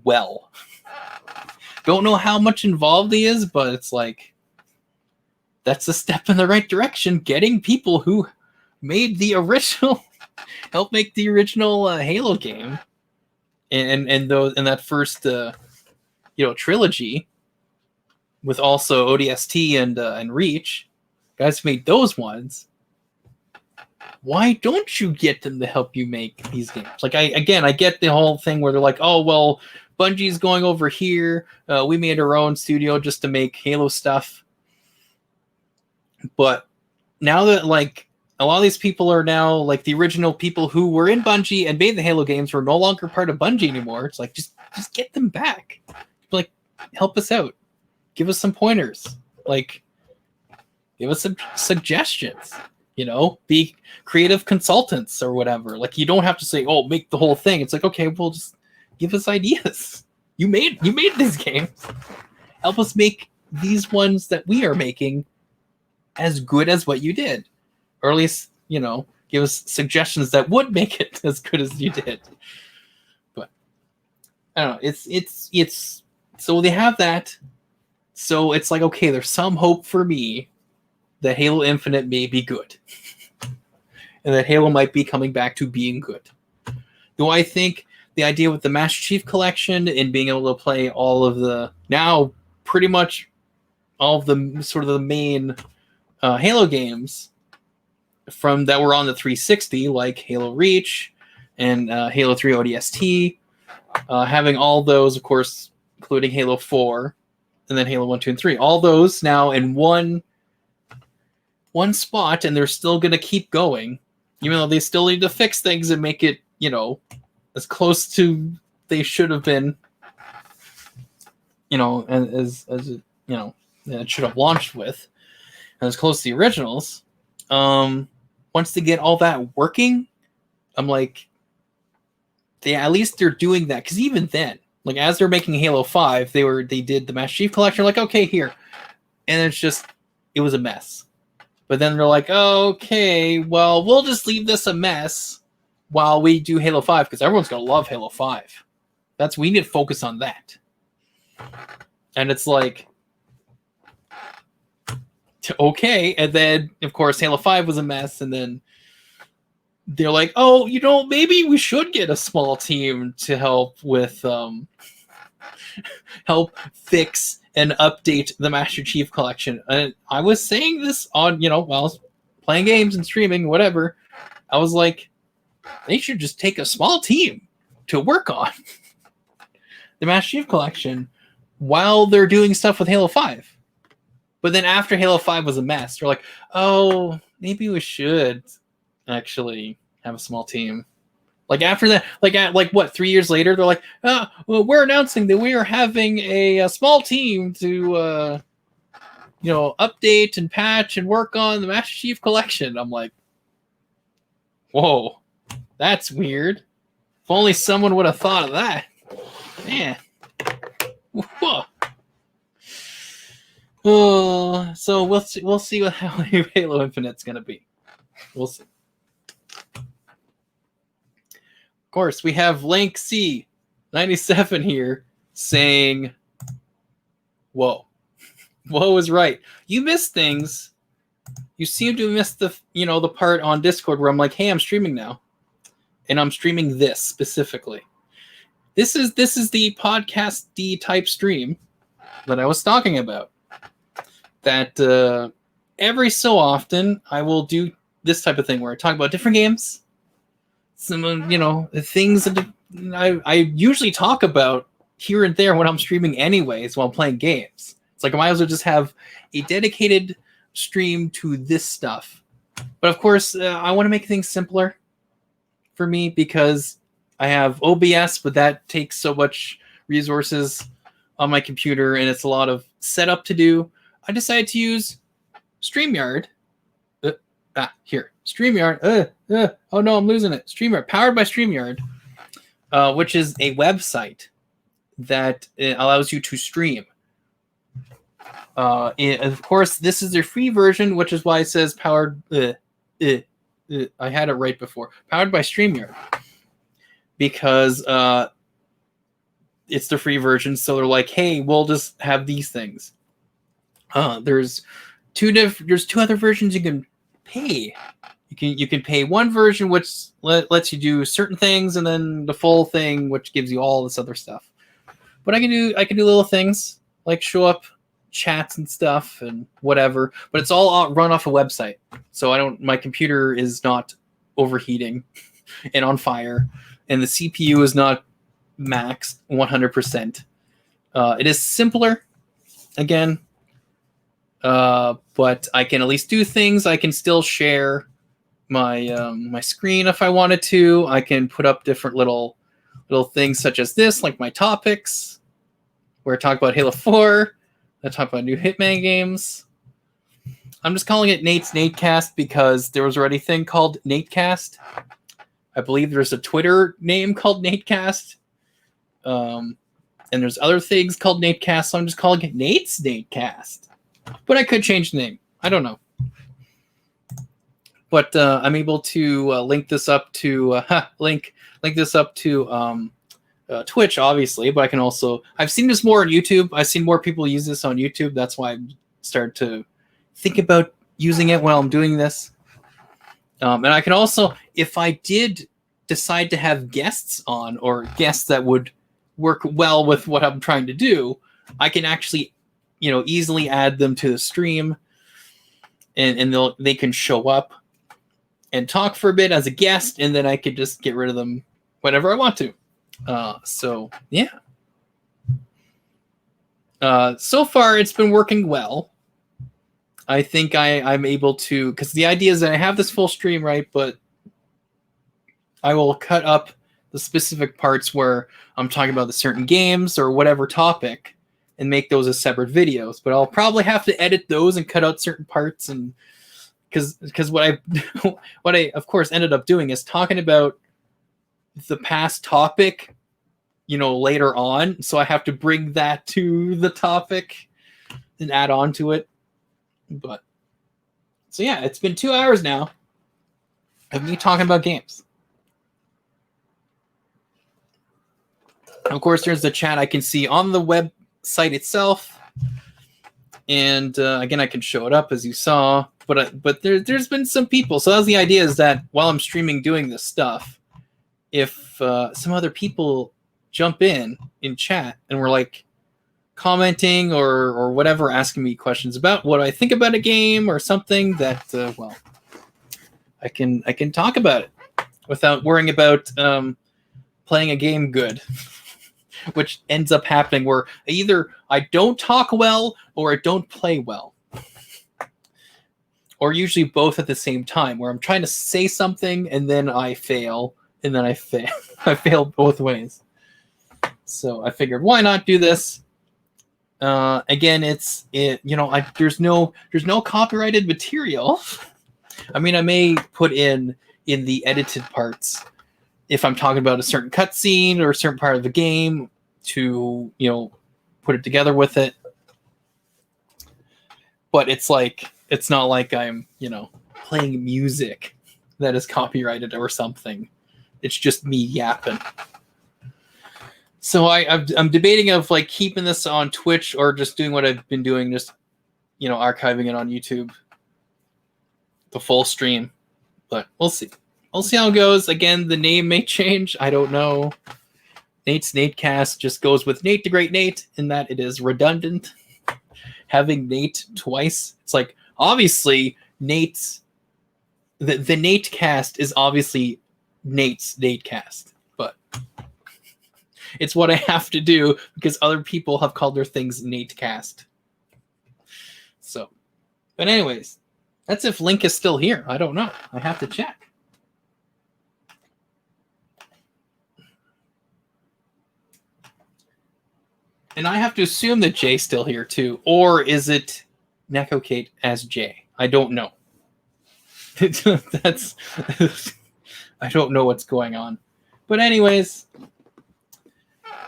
well. Don't know how much involved he is, but it's like that's a step in the right direction. Getting people who made the original, help make the original Halo game, and that first trilogy, with also ODST and Reach, guys made those ones. Why don't you get them to help you make these games? Like I get the whole thing where they're like, oh well, Bungie's going over here. We made our own studio just to make Halo stuff. But now that like a lot of these people are now like the original people who were in Bungie and made the Halo games were no longer part of Bungie anymore. It's like just get them back. Like help us out. Give us some pointers. Like give us some suggestions. Be creative consultants or whatever. Like you don't have to say, "Oh, make the whole thing." It's like, okay, well, just give us ideas. You made these games. Help us make these ones that we are making as good as what you did, or at least give us suggestions that would make it as good as you did. But I don't know. It's so they have that. So it's like, okay, there's some hope for me that Halo Infinite may be good. And that Halo might be coming back to being good. Do I think the idea with the Master Chief Collection and being able to play all of the, now pretty much all of the sort of the main Halo games from that were on the 360, like Halo Reach and Halo 3 ODST, having all those, of course, including Halo 4, and then Halo 1, 2, and 3, all those now in one spot, and they're still going to keep going, even though they still need to fix things and make it, as close to they should have been, as it should have launched with, and as close to the originals. Once they get all that working, I'm like, at least they're doing that, because even then, like as they're making Halo 5, they did the Master Chief Collection, like, okay, here, and it was a mess. But then they're like, okay, well, we'll just leave this a mess while we do Halo 5, because everyone's going to love Halo 5. We need to focus on that. And it's like, okay. And then, of course, Halo 5 was a mess. And then they're like, oh, maybe we should get a small team to help with, help fix and update the Master Chief Collection. And I was saying this on, while I was playing games and streaming, whatever. I was like, they should just take a small team to work on the Master Chief Collection while they're doing stuff with Halo 5. But then after Halo 5 was a mess, they're like, oh, maybe we should actually have a small team. Like after that, like what, 3 years later, they're like, well, we're announcing that we are having a small team to, update and patch and work on the Master Chief Collection. I'm like, whoa, that's weird. If only someone would have thought of that. Man. Whoa. Oh, so we'll see how Halo Infinite's gonna be. We'll see. Of course, we have Lank C 97 here saying, whoa. Whoa is right. You missed things. You seem to miss the part on Discord where I'm like, hey, I'm streaming now. And I'm streaming this specifically. This is the podcast-y type stream that I was talking about. That every so often, I will do this type of thing where I talk about different games. Some, things that I usually talk about here and there when I'm streaming anyways while playing games. It's like I might as well just have a dedicated stream to this stuff. But of course, I want to make things simpler for me because I have OBS, but that takes so much resources on my computer and it's a lot of setup to do. I decided to use StreamYard. Here. StreamYard. Oh no, I'm losing it. StreamYard. Powered by StreamYard, which is a website that allows you to stream. Of course, this is their free version, which is why it says powered. I had it right before. Powered by StreamYard. Because it's the free version, so they're like, hey, we'll just have these things. There's two other versions you can pay. You can pay one version which lets you do certain things, and then the full thing which gives you all this other stuff. But I can do little things like show up chats and stuff and whatever. But it's all run off a website, so my computer is not overheating and on fire, and the CPU is not maxed 100%. It is simpler, again. But I can at least do things. I can still share my screen if I wanted to. I can put up different little things such as this, like my topics, where I talk about Halo 4. I talk about new Hitman games. I'm just calling it N8Cast because there was already a thing called N8Cast. I believe there's a Twitter name called N8Cast. And there's other things called N8Cast, so I'm just calling it N8Cast. But I could change the name. I don't know. But I'm able to link this up to link this up to Twitch, obviously. But I can also I've seen this more on YouTube. I've seen more people use this on YouTube. That's why I started to think about using it while I'm doing this. And I can also, if I did decide to have guests on, or guests that would work well with what I'm trying to do, I can actually easily add them to the stream, and they can show up and talk for a bit as a guest, and then I could just get rid of them whenever I want to. So yeah. So far it's been working well. I think I'm able to, because the idea is that I have this full stream, right? But I will cut up the specific parts where I'm talking about the certain games or whatever topic, and make those as separate videos. But I'll probably have to edit those and cut out certain parts, and because what I of course ended up doing is talking about the past topic, later on. So I have to bring that to the topic and add on to it. But so yeah, it's been 2 hours now of me talking about games. Of course, there's the chat I can see on the website itself, and again, I can show it up as you saw. But there's been some people. So that's the idea, is that while I'm streaming doing this stuff, if some other people jump in chat and we're like commenting or whatever, asking me questions about what I think about a game or something, that I can talk about it without worrying about playing a game good. Which ends up happening where either I don't talk well or I don't play well. Or usually both at the same time, where I'm trying to say something and then I fail, and then I fail. I fail both ways. So I figured, why not do this? Again, there's no copyrighted material. I mean, I may put in the edited parts if I'm talking about a certain cutscene or a certain part of the game to, put it together with it. But it's not like I'm, playing music that is copyrighted or something. It's just me yapping. So I'm debating of keeping this on Twitch or just doing what I've been doing, just, archiving it on YouTube, the full stream. But we'll see. We'll see how it goes. Again, the name may change. I don't know. N8Cast just goes with Nate the Great Nate, in that it is redundant. Having Nate twice. It's like, obviously Nate's the N8Cast is obviously Nate's N8Cast, but it's what I have to do because other people have called their things N8Cast. So, but anyways, that's if Link is still here. I don't know. I have to check. And I have to assume that Jay's still here too. Or is it NecoKate as Jay? I don't know. That's I don't know what's going on. But anyways,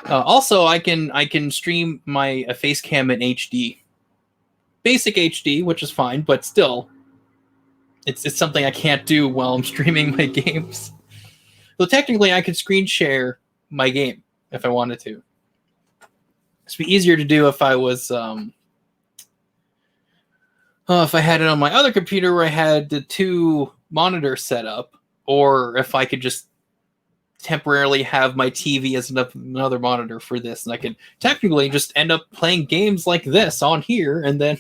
also I can stream my face cam in HD. Basic HD, which is fine, but still it's something I can't do while I'm streaming my games. So technically I could screen share my game if I wanted to. It'd be easier to do if I was if I had it on my other computer where I had the 2 monitors set up, or if I could just temporarily have my TV as another monitor for this, and I could technically just end up playing games like this on here, and then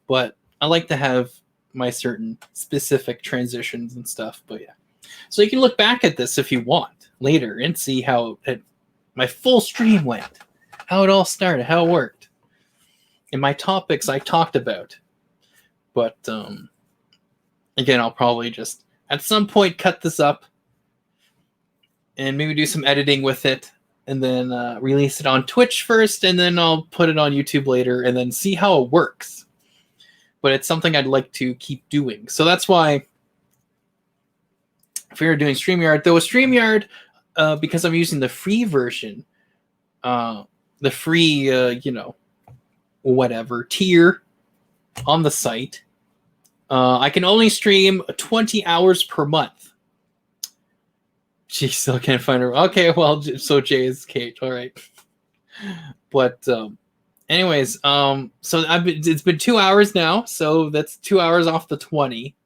but I like to have my certain specific transitions and stuff. But yeah, so you can look back at this if you want later and see how my full stream went, how it all started, how it worked, and my topics I talked about. But again, I'll probably just at some point cut this up and maybe do some editing with it, and then release it on Twitch first, and then I'll put it on YouTube later, and then see how it works. But it's something I'd like to keep doing. So that's why if we were doing StreamYard, though, StreamYard, because I'm using the free version, the free, whatever, tier on the site, I can only stream 20 hours per month. She still can't find her. Okay, well, so Jay is Kate. All right. But anyways, so it's been 2 hours now, so that's 2 hours off the 20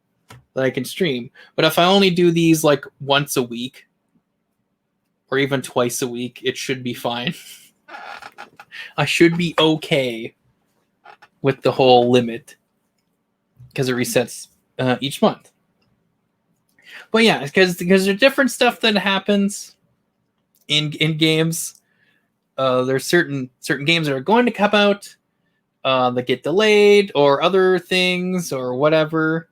that I can stream. But if I only do these like once a week or even twice a week, it should be fine. I should be okay with the whole limit because it resets each month. But yeah, because there's different stuff that happens in games. There's certain games that are going to come out that get delayed, or other things, or whatever.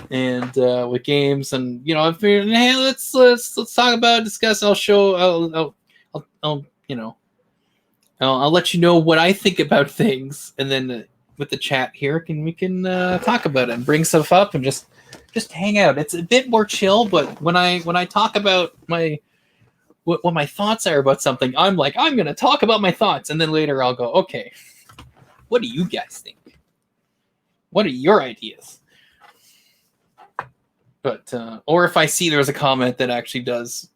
And with games, and if you're, hey, let's talk about, discuss. I'll show. I'll let you know what I think about things, and then with the chat here, we can talk about it and bring stuff up and just hang out. It's a bit more chill, but when I talk about what my thoughts are about something, I'm like, I'm gonna talk about my thoughts, and then later I'll go, okay, what do you guys think? What are your ideas? But or if I see there's a comment that actually does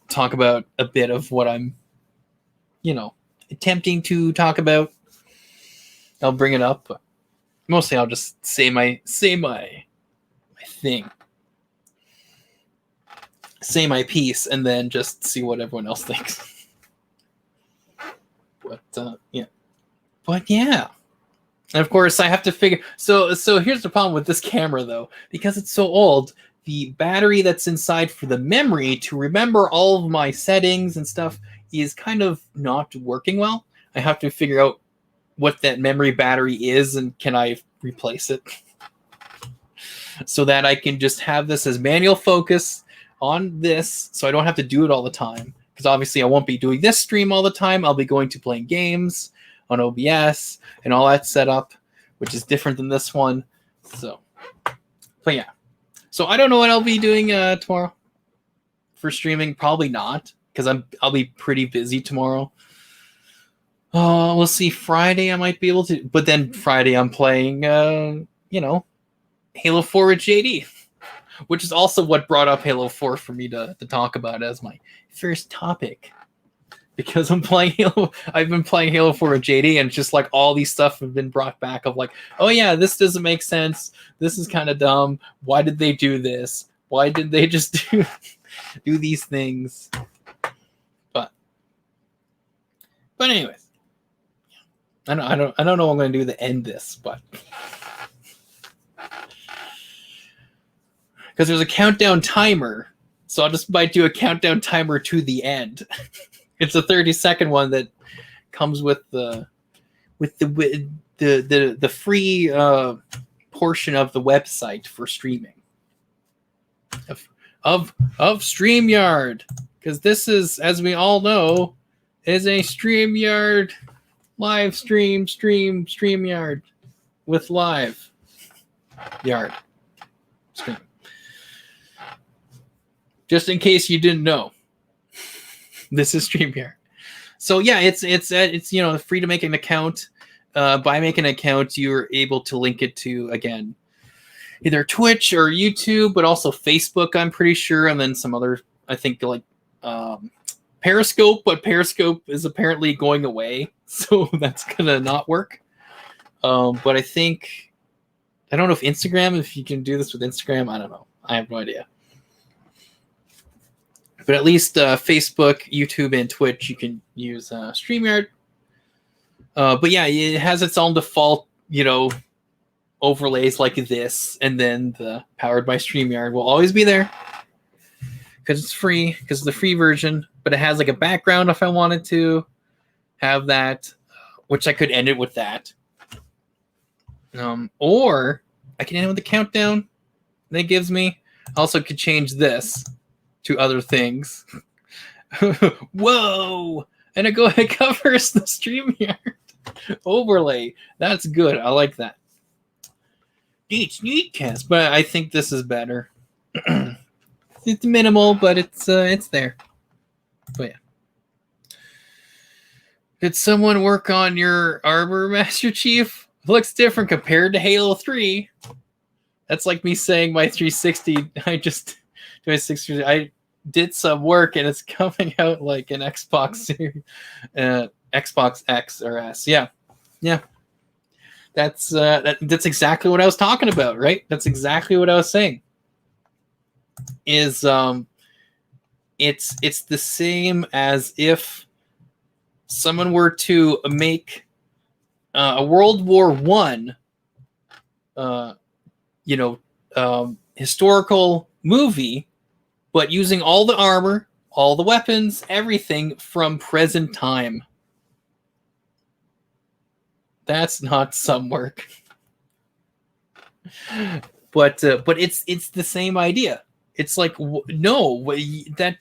talk about a bit of what I'm attempting to talk about, I'll bring it up. But mostly I'll just say my thing, say my piece, and then just see what everyone else thinks. But yeah. And of course I have to figure, so here's the problem with this camera though, because it's so old, the battery that's inside for the memory to remember all of my settings and stuff is kind of not working well. I have to figure out what that memory battery is, and can I replace it so that I can just have this as manual focus on this, so I don't have to do it all the time, because obviously I won't be doing this stream all the time. I'll be going to playing games on OBS and all that setup, which is different than this one. So, but yeah, so I don't know what I'll be doing tomorrow for streaming. Probably not, because I'll be pretty busy tomorrow. We'll see. Friday I might be able to, but then Friday I'm playing Halo 4 with JD, which is also what brought up Halo 4 for me to talk about as my first topic, because I've been playing Halo 4 with JD, and it's just like all these stuff have been brought back of like, oh yeah, this doesn't make sense, this is kind of dumb, why did they do this, why did they just do these things? But anyways, I don't know what I'm going to do to end this, but because there's a countdown timer, so I'll just might do a countdown timer to the end. It's a 30-second one that comes with the free portion of the website for streaming of StreamYard, because this is, as we all know, is a StreamYard live StreamYard with live yard stream. Just in case you didn't know, this is StreamYard. So yeah, it's free to make an account. By making an account, you're able to link it to, again, either Twitch or YouTube, but also Facebook, I'm pretty sure, and then some other, I think, like Periscope, but Periscope is apparently going away, so that's gonna not work. But I don't know if Instagram, if you can do this with Instagram, I don't know. I have no idea. But at least Facebook, YouTube, and Twitch, you can use StreamYard. But yeah, it has its own default, overlays like this, and then the powered by StreamYard will always be there because it's free, because it's the free version. But it has like a background if I wanted to have that, which I could end it with that. Or I can end it with the countdown that it gives me. I also could change this to other things. Whoa! And it covers the StreamYard overlay. That's good. I like that. N8Cast, but I think this is better. It's minimal, but it's there. But yeah. Did someone work on your armor, Master Chief? It looks different compared to Halo 3. That's like me saying my 360. I did some work and it's coming out like an Xbox Series, Xbox X or S. Yeah. That's exactly what I was talking about, right? That's exactly what I was saying. Is it's the same as if someone were to make a World War I, historical movie, but using all the armor, all the weapons, everything from present time. That's not some work. But it's the same idea. It's like, no, that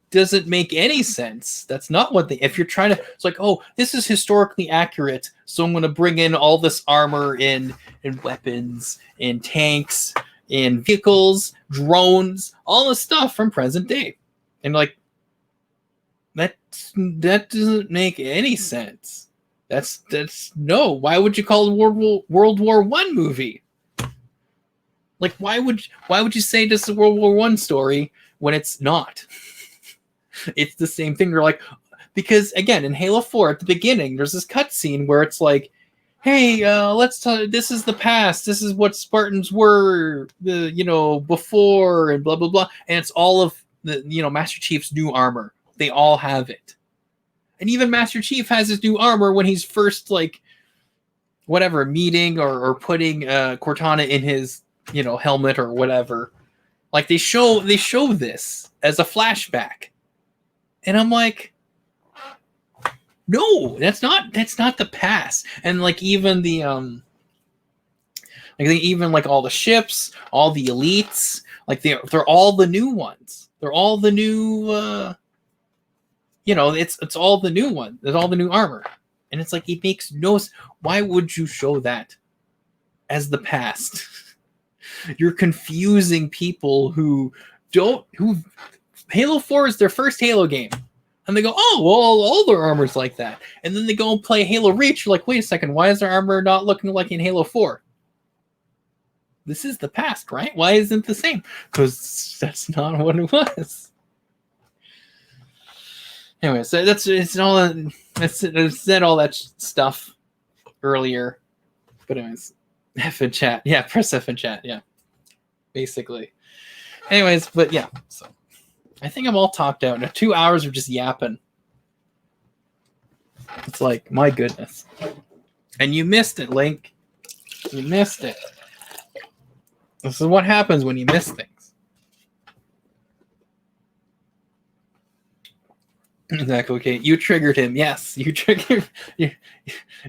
doesn't make any sense. That's not what if you're trying to, it's like, oh, this is historically accurate, so I'm going to bring in all this armor and weapons and tanks and vehicles, drones, all this stuff from present day. And like, that doesn't make any sense. That's no. Why would you call it World War I movie? Like, why would you say this is a World War I story when it's not? It's the same thing. You're like, because again, in Halo 4 at the beginning, there's this cutscene where it's like, hey, let's talk. This is the past. This is what Spartans were, before, and blah blah blah. And it's all of the Master Chief's new armor. They all have it. And even Master Chief has his new armor when he's first meeting or putting Cortana in his helmet or whatever. Like they show this as a flashback, and I'm like, no, that's not the past. And like even the all the ships, all the elites, like they're all the new ones. They're all the new. It's all the new one. There's all the new armor. And it's like, it makes no sense. Why would you show that as the past? You're confusing people who Halo 4 is their first Halo game. And they go, oh, well, all their armor's like that. And then they go and play Halo Reach. You're like, wait a second, why is their armor not looking like in Halo 4? This is the past, right? Why isn't it the same? Because that's not what it was. Anyway, so I said all that stuff earlier. But anyways, F in chat. Yeah, press F in chat. Yeah, basically. Anyways, but yeah, so I think I'm all talked out. Now 2 hours of just yapping. It's like, my goodness. And you missed it, Link. You missed it. This is what happens when you miss things. Exactly. Okay, you triggered him. Yes, you triggered. As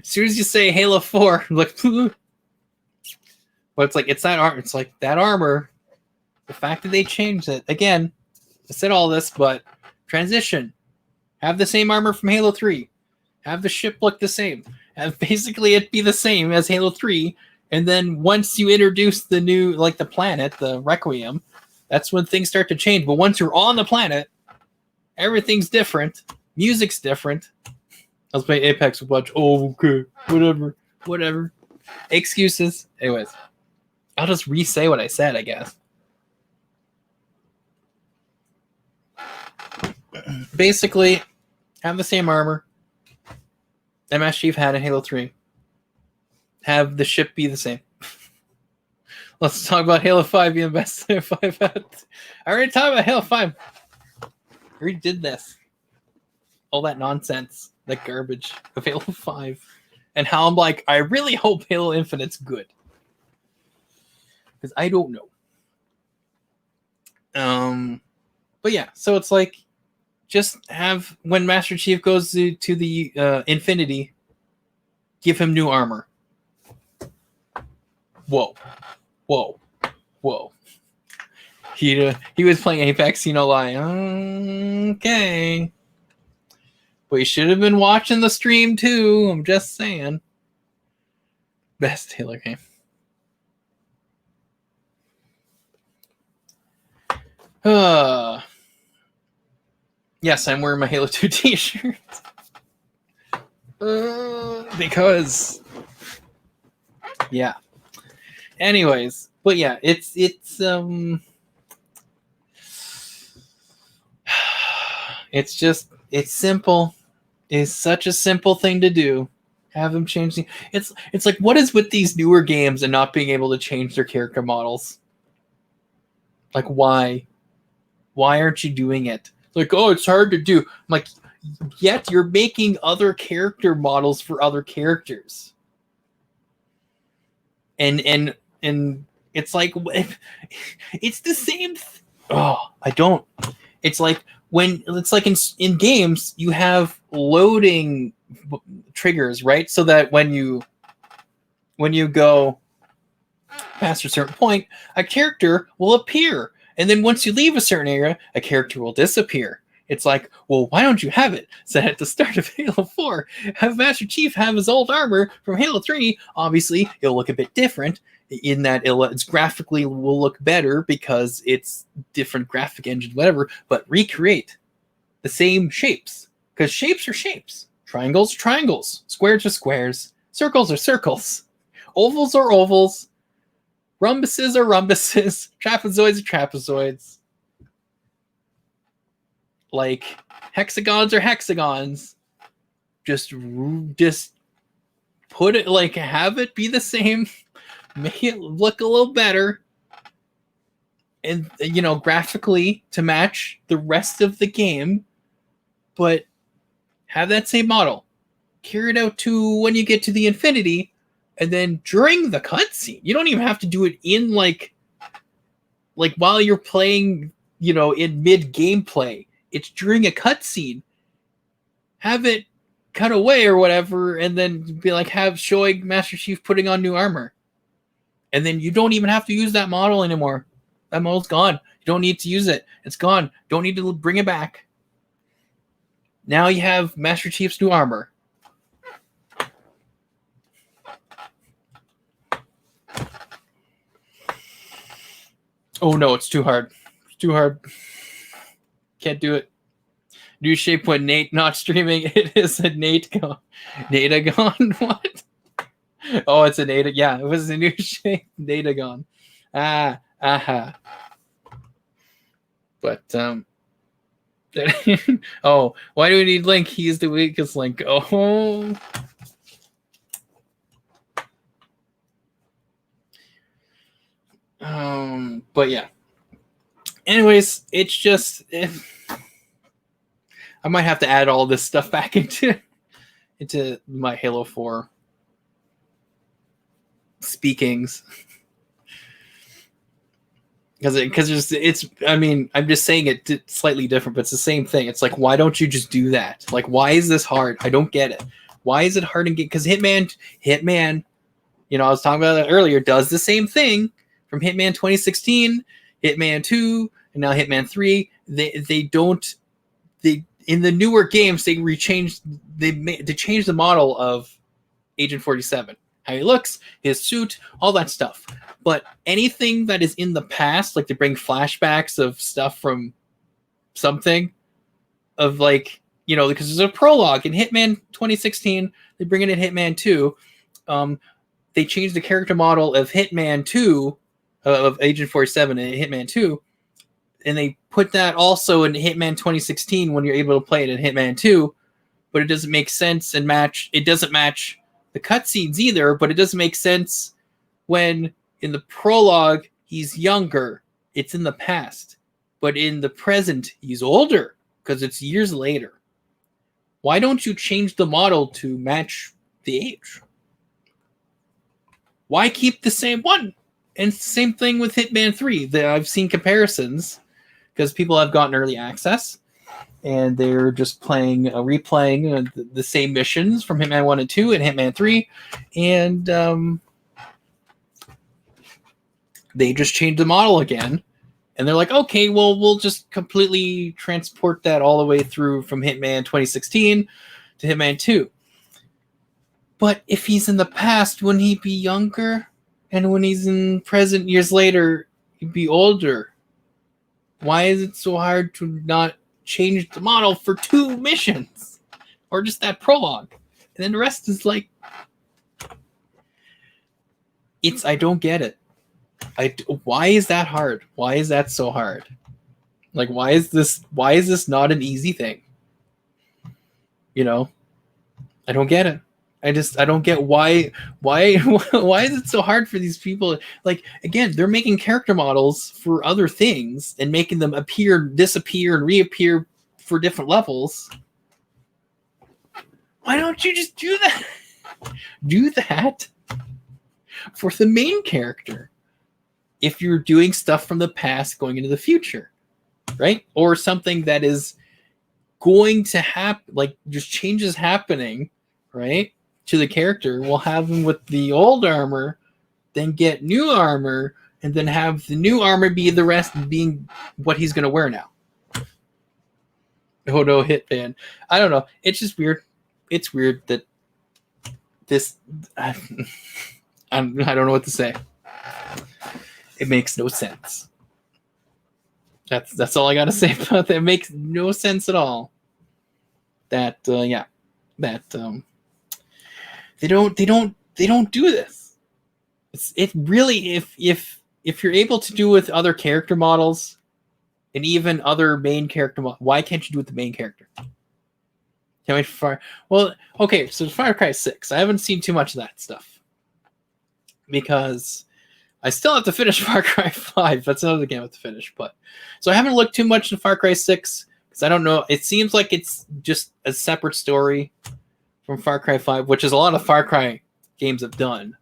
soon as you say Halo 4, like, but it's like it's that armor. It's like that armor. The fact that they changed it again. I said all this, but transition. Have the same armor from Halo 3. Have the ship look the same. Have basically it be the same as Halo 3. And then once you introduce the new, like the planet, the Requiem, that's when things start to change. But once you're on the planet, everything's different. Music's different. I was playing Apex a bunch. Oh, okay. Whatever. Excuses. Anyways, I'll just re-say what I said, I guess. Basically, have the same armor that Master Chief had in Halo 3. Have the ship be the same. Let's talk about Halo 5 being the best Halo 5 had. I already talked about Halo 5. I already did this. All that nonsense, that garbage of Halo 5. And how I'm like, I really hope Halo Infinite's good. Because I don't know. But yeah, so it's like, just have, when Master Chief goes to the Infinity, give him new armor. Whoa. He was playing Apex, like, okay. But you should have been watching the stream too. I'm just saying. Best Halo game. Yes, I'm wearing my Halo 2 t-shirt. Because yeah. Anyways, but yeah, it's simple. It's such a simple thing to do. Have them change the, it's like, what is with these newer games and not being able to change their character models? Like, why aren't you doing it? Like, oh, it's hard to do. I'm like, yet you're making other character models for other characters. And it's like, it's the same. I don't. It's like when it's like in games you have loading triggers, right? So that when you go past a certain point, a character will appear. And then once you leave a certain area, a character will disappear. It's like, well, why don't you have it set at the start of Halo 4? Have Master Chief have his old armor from Halo 3. Obviously, it'll look a bit different in that it's graphically will look better because it's different graphic engine, whatever, but recreate the same shapes. Because shapes are shapes. Triangles are triangles. Squares are squares. Circles are circles. Ovals are ovals. Rhombuses are rhombuses. Trapezoids are trapezoids. Like, hexagons are hexagons. Just put it, like, have it be the same. Make it look a little better. And, graphically to match the rest of the game. But have that same model. Carry it out to when you get to the Infinity. And then during the cutscene, you don't even have to do it in like while you're playing, in mid gameplay. It's during a cutscene. Have it cut away or whatever, and then be like, showing Master Chief putting on new armor. And then you don't even have to use that model anymore. That model's gone. You don't need to use it. It's gone. Don't need to bring it back. Now you have Master Chief's new armor. Oh no, it's too hard. It's too hard. Can't do it. New shape when Nate not streaming. It is a Nate gone. Natagon? What? Oh, it's a Nate. Yeah, it was a new shape. Natagon. Aha. But oh, why do we need Link? He's the weakest Link. Oh. But yeah. Anyways, it's just I might have to add all this stuff back into my Halo 4 speakings. Because it's I mean, I'm just saying it slightly different, but it's the same thing. It's like, why don't you just do that? Like, why is this hard? I don't get it. Why is it hard to get? Because Hitman, you know, I was talking about that earlier, does the same thing from Hitman 2016, Hitman 2, and now Hitman 3. They in the newer games they changed the model of Agent 47. How he looks, his suit, all that stuff. But anything that is in the past, like to bring flashbacks of stuff from something, of like, you know, because there's a prologue in Hitman 2016, they bring it in Hitman 2. They changed the character model of Hitman 2, of Agent 47 in Hitman 2, and they put that also in Hitman 2016 when you're able to play it in Hitman 2, but it doesn't make sense and match. It doesn't match the cutscenes either, but it doesn't make sense when in the prologue he's younger. It's in the past, but in the present he's older because it's years later. Why don't you change the model to match the age? Why keep the same one? And it's the same thing with Hitman 3. I've seen comparisons because people have gotten early access and they're just replaying the same missions from Hitman 1 and 2 and Hitman 3. And they just changed the model again. And they're like, okay, well, we'll just completely transport that all the way through from Hitman 2016 to Hitman 2. But if he's in the past, wouldn't he be younger? And when he's in present years later, he'd be older. Why is it so hard to not change the model for 2 missions? Or just that prologue? And then the rest is like... I don't get it. Why is that hard? Why is that so hard? Like, why is this not an easy thing? You know? I don't get it. I don't get why is it so hard for these people? Like, again, they're making character models for other things and making them appear, disappear, and reappear for different levels. Why don't you just do that? Do that for the main character. If you're doing stuff from the past going into the future, right? Or something that is going to happen, like just changes happening, right? To the character, we'll have him with the old armor, then get new armor, and then have the new armor be the rest being what he's going to wear now. Oh no, Hitman. I don't know. It's just weird. It's weird that this... I don't know what to say. It makes no sense. That's all I got to say about that. It makes no sense at all. They don't do this. It really, if you're able to do with other character models and even other main character models, why can't you do it with the main character? Well, okay, so Far Cry 6. I haven't seen too much of that stuff because I still have to finish Far Cry 5. That's another game I have to finish. But so I haven't looked too much into Far Cry 6 because I don't know. It seems like it's just a separate story from Far Cry 5, which is a lot of Far Cry games have done.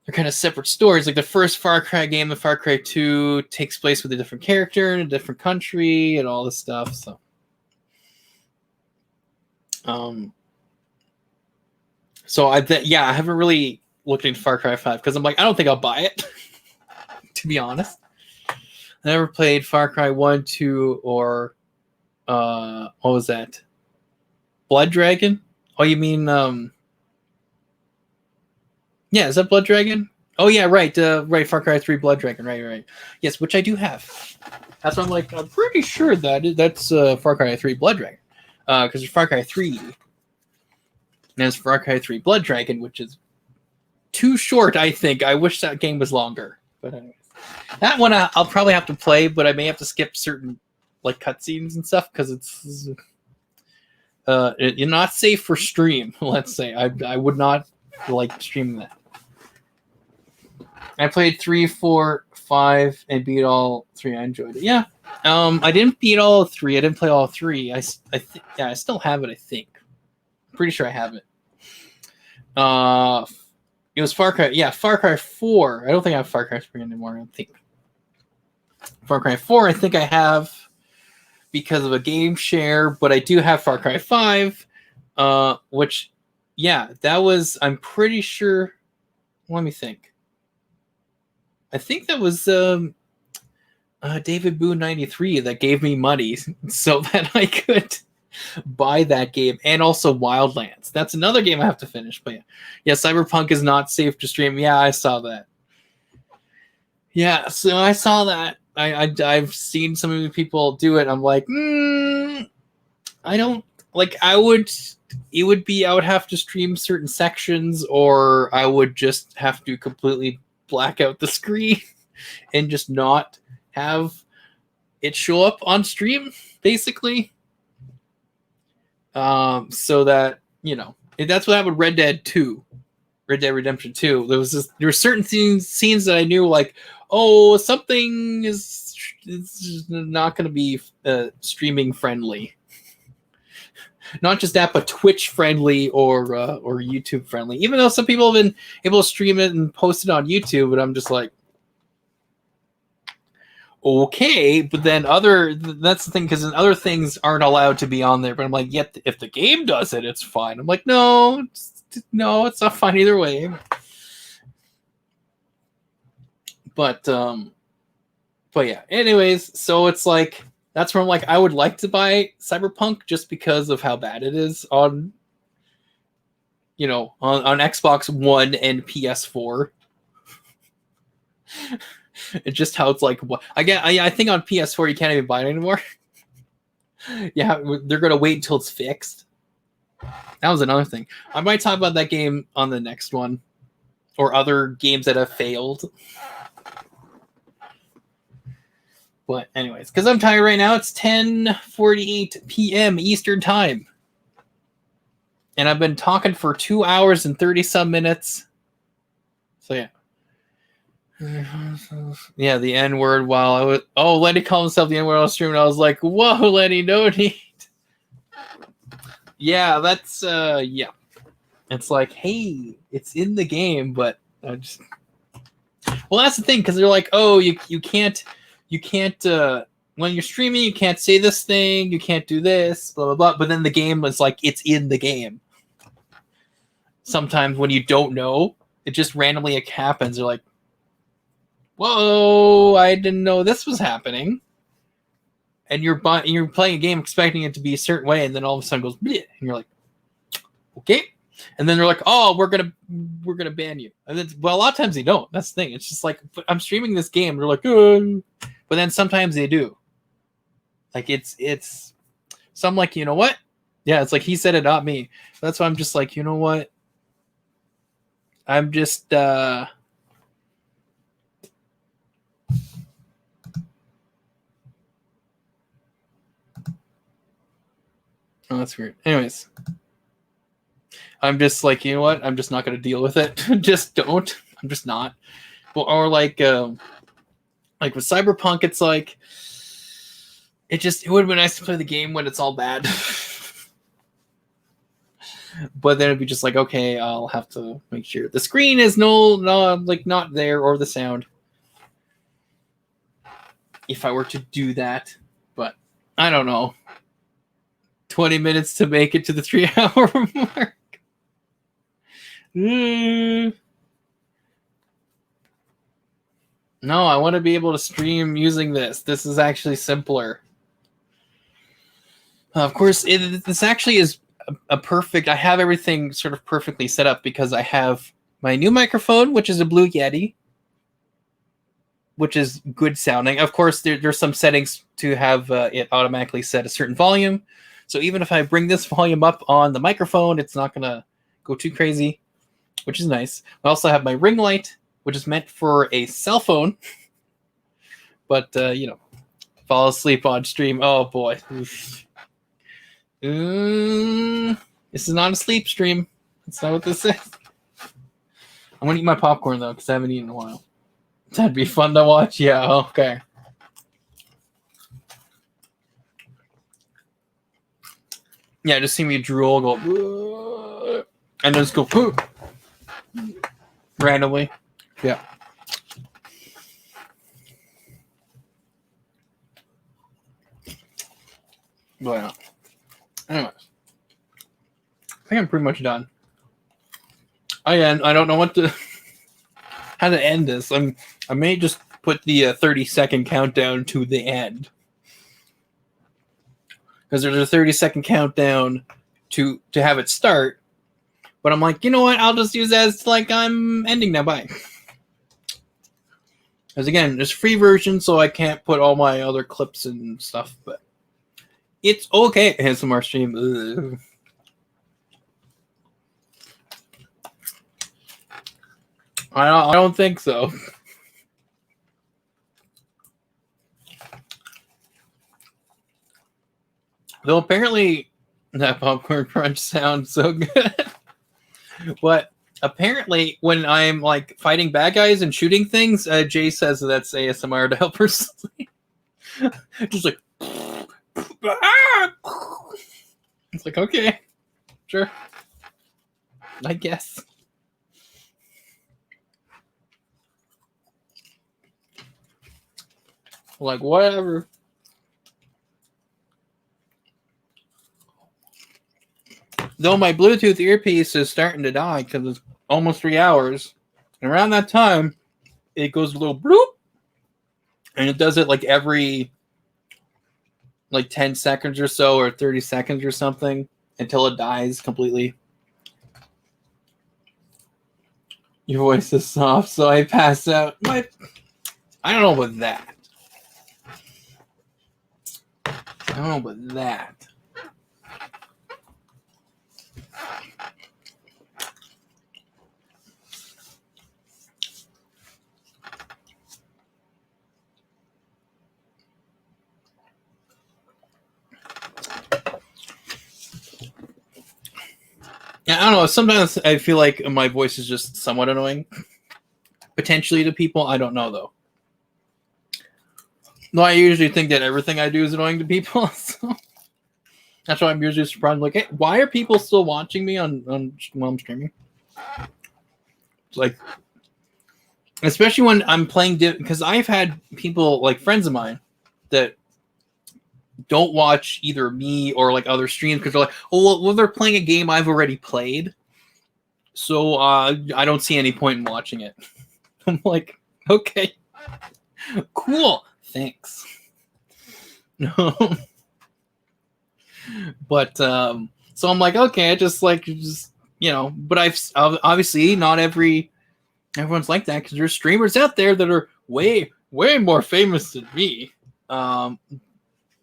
They're kind of separate stories. Like the first Far Cry game, the Far Cry 2, takes place with a different character in a different country and all this stuff. So, I haven't really looked into Far Cry 5 because I'm like, I don't think I'll buy it. To be honest, I never played Far Cry 1, 2, or what was that? Blood Dragon? Oh, you mean yeah, is that Blood Dragon? Oh yeah, right. Right, Far Cry 3 Blood Dragon. Right. Yes, which I do have. That's why I'm like, I'm pretty sure that's Far Cry 3 Blood Dragon. Because there's Far Cry 3. And there's Far Cry 3 Blood Dragon, which is too short, I think. I wish that game was longer. But anyways. That one I'll probably have to play, but I may have to skip certain like cutscenes and stuff because it's you're not safe for stream. Let's say I would not like streaming that. I played 3, 4, 5, and beat all 3. I enjoyed it. Yeah. I didn't beat all 3. I didn't play all 3. I still have it. I think. I'm pretty sure I have it. It was Far Cry. Yeah, Far Cry 4. I don't think I have Far Cry 3 anymore. I think Far Cry 4. I think I have because of a game share, but I do have Far Cry 5, which, yeah, that was. I'm pretty sure. Let me think. I think that was David Boone 93 that gave me money so that I could buy that game, and also Wildlands. That's another game I have to finish. But yeah, Cyberpunk is not safe to stream. Yeah, I saw that. Yeah, so I saw that. I've seen some of the people do it. I'm like, I don't like. It would be. I would have to stream certain sections, or I would just have to completely black out the screen and just not have it show up on stream, basically. So that, you know, that's what happened with Red Dead Redemption 2. There were certain scenes that I knew, like, oh, something is not going to be streaming friendly. Not just that, but Twitch friendly or YouTube friendly. Even though some people have been able to stream it and post it on YouTube, but I'm just like, okay, but then that's the thing, because then other things aren't allowed to be on there. But I'm like, yet if the game does it, it's fine. I'm like, no, it's not fine either way. But yeah. Anyways, so it's like, that's where I'm like, I would like to buy Cyberpunk just because of how bad it is on, you know, on Xbox One and PS4. It's just how it's like, what I think on PS4 you can't even buy it anymore. Yeah, they're gonna wait until it's fixed. That was another thing. I might talk about that game on the next one, or other games that have failed. But anyways, because I'm tired right now, it's 10:48 p.m. Eastern time, and I've been talking for 2 hours and 30 some minutes. So yeah. Yeah, the N-word while I was... Oh, Lenny called himself the N-word on stream, and I was like, whoa, Lenny, no need. Yeah, that's... yeah. It's like, hey, it's in the game, but I just... Well, that's the thing, because they're like, oh, you can't... when you're streaming, you can't say this thing, you can't do this, blah, blah, blah. But then the game is like, it's in the game. Sometimes when you don't know, it just randomly happens. They're like, whoa, I didn't know this was happening. And you're playing a game expecting it to be a certain way, and then all of a sudden it goes, bleh, and you're like, okay. And then they're like, oh, we're gonna ban you. And then, well, a lot of times they don't. That's the thing. It's just like, I'm streaming this game. They're like, but then sometimes they do. Like it's. So I'm like, you know what? Yeah, it's like he said it, not me. That's why I'm just like, you know what? I'm just. Oh, that's weird. Anyways, I'm just like, you know what? I'm just not going to deal with it. Just don't. I'm just not. Or like with Cyberpunk, it's like, it would have been nice to play the game when it's all bad. But then it'd be just like, okay, I'll have to make sure the screen is not there, or the sound. If I were to do that, but I don't know. 20 minutes to make it to the 3-hour mark. No, I want to be able to stream using this. This is actually simpler. Of course, this actually is a perfect... I have everything sort of perfectly set up because I have my new microphone, which is a Blue Yeti, which is good sounding. Of course, there's some settings to have it automatically set a certain volume. So even if I bring this volume up on the microphone, it's not going to go too crazy, which is nice. I also have my ring light, which is meant for a cell phone. But, you know, fall asleep on stream. Oh, boy. This is not a sleep stream. That's not what this is. I'm going to eat my popcorn, though, because I haven't eaten in a while. That'd be fun to watch. Yeah, okay. Yeah, just see me drool, go, and just go, poop. randomly. Yeah. Well, anyways, I think I'm pretty much done. Again, I don't know how to end this. I may just put the 30-second countdown to the end, because there's a 30-second countdown to have it start. But I'm like, you know what? I'll just use that as like I'm ending now. Bye. Because again, there's a free version, so I can't put all my other clips and stuff. But it's okay. ASMR stream. Ugh. I don't think so. Though apparently that popcorn crunch sounds so good. But apparently when I'm like fighting bad guys and shooting things, Jay says that's ASMR to help her sleep. Just like it's like, okay, sure, I guess. Like, whatever. Though my Bluetooth earpiece is starting to die because it's almost 3 hours. And around that time, it goes a little bloop. And it does it like every like 10 seconds or so, or 30 seconds or something, until it dies completely. Your voice is soft, so I pass out. I don't know about that. I don't know about that. Yeah, I don't know. Sometimes I feel like my voice is just somewhat annoying. Potentially to people. I don't know, though. No, I usually think that everything I do is annoying to people. So that's why I'm usually surprised. Like, hey, why are people still watching me on while I'm streaming? It's like, especially when I'm playing, because I've had people, like friends of mine, that don't watch either me or like other streams because they're like, oh, well, they're playing a game I've already played, so I don't see any point in watching it. I'm like, okay, cool, thanks. No. But so I'm like, okay, I just but I've obviously not everyone's like that, because there's streamers out there that are way more famous than me,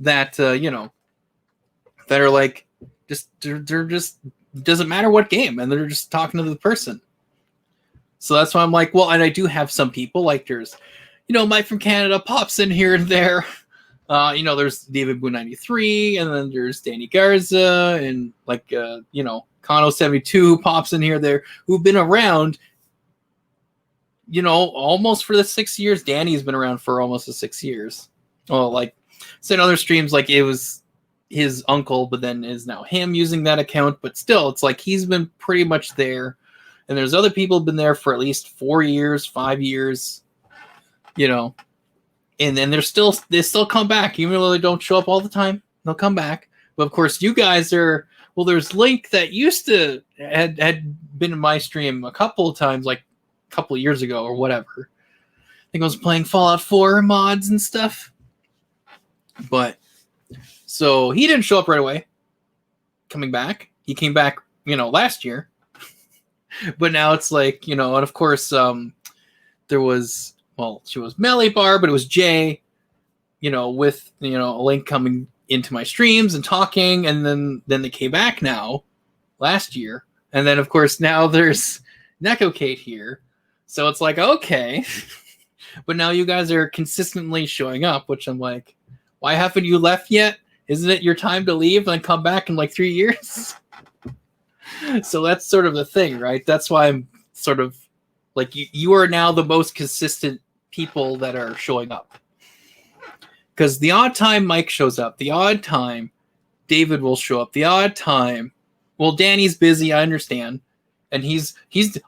that that are like they're just doesn't matter what game, and they're just talking to the person. So that's why I'm like, well, and I do have some people, like there's Mike from Canada pops in here and there. There's David Boo 93, and then there's Danny Garza, and like Kano 72 pops in here there, who've been around almost for the 6 years. Danny's been around for almost the 6 years. Well, like said other streams, like it was his uncle, but then is now him using that account. But still, it's like he's been pretty much there. And there's other people who've been there for at least 4 years, 5 years, and then they still come back, even though they don't show up all the time. They'll come back. But of course, you guys are, well, there's Link that used to had been in my stream a couple of times, like a couple of years ago or whatever. I think I was playing Fallout 4 mods and stuff. But so he didn't show up right away. Coming back, he came back, last year. But now it's like, and of course, there was, well, she was Melee Bar, but it was Jay, with Link coming into my streams and talking, and then they came back now last year, and then of course now there's Neko Kate here, so it's like, okay. But now you guys are consistently showing up, which I'm like, why haven't you left yet? Isn't it your time to leave and come back in like 3 years? So that's sort of the thing, right? That's why I'm sort of like, you are now the most consistent people that are showing up. Because the odd time Mike shows up, the odd time David will show up, the odd time, well, Danny's busy, I understand. And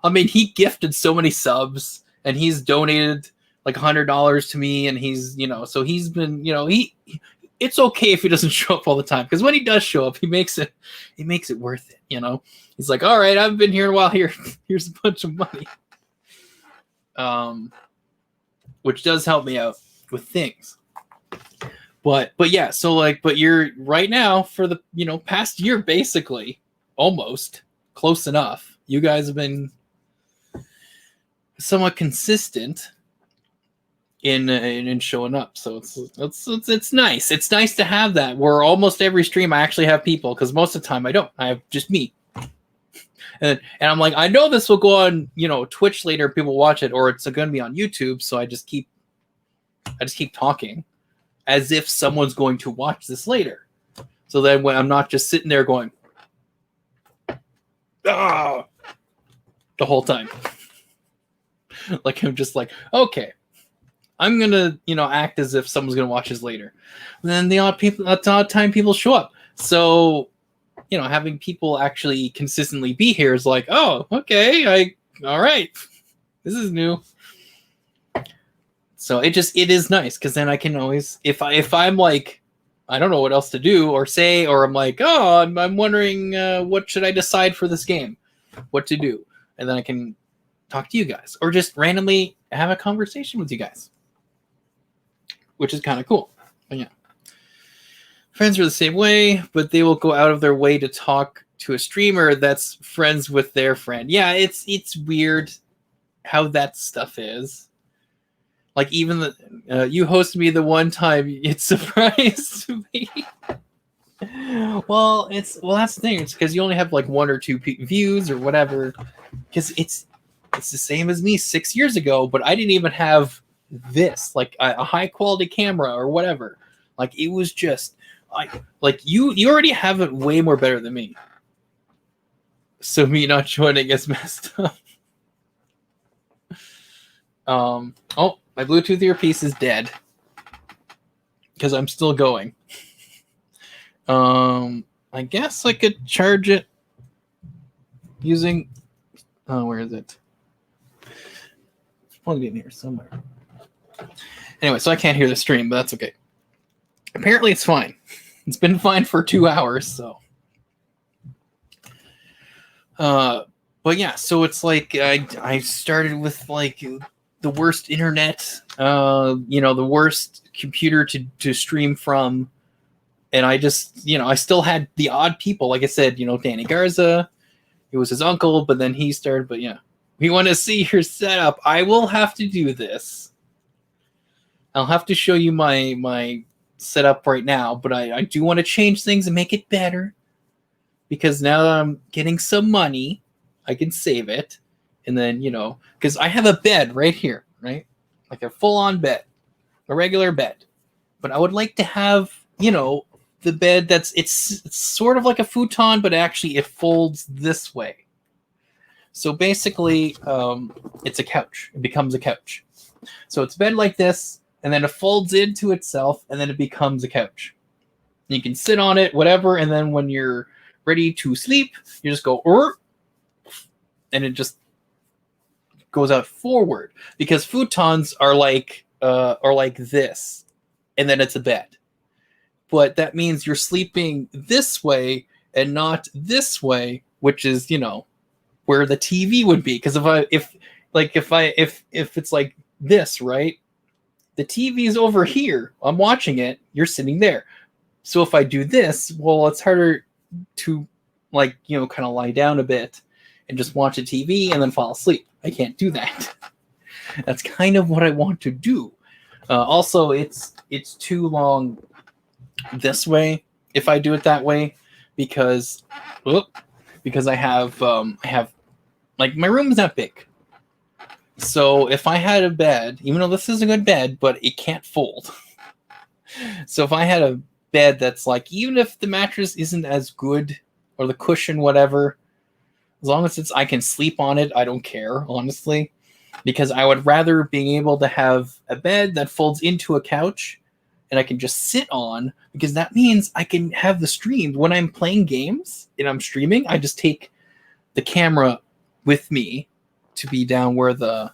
I mean, he gifted so many subs, and he's donated like $100 to me, and he's, so he's been, it's okay if he doesn't show up all the time, because when he does show up, he makes it worth it. He's like, all right, I've been here a while. Here's a bunch of money, which does help me out with things. But yeah, so but you're right now for the past year, basically, almost close enough. You guys have been somewhat consistent in showing up, so it's nice. It's nice to have that. Where almost every stream I actually have people, because most of the time I don't. I have just me, and I'm like, I know this will go on Twitch later. People watch it, or it's going to be on YouTube. So I just keep talking, as if someone's going to watch this later. So then when I'm not just sitting there going, ah, the whole time. Like I'm just like, okay, I'm gonna act as if someone's gonna watch this later. And then the odd time people show up. So having people actually consistently be here is like, oh, okay, all right, this is new. So it is nice, because then I can always, if I'm like, I don't know what else to do or say, or I'm like, oh, I'm wondering what should I decide for this game, what to do, and then I can talk to you guys, or just randomly have a conversation with you guys, which is kind of cool. But yeah, friends are the same way, but they will go out of their way to talk to a streamer that's friends with their friend. Yeah, it's weird how that stuff is. Like, even you hosted me the one time, it surprised me. Well, that's the thing. It's because you only have like 1 or 2 views or whatever. Because it's the same as me 6 years ago, but I didn't even have this, like a high quality camera or whatever. Like, it was just like you already have it way more better than me. So me not joining is messed up. Oh, my Bluetooth earpiece is dead because I'm still going. I guess I could charge it using. Oh, where is it? It's plugged in here somewhere. Anyway, so I can't hear the stream, but that's okay. Apparently, it's fine. It's been fine for 2 hours, so. But yeah, so it's like I started with like the worst internet, the worst computer to stream from. And I just, I still had the odd people. Like I said, Danny Garza, it was his uncle, but then he started. But yeah, we want to see your setup. I will have to do this. I'll have to show you my setup right now, but I do want to change things and make it better. Because now that I'm getting some money, I can save it. And then, because I have a bed right here, right? Like a full-on bed, a regular bed. But I would like to have, the bed it's sort of like a futon, but actually it folds this way. So basically, it's a couch. It becomes a couch. So it's a bed like this, and then it folds into itself, and then it becomes a couch. And you can sit on it, whatever, and then when you're ready to sleep, you just go, and it just goes out forward. Because futons are like this, and then it's a bed. But that means you're sleeping this way and not this way, which is, where the TV would be. Because if it's like this, right? The TV's over here. I'm watching it. You're sitting there. So if I do this, well, it's harder to kind of lie down a bit and just watch a TV and then fall asleep. I can't do that. That's kind of what I want to do. Also, it's too long this way if I do it that way, because I have like, my room is not big. So if I had a bed, even though this is a good bed, but it can't fold. So if I had a bed that's like, even if the mattress isn't as good or the cushion, whatever, as long as I can sleep on it, I don't care, honestly, because I would rather being able to have a bed that folds into a couch and I can just sit on, because that means I can have the stream when I'm playing games and I'm streaming. I just take the camera with me to be down where the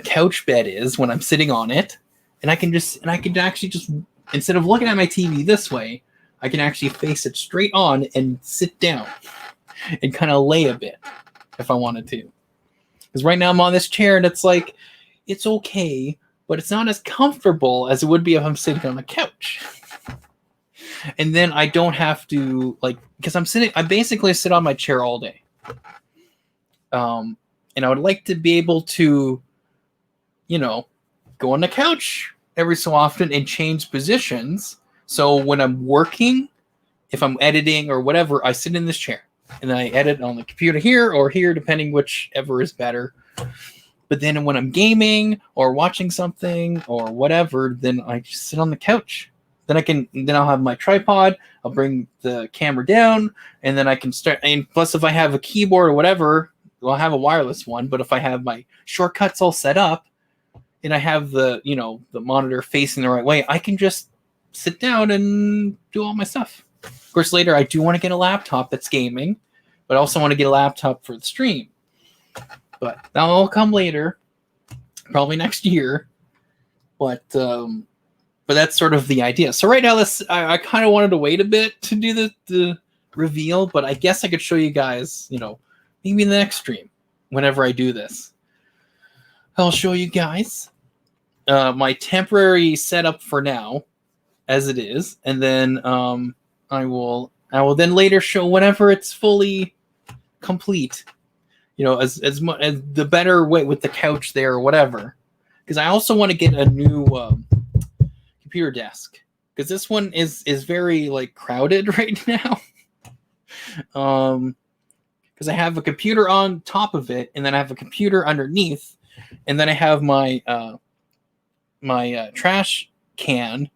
couch bed is when I'm sitting on it, and I can actually just, instead of looking at my TV this way, I can actually face it straight on and sit down and kind of lay a bit if I wanted to. Because right now I'm on this chair and it's like, it's okay, but it's not as comfortable as it would be if I'm sitting on a couch. And then I don't have to, like, because I basically sit on my chair all day. And I would like to be able to, go on the couch every so often and change positions. So when I'm working, if I'm editing or whatever, I sit in this chair and then I edit on the computer here or here, depending whichever is better. But then when I'm gaming or watching something or whatever, then I just sit on the couch. Then I'll have my tripod. I'll bring the camera down, and then I can start. And plus, if I have a keyboard or whatever, well, I have a wireless one. But if I have my shortcuts all set up, and I have the monitor facing the right way, I can just sit down and do all my stuff. Of course, later I do want to get a laptop that's gaming, but I also want to get a laptop for the stream. But that'll all come later, probably next year. But that's sort of the idea. So right now, I kind of wanted to wait a bit to do the reveal, but I guess I could show you guys, maybe in the next stream, whenever I do this. I'll show you guys my temporary setup for now, as it is, and then I will then later show whenever it's fully complete. As the better way with the couch there or whatever, because I also want to get a new computer desk, because this one is very like crowded right now. Because I have a computer on top of it, and then I have a computer underneath, and then I have my my trash can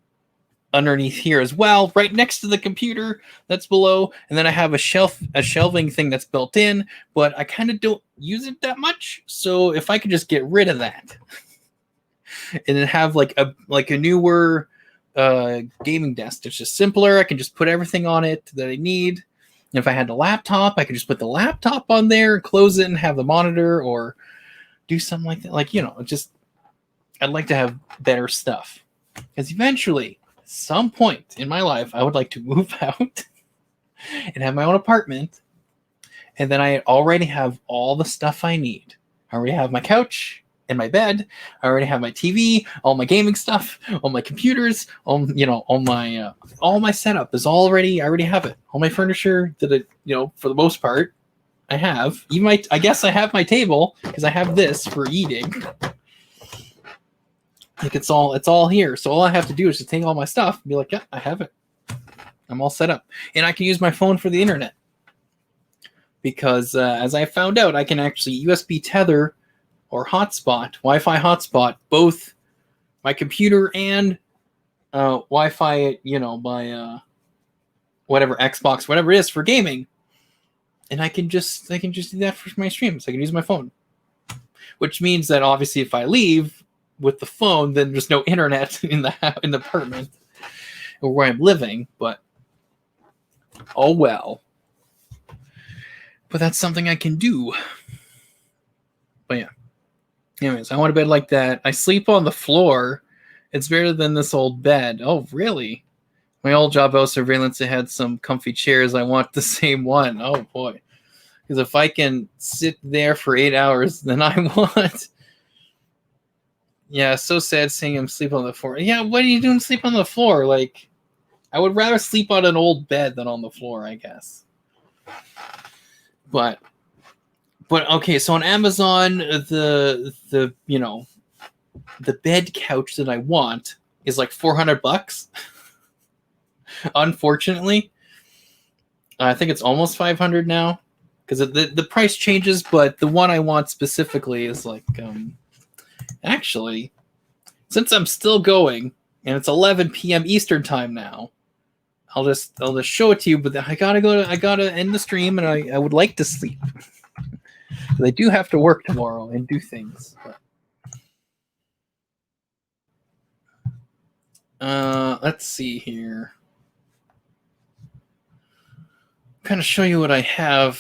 underneath here as well, right next to the computer that's below, and then I have a shelving thing that's built in, but I kind of don't use it that much. So if I could just get rid of that and then have like a newer gaming desk that's just simpler, I can just put everything on it that I need. And if I had a laptop, I could just put the laptop on there, close it, and have the monitor, or do something like that. Like, just I'd like to have better stuff, because eventually, some point in my life, I would like to move out and have my own apartment, and then I already have all the stuff I need. I already have my couch and my bed. I already have my TV, all my gaming stuff, all my computers, all my setup is already. I already have it. All my furniture that for the most part, I have. Even I guess I have my table, because I have this for eating. Like it's all here. So all I have to do is just take all my stuff and be like, yeah, I have it. I'm all set up. And I can use my phone for the internet. Because as I found out, I can actually USB tether or Wi-Fi hotspot, both my computer and Wi-Fi, my whatever, Xbox, whatever it is for gaming. And I can just do that for my streams. I can use my phone. Which means that obviously if I leave with the phone, then there's no internet in the apartment or where I'm living, but oh well. But that's something I can do. But yeah. Anyways, I want a bed like that. I sleep on the floor. It's better than this old bed. Oh, really? My old job house surveillance, it had some comfy chairs. I want the same one. Oh, boy. Because if I can sit there for 8 hours, then I want... Yeah, so sad seeing him sleep on the floor. Yeah, what are you doing sleep on the floor? Like, I would rather sleep on an old bed than on the floor, I guess. But okay, so on Amazon, the bed couch that I want is like $400. Unfortunately, I think it's almost 500 now, because the price changes. But the one I want specifically is like, actually, since I'm still going and it's 11 p.m. Eastern time now, I'll just show it to you. But I gotta end the stream, and I would like to sleep. I do have to work tomorrow and do things. Let's see here. Kind of show you what I have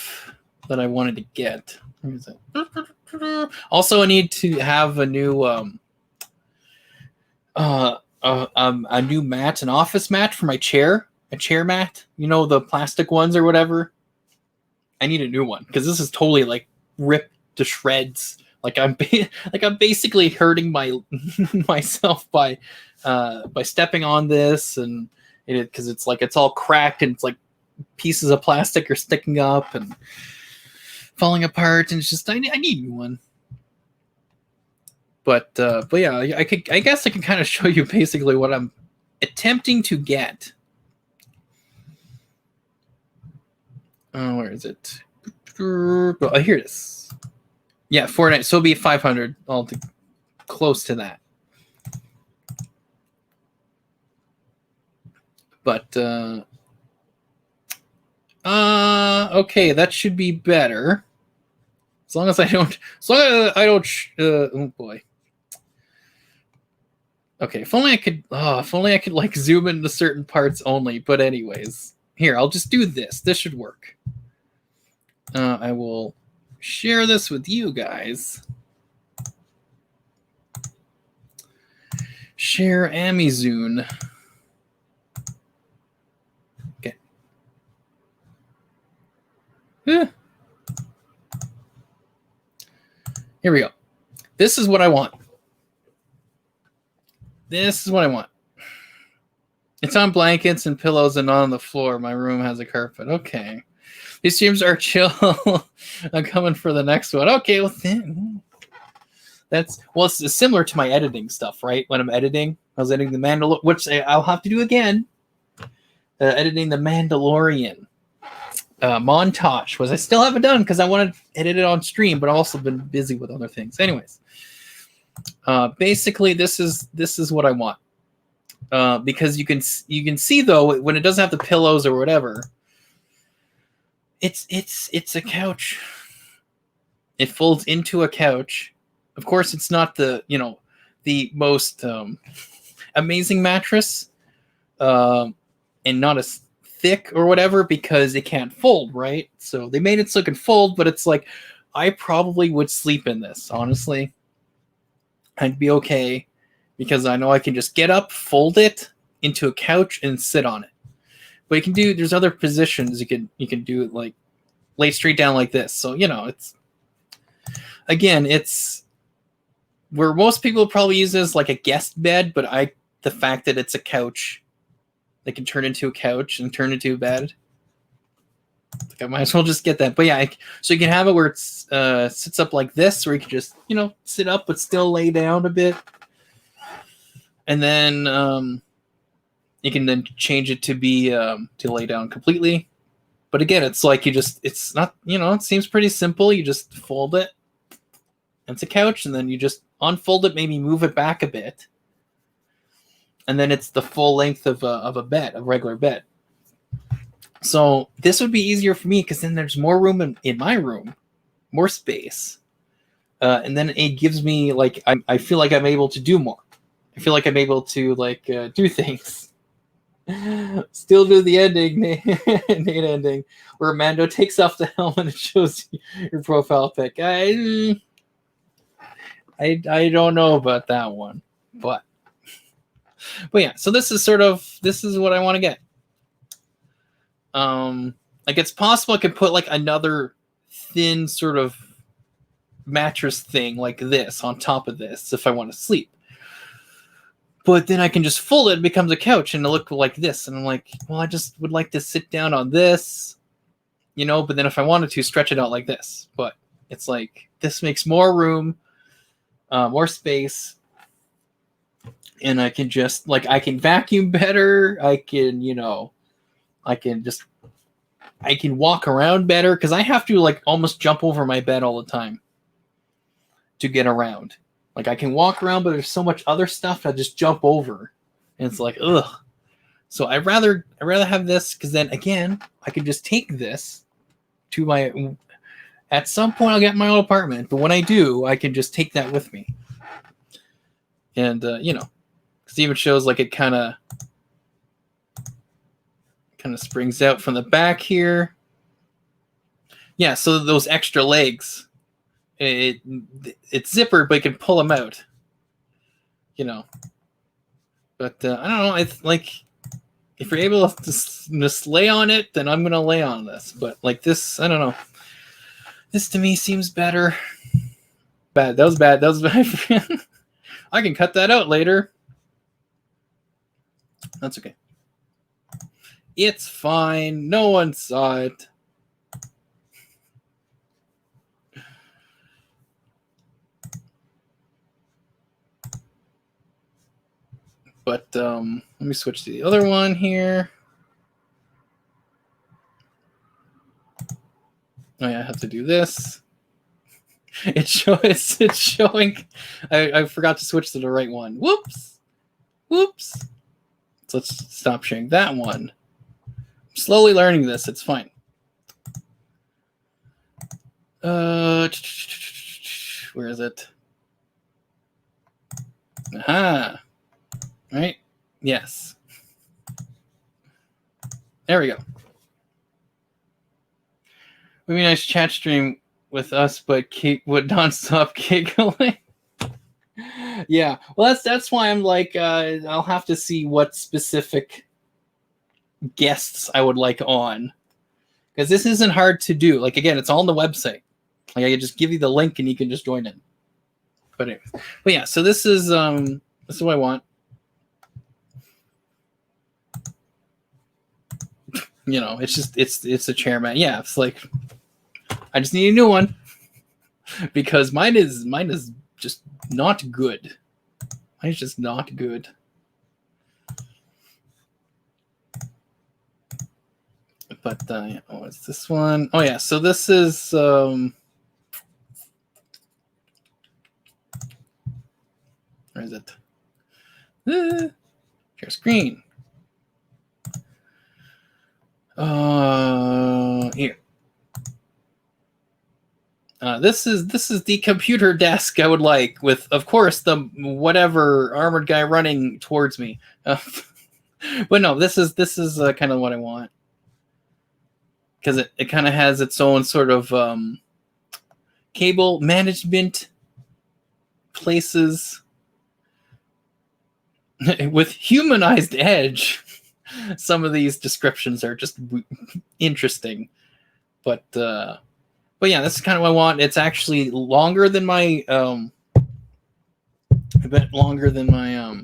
that I wanted to get. Where is it? Also, I need to have a new a new mat, an office mat for my chair, a chair mat. You know, the plastic ones or whatever. I need a new one because this is totally like ripped to shreds. Like I'm basically hurting myself by stepping on this, and because it's like it's all cracked and it's like pieces of plastic are sticking up and falling apart, and it's just I need a new one. But yeah, I guess I can kind of show you basically what I'm attempting to get. Where is it? Oh, here it is. Yeah, Fortnite. So it'll be 500. All close to that. But okay, that should be better. As long as I don't. Oh boy. Okay, if only I could. If only I could like zoom into certain parts only. But anyways, here I'll just do this. This should work. I will share this with you guys. Share Amazon. Okay. Here we go. This is what I want. This is what I want. It's on blankets and pillows and not on the floor. My room has a carpet. Okay. These streams are chill. I'm coming for the next one. Okay, well, it's similar to my editing stuff, right? When I'm editing, I was editing the Mandalorian, which I'll have to do again. Editing the Mandalorian montage, was I still haven't done because I wanted to edit it on stream, but I've also been busy with other things. Anyways, basically, this is what I want because you can see though when it doesn't have the pillows or whatever. It's a couch. It folds into a couch. Of course, it's not the most amazing mattress, and not as thick or whatever because it can't fold, right? So they made it so it can fold, but it's like I probably would sleep in this. Honestly, I'd be okay because I know I can just get up, fold it into a couch, and sit on it. But you can do. There's other positions you can do it like lay straight down like this. So it's where most people probably use this like a guest bed, but the fact that it's a couch, they can turn into a couch and turn into a bed. I might as well just get that. But yeah, so you can have it where it's sits up like this, where you can just sit up but still lay down a bit, and then you can then change it to be to lay down completely. But again, it's like it's not, it seems pretty simple. You just fold it. It's a couch, and then you just unfold it, maybe move it back a bit. And then it's the full length of a bed, a regular bed. So this would be easier for me because then there's more room in my room, more space. And then it gives me like, I feel like I'm able to do more. I feel like I'm able to like do things. Still do the ending, Nate ending, where Mando takes off the helmet and shows your profile pic. I don't know about that one, but yeah. So this is what I want to get. Like it's possible I could put like another thin sort of mattress thing like this on top of this if I want to sleep. But then I can just fold it, it becomes a couch, and it'll look like this. And I'm like, well, I just would like to sit down on this, but then if I wanted to, stretch it out like this. But it's like, this makes more room, more space. And I can just, like, I can vacuum better. I can, I can walk around better. Because I have to, like, almost jump over my bed all the time to get around. Like I can walk around, but there's so much other stuff I just jump over, and it's like ugh. So I'd rather have this because then again I can just take this to my. At some point I'll get my own apartment, but when I do, I can just take that with me. And because it even shows like it kind of springs out from the back here. Yeah, so those extra legs, it's zippered, but you can pull them out. You know. But I don't know. It's like, if you're able to just lay on it, then I'm gonna lay on this. But like this, I don't know. This to me seems better. Bad. That was bad. That was bad. I can cut that out later. That's okay. It's fine. No one saw it. But let me switch to the other one here. Oh yeah, I have to do this. It's showing. I forgot to switch to the right one. Whoops. Whoops. So let's stop sharing that one. I'm slowly learning this. It's fine. Where is it? Aha. Right? Yes. There we go. Would be a nice chat stream with us, but would non-stop giggling. Yeah, well, that's why I'm like, I'll have to see what specific guests I would like on, because this isn't hard to do. Like, again, it's all on the website. Like, I can just give you the link and you can just join in. But anyways, but yeah, so this is what I want. You know, it's just it's a chairman. Yeah, it's like, I just need a new one because mine is just not good. Mine's just not good. But yeah, oh, it's this one. Oh yeah, so this is where is it? Share screen. Here. This is the computer desk I would like, with, of course, the whatever armored guy running towards me. But no, this is kind of what I want, because it kind of has its own sort of cable management places with humanized edge. Some of these descriptions are just interesting, but yeah, that's kind of what I want. It's actually longer than my a bit longer than my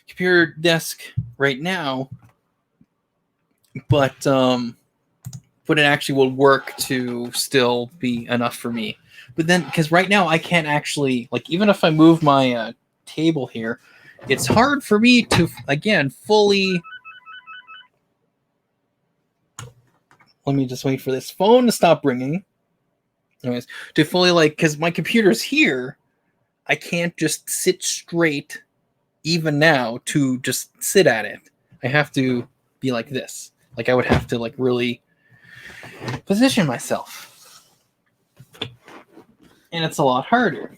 computer desk right now, but it actually will work to still be enough for me. But then, because right now I can't actually, like, even if I move my table here, it's hard for me to, again, fully. Let me just wait for this phone to stop ringing. Anyways, to fully, like, because my computer's here, I can't just sit straight, even now, to just sit at it. I have to be like this. Like, I would have to, like, really position myself. And it's a lot harder.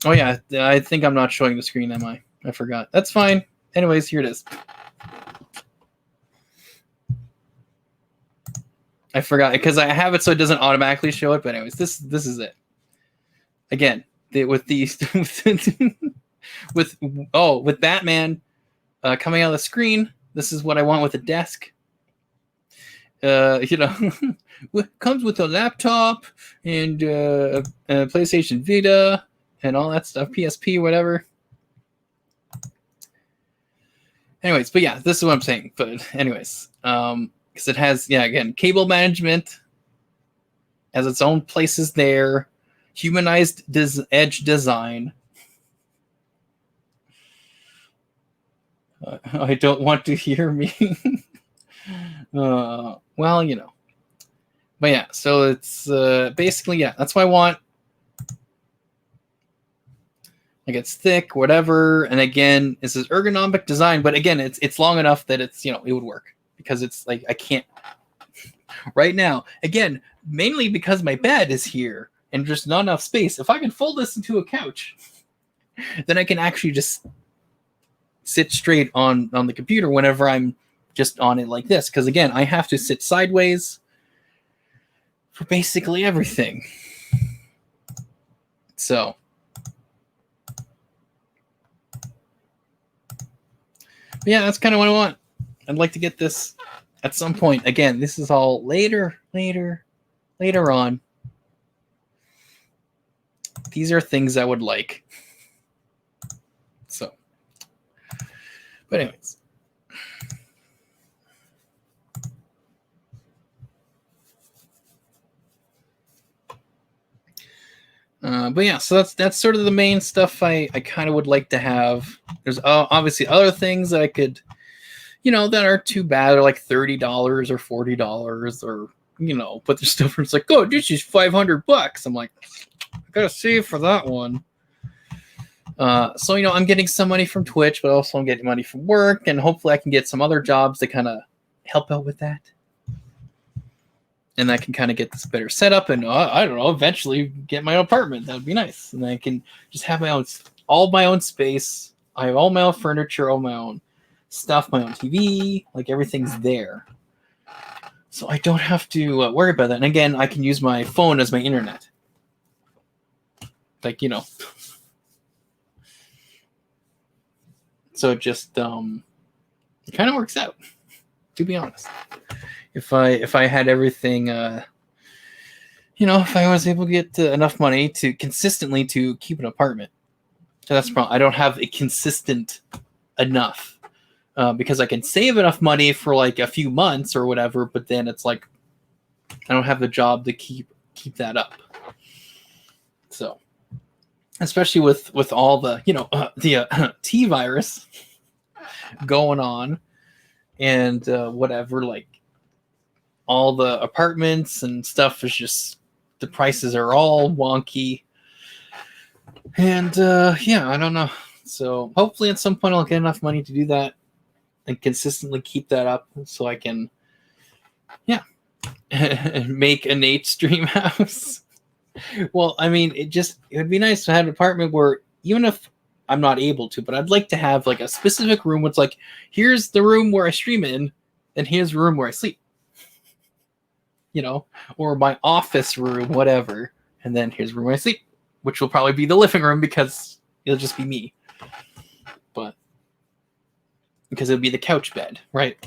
Oh yeah, I think I'm not showing the screen, am I? I forgot. That's fine. Anyways, here it is. I forgot, because I have it so it doesn't automatically show it. But anyways, this is it. Again, with these with Batman coming out of the screen. This is what I want with a desk. You know, comes with a laptop and a PlayStation Vita and all that stuff, PSP, whatever. Anyways, but yeah, this is what I'm saying. But anyways, because it has, yeah, again, cable management, has its own places there, humanized edge design. I don't want to hear me. Well, you know. But yeah, so it's basically, yeah, that's what I want. Like, it's thick, whatever. And again, this is ergonomic design, but again, it's long enough that it's, you know, it would work, because it's like, I can't right now, again, mainly because my bed is here and just not enough space. If I can fold this into a couch, then I can actually just sit straight on the computer whenever I'm just on it like this. Because again, I have to sit sideways for basically everything. So, yeah, that's kind of what I want. I'd like to get this at some point. Again, this is all later on. These are things I would like. So, but anyways. But yeah, so that's sort of the main stuff I kind of would like to have. There's obviously other things that I could, that aren't too bad. They're like $30 or $40 or, but there's stuff where it's like, oh, this is $500. I'm like, I gotta save for that one. So, I'm getting some money from Twitch, but also I'm getting money from work, and hopefully I can get some other jobs to kind of help out with that. And I can kind of get this better setup, and I don't know, eventually get my own apartment. That would be nice. And I can just have all my own space. I have all my own furniture, all my own stuff, my own TV, like everything's there. So I don't have to worry about that. And again, I can use my phone as my internet. Like, So it just, it kind of works out, to be honest. If I had everything, if I was able to get enough money to consistently to keep an apartment, so that's the problem. I don't have it consistent enough because I can save enough money for like a few months or whatever, but then it's like I don't have the job to keep that up. So, especially with all the T virus going on and whatever, like. All the apartments and stuff is just, the prices are all wonky. And I don't know. So hopefully at some point I'll get enough money to do that and consistently keep that up so I can, make a N8's stream house. Well, I mean, it would be nice to have an apartment where even if I'm not able to, but I'd like to have like a specific room where it's like, here's the room where I stream in, and here's the room where I sleep. Or my office room, whatever. And then here's the room I sleep, which will probably be the living room because it'll just be me. But because it'll be the couch bed, right?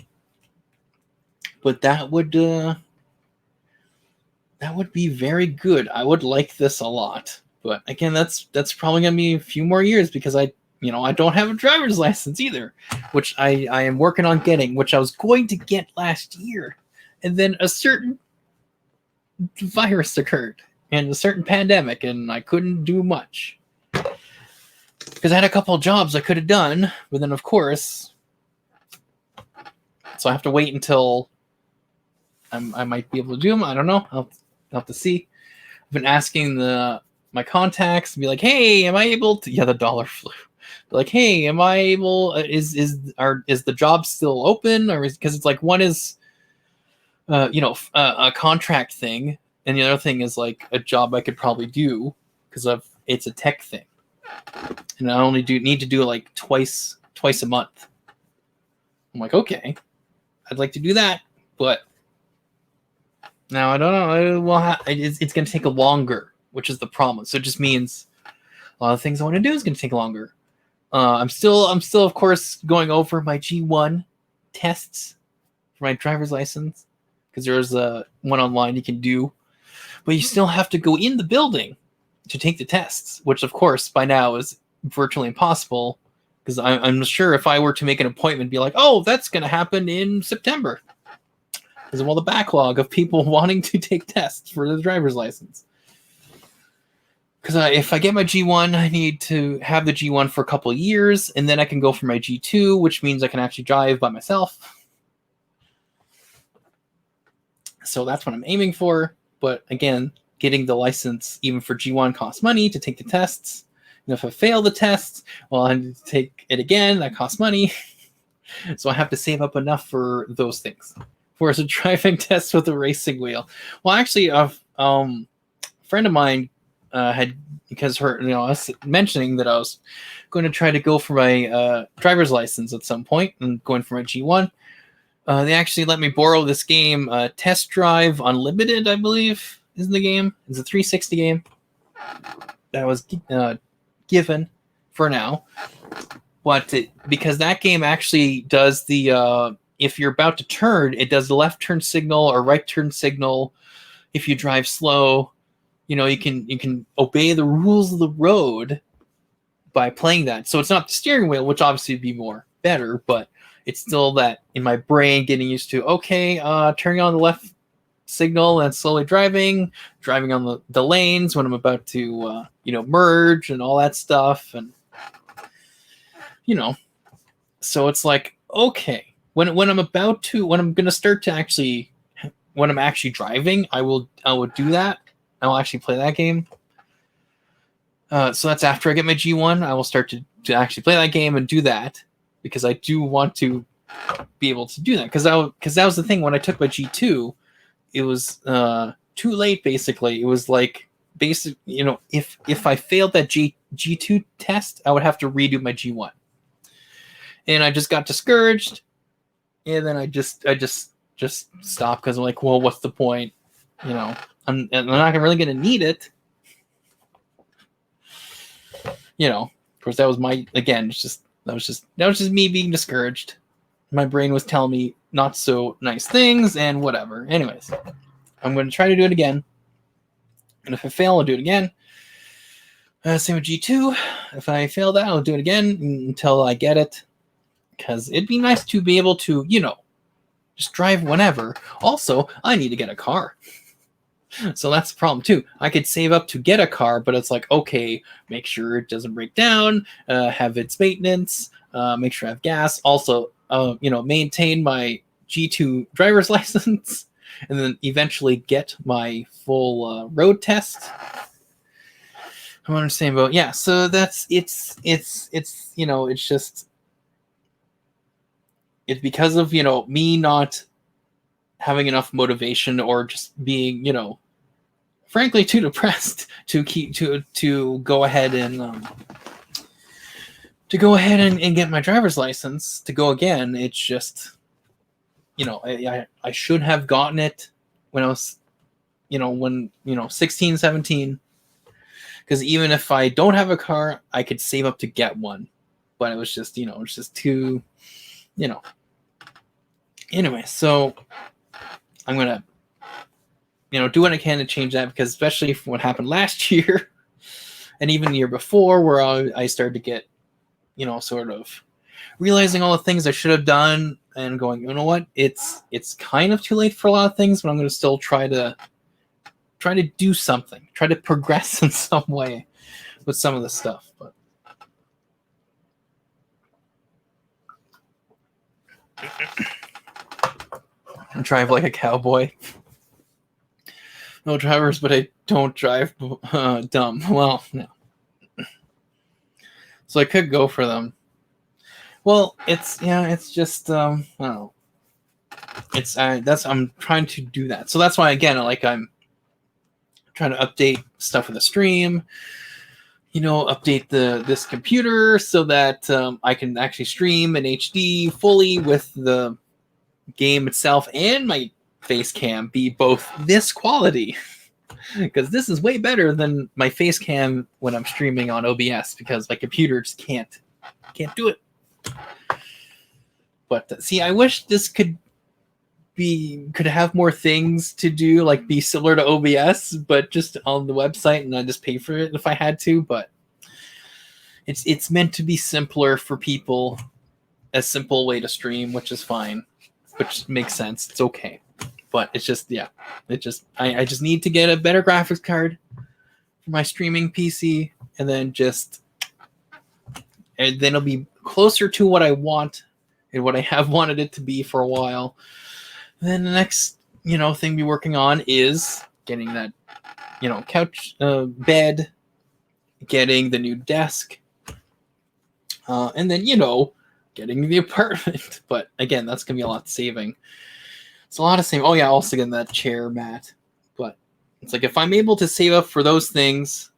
But that would be very good. I would like this a lot. But again, that's probably gonna be a few more years because I don't have a driver's license either, which I am working on getting, which I was going to get last year. And then a certain virus occurred and a certain pandemic, and I couldn't do much because I had a couple of jobs I could have done, but then of course, so I have to wait until I might be able to do them. I don't know. I'll have to see. I've been asking my contacts to be like, hey, am I able to? Yeah, the dollar flew. Like, hey, am I able? Is the job still open, or because it's like one is a contract thing, and the other thing is like a job I could probably do because it's a tech thing, and I only need to do it like twice a month. I'm like, okay, I'd like to do that, but now I don't know. It's going to take longer, which is the problem. So it just means a lot of things I want to do is going to take longer. I'm still of course going over my G1 tests for my driver's license. Because there's one online you can do, but you still have to go in the building to take the tests, which of course by now is virtually impossible. Because I'm sure if I were to make an appointment, be like, oh, that's going to happen in September, because of all the backlog of people wanting to take tests for the driver's license. Because if I get my G1, I need to have the G1 for a couple of years, and then I can go for my G2, which means I can actually drive by myself. So that's what I'm aiming for. But again, getting the license even for G1 costs money to take the tests. And if I fail the tests, well, I need to take it again. That costs money. So I have to save up enough for those things. For a driving test with a racing wheel. Well, actually, a friend of mine had, because I was mentioning that I was going to try to go for my driver's license at some point and going for my G1. They actually let me borrow this game, Test Drive Unlimited, I believe, is the game. It's a 360 game that was given for now. But because that game actually does the, if you're about to turn, it does the left turn signal or right turn signal. If you drive slow, you can obey the rules of the road by playing that. So it's not the steering wheel, which obviously would be more better, but it's still that in my brain getting used to, okay, turning on the left signal and slowly driving on the lanes when I'm about to, merge and all that stuff. And, so it's like, okay, when I'm going to start to actually, when I'm actually driving, I will do that. I'll actually play that game. So that's after I get my G1, I will start to actually play that game and do that, because I do want to be able to do that. Because that was the thing when I took my G2, it was too late. Basically, it was like if I failed that G2 test, I would have to redo my G1, and I just got discouraged, and then I just stopped because I'm like, well, what's the point? I'm not really gonna need it. Of course, that was that was just me being discouraged. My brain was telling me not so nice things and whatever. Anyways, I'm going to try to do it again. And if I fail, I'll do it again. Same with G2. If I fail that, I'll do it again until I get it. Because it'd be nice to be able to, just drive whenever. Also, I need to get a car. So that's the problem too. I could save up to get a car, but it's like, okay, make sure it doesn't break down, have its maintenance, make sure I have gas. Also, maintain my G2 driver's license, and then eventually get my full road test. I'm understanding about, yeah. So it's because of me not having enough motivation, or just being frankly too depressed to go ahead and get my driver's license to go again. It's just I should have gotten it when I was 16, 17, because even if I don't have a car, I could save up to get one. But it was just it's just too anyway. So I'm gonna do what I can to change that, because especially from what happened last year and even the year before, where I started to get sort of realizing all the things I should have done and going, you know what, it's kind of too late for a lot of things, but I'm going to still try to do something, try to progress in some way with some of the stuff. But I drive like a cowboy. No drivers, but I don't drive dumb. Well, no. So I could go for them. Well, it's just I don't know. I'm trying to do that. So that's why, again, I'm trying to update stuff with the stream. Update this computer so that I can actually stream in HD fully with the game itself and my face cam be both this quality, because this is way better than my face cam when I'm streaming on OBS, because my computer just can't do it. But see, I wish this could have more things to do, like be similar to OBS, but just on the website, and I just pay for it if I had to. But it's meant to be simpler for people, a simple way to stream, which is fine, which makes sense. It's okay. But it's just, I just need to get a better graphics card for my streaming PC, and then it'll be closer to what I want and what I have wanted it to be for a while. And then the next, thing we're working on is getting that, couch, bed, getting the new desk, and then, getting the apartment. But again, that's going to be a lot of saving. It's a lot of saving. Oh yeah, also getting that chair mat. But it's like, if I'm able to save up for those things,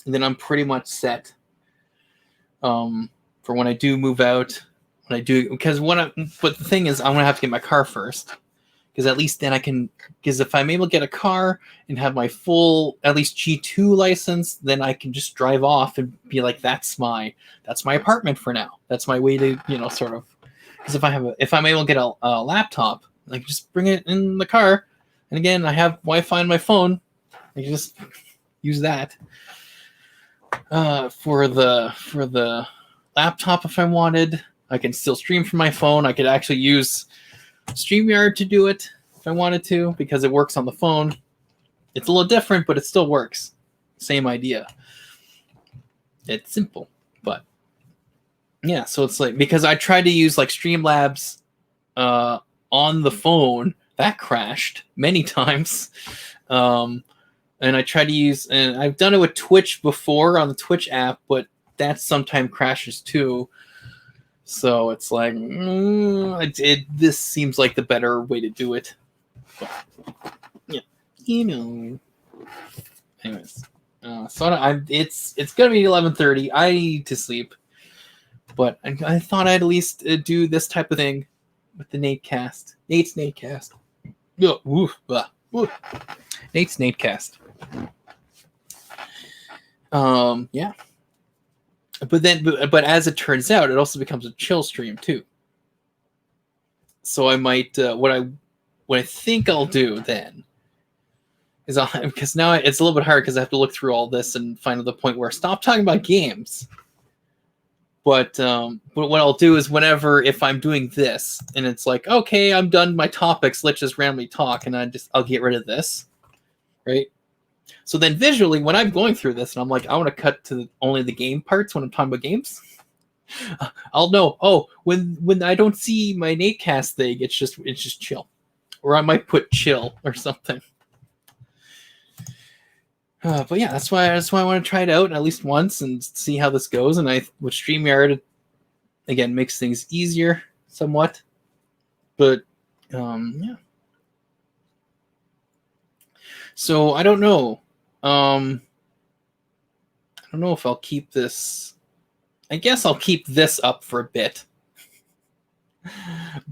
then I'm pretty much set for when I do move out, And I do because but the thing is, I'm gonna have to get my car first, because at least then I can. Because if I'm able to get a car and have my full at least G2 license, then I can just drive off and be like, that's my apartment for now. That's my way to sort of. Because if I'm able to get a laptop, I can just bring it in the car, and again I have Wi-Fi on my phone. I can just use that for the laptop if I wanted. I can still stream from my phone. I could actually use StreamYard to do it if I wanted to, because it works on the phone. It's a little different, but it still works. Same idea. It's simple, but yeah. So it's like, because I tried to use like Streamlabs on the phone, that crashed many times. And I tried to use, and I've done it with Twitch before on the Twitch app, but that sometimes crashes too. So it's like, this seems like the better way to do it. But, yeah, Anyways, so it's gonna be 11:30. I need to sleep, but I thought I'd at least do this type of thing with the N8Cast. Nate's N8Cast. Nate's N8Cast. Yeah. But as it turns out, it also becomes a chill stream too. So I might what I think I'll do then is because now it's a little bit hard because I have to look through all this and find the point where I stop talking about games. But what I'll do is if I'm doing this and it's like, okay, I'm done my topics, let's just randomly talk, and I'll get rid of this, right? So then visually, when I'm going through this and I'm like, I want to cut to only the game parts when I'm talking about games, I'll know, oh, when I don't see my N8Cast thing, it's just chill. Or I might put chill or something. But yeah, that's why I want to try it out at least once and see how this goes. And with StreamYard, again, makes things easier somewhat. But yeah. So I don't know. I don't know if I'll keep this. I guess I'll keep this up for a bit.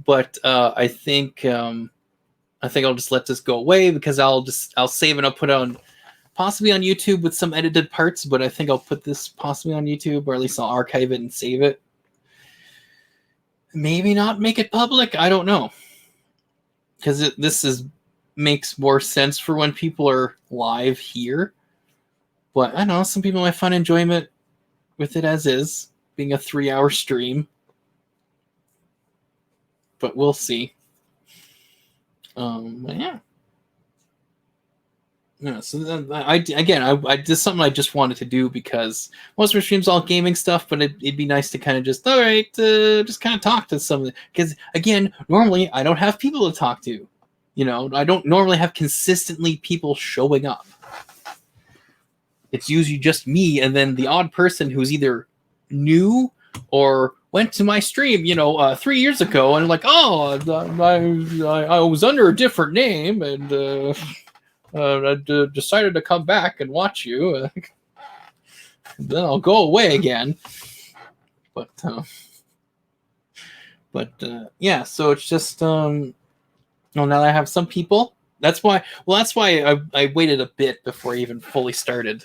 But I think I'll just let this go away, because I'll save it. I'll put it on possibly on YouTube with some edited parts, but I think I'll put this possibly on YouTube, or at least I'll archive it and save it. Maybe not make it public. I don't know, because this makes more sense for when people are live here. But I don't know, some people might find enjoyment with it as is, being a 3-hour stream. But we'll see. Yeah. Yeah, so I this is something I just wanted to do, because most of our streams all gaming stuff, but it'd be nice to kind of just, all right, just kind of talk to some of it. Because again, normally I don't have people to talk to. I don't normally have consistently people showing up. It's usually just me and then the odd person who's either new or went to my stream, 3 years ago, and like, oh, I was under a different name, and I decided to come back and watch you. Then I'll go away again. But yeah, so it's just now that I have some people, that's why I waited a bit before I even fully started.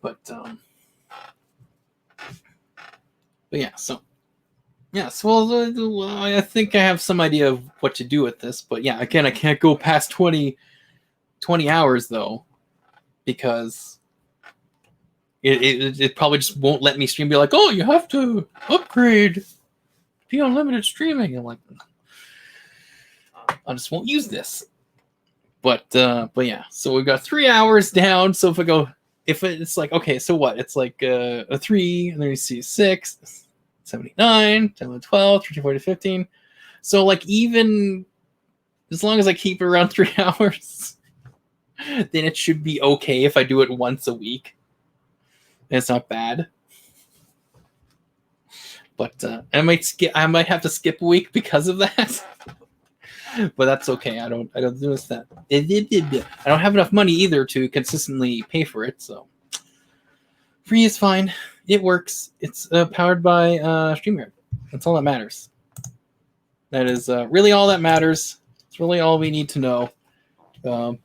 But yeah, so I think I have some idea of what to do with this. But yeah, again, I can't go past 20 hours though, because it probably just won't let me stream. Be like, oh, you have to upgrade, be unlimited streaming. I'm like, I just won't use this. But yeah, so we've got 3 hours down. So if it's like, okay, so what? It's like a 3, and then you see 6, 79, 10, 12, 13, 14, 15. So like, even as long as I keep it around 3 hours, then it should be okay if I do it once a week. And it's not bad. But I might have to skip a week because of that. But that's okay. I don't notice that. I don't have enough money either to consistently pay for it, so free is fine. It works. It's powered by StreamYard. That's all that matters. That is really all that matters. It's really all we need to know. But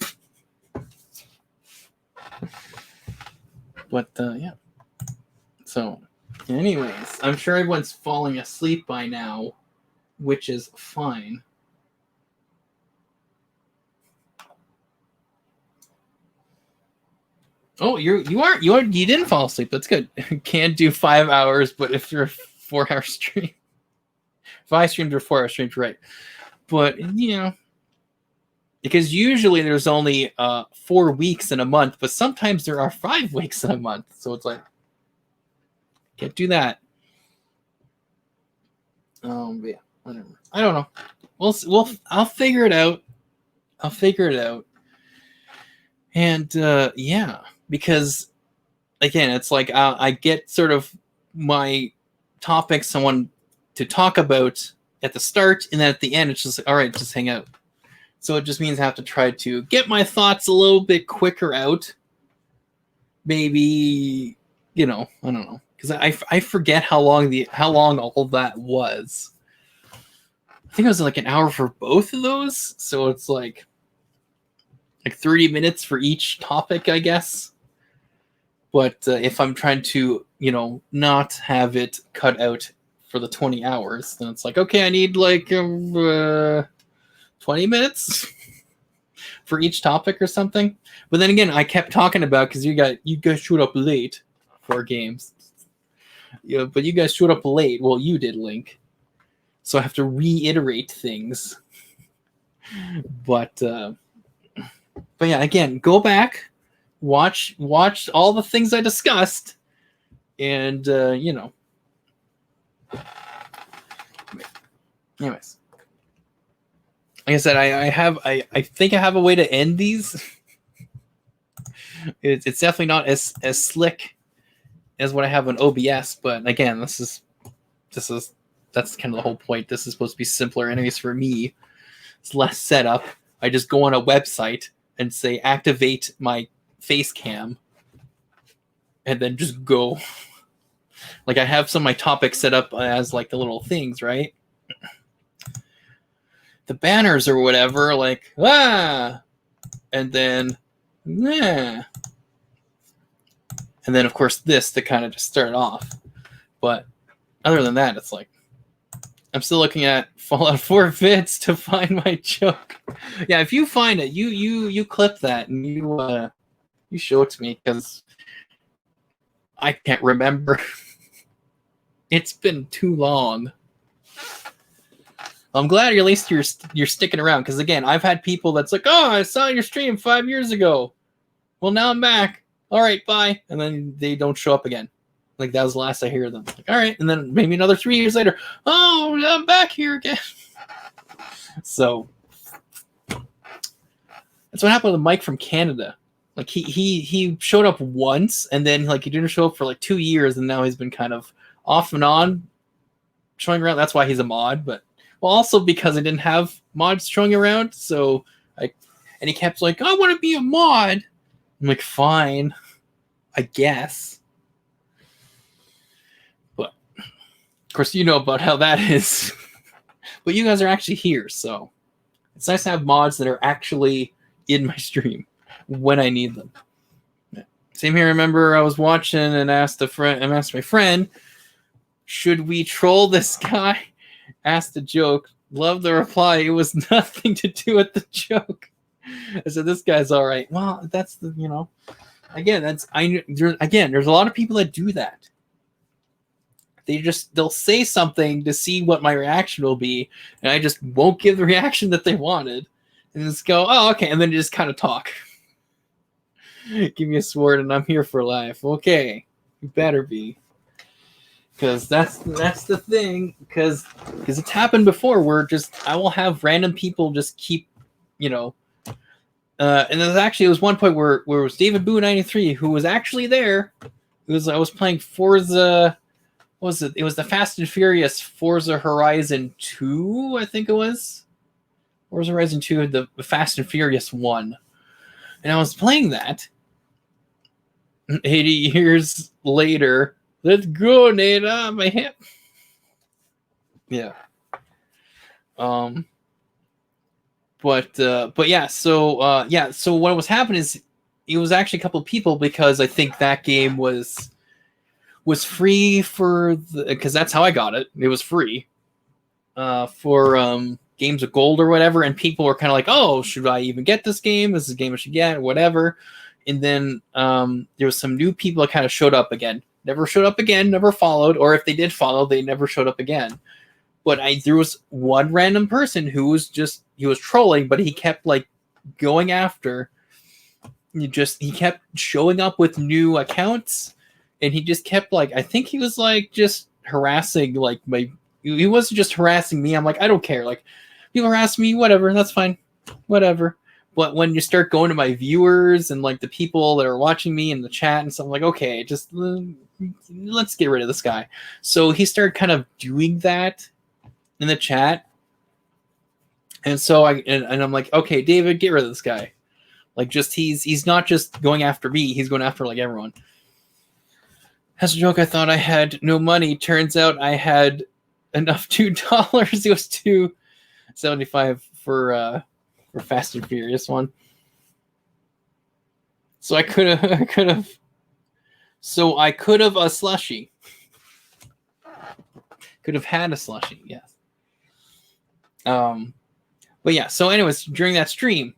yeah. So, anyways, I'm sure everyone's falling asleep by now, which is fine. Oh, you didn't fall asleep. That's good. Can't do 5 hours, but if you're a 4-hour stream, 5 streams or 4-hour streams, right? But because usually there's only 4 weeks in a month, but sometimes there are 5 weeks in a month. So it's like, can't do that. But yeah, whatever. I don't know. I'll figure it out. And yeah, because again, it's like I get sort of my topics I want to talk about at the start, and then at the end, it's just like, all right, just hang out. So it just means I have to try to get my thoughts a little bit quicker out. Maybe, I don't know, because I forget how long all that was. I think it was like an hour for both of those, so it's like 30 minutes for each topic, I guess. But if I'm trying to, not have it cut out for the 20 hours, then it's like, okay, I need like 20 minutes for each topic or something. But then again, I kept talking about, because you guys showed up late for games. But you guys showed up late. Well, you did, Link. So I have to reiterate things. But yeah, again, go back, watch all the things I discussed, and anyways, like I said, I think I have a way to end these. It's definitely not as slick as what I have on OBS, but again, that's kind of the whole point. This is supposed to be simpler, anyways. For me, it's less setup. I just go on a website and say activate my face cam, and then just go. Like, I have some of my topics set up as like the little things, right? The banners or whatever, like and then and then of course this to kind of just start off. But other than that, it's like I'm still looking at Fallout 4 vids to find my joke. Yeah, if you find it, you clip that and you show it to me, because I can't remember. It's been too long. I'm glad at least you're sticking around, because again, I've had people that's like, oh, I saw your stream 5 years ago. Well, now I'm back. All right, bye. And then they don't show up again. Like, that was the last I hear them. Like, all right. And then maybe another 3 years later, oh, I'm back here again. So that's what happened with Mike from Canada. Like, he showed up once, and then like he didn't show up for like 2 years, and now he's been kind of off and on showing around. That's why he's a mod, but also because I didn't have mods showing around. So and he kept like, I want to be a mod. I'm like, fine, I guess. But of course, you know about how that is. But you guys are actually here, so it's nice to have mods that are actually in my stream when I need them. Yeah. Same here. Remember, I was watching and asked my friend, should we troll this guy? Asked a joke. Love the reply. It was nothing to do with the joke. I said, this guy's all right. Well, that's the, again, there's a lot of people that do that. They'll say something to see what my reaction will be, and I just won't give the reaction that they wanted, and just go, oh, okay, and then just kind of talk. Give me a sword, and I'm here for life. Okay, you better be. Because that's the thing. Because it's happened before where I will have random people just keep, and there was one point where it was David Boo 93 who was actually there. I was playing Forza. What was it? It was the Fast and Furious Forza Horizon 2, I think it was. Forza Horizon 2, the Fast and Furious 1. And I was playing that. 80 years later. Let's go, Nate. My hip. Yeah. But yeah, so what was happening is it was actually a couple of people, because I think that game was free for because that's how I got it. It was free for games of gold or whatever, and people were kind of like, oh, should I even get this game? This is a game I should get, or whatever. And then there was some new people that kind of showed up again. Never showed up again, never followed, or if they did follow, they never showed up again. But there was one random person who was he was trolling, but he kept like going after. He kept showing up with new accounts, and he just kept like, I think he was like just harassing like he wasn't just harassing me. I'm like, I don't care. Like, people harass me, whatever, that's fine, whatever. But when you start going to my viewers and like the people that are watching me in the chat and stuff, I'm like, okay, just let's get rid of this guy. So he started kind of doing that in the chat, and so I'm like, okay, David, get rid of this guy. Like, just he's not just going after me, he's going after like everyone. As a joke, I thought I had no money. Turns out I had enough $2. It was $2.75 for Fast and Furious one. So I could have a slushie. Could have had a slushie, yes. But yeah, so anyways, during that stream,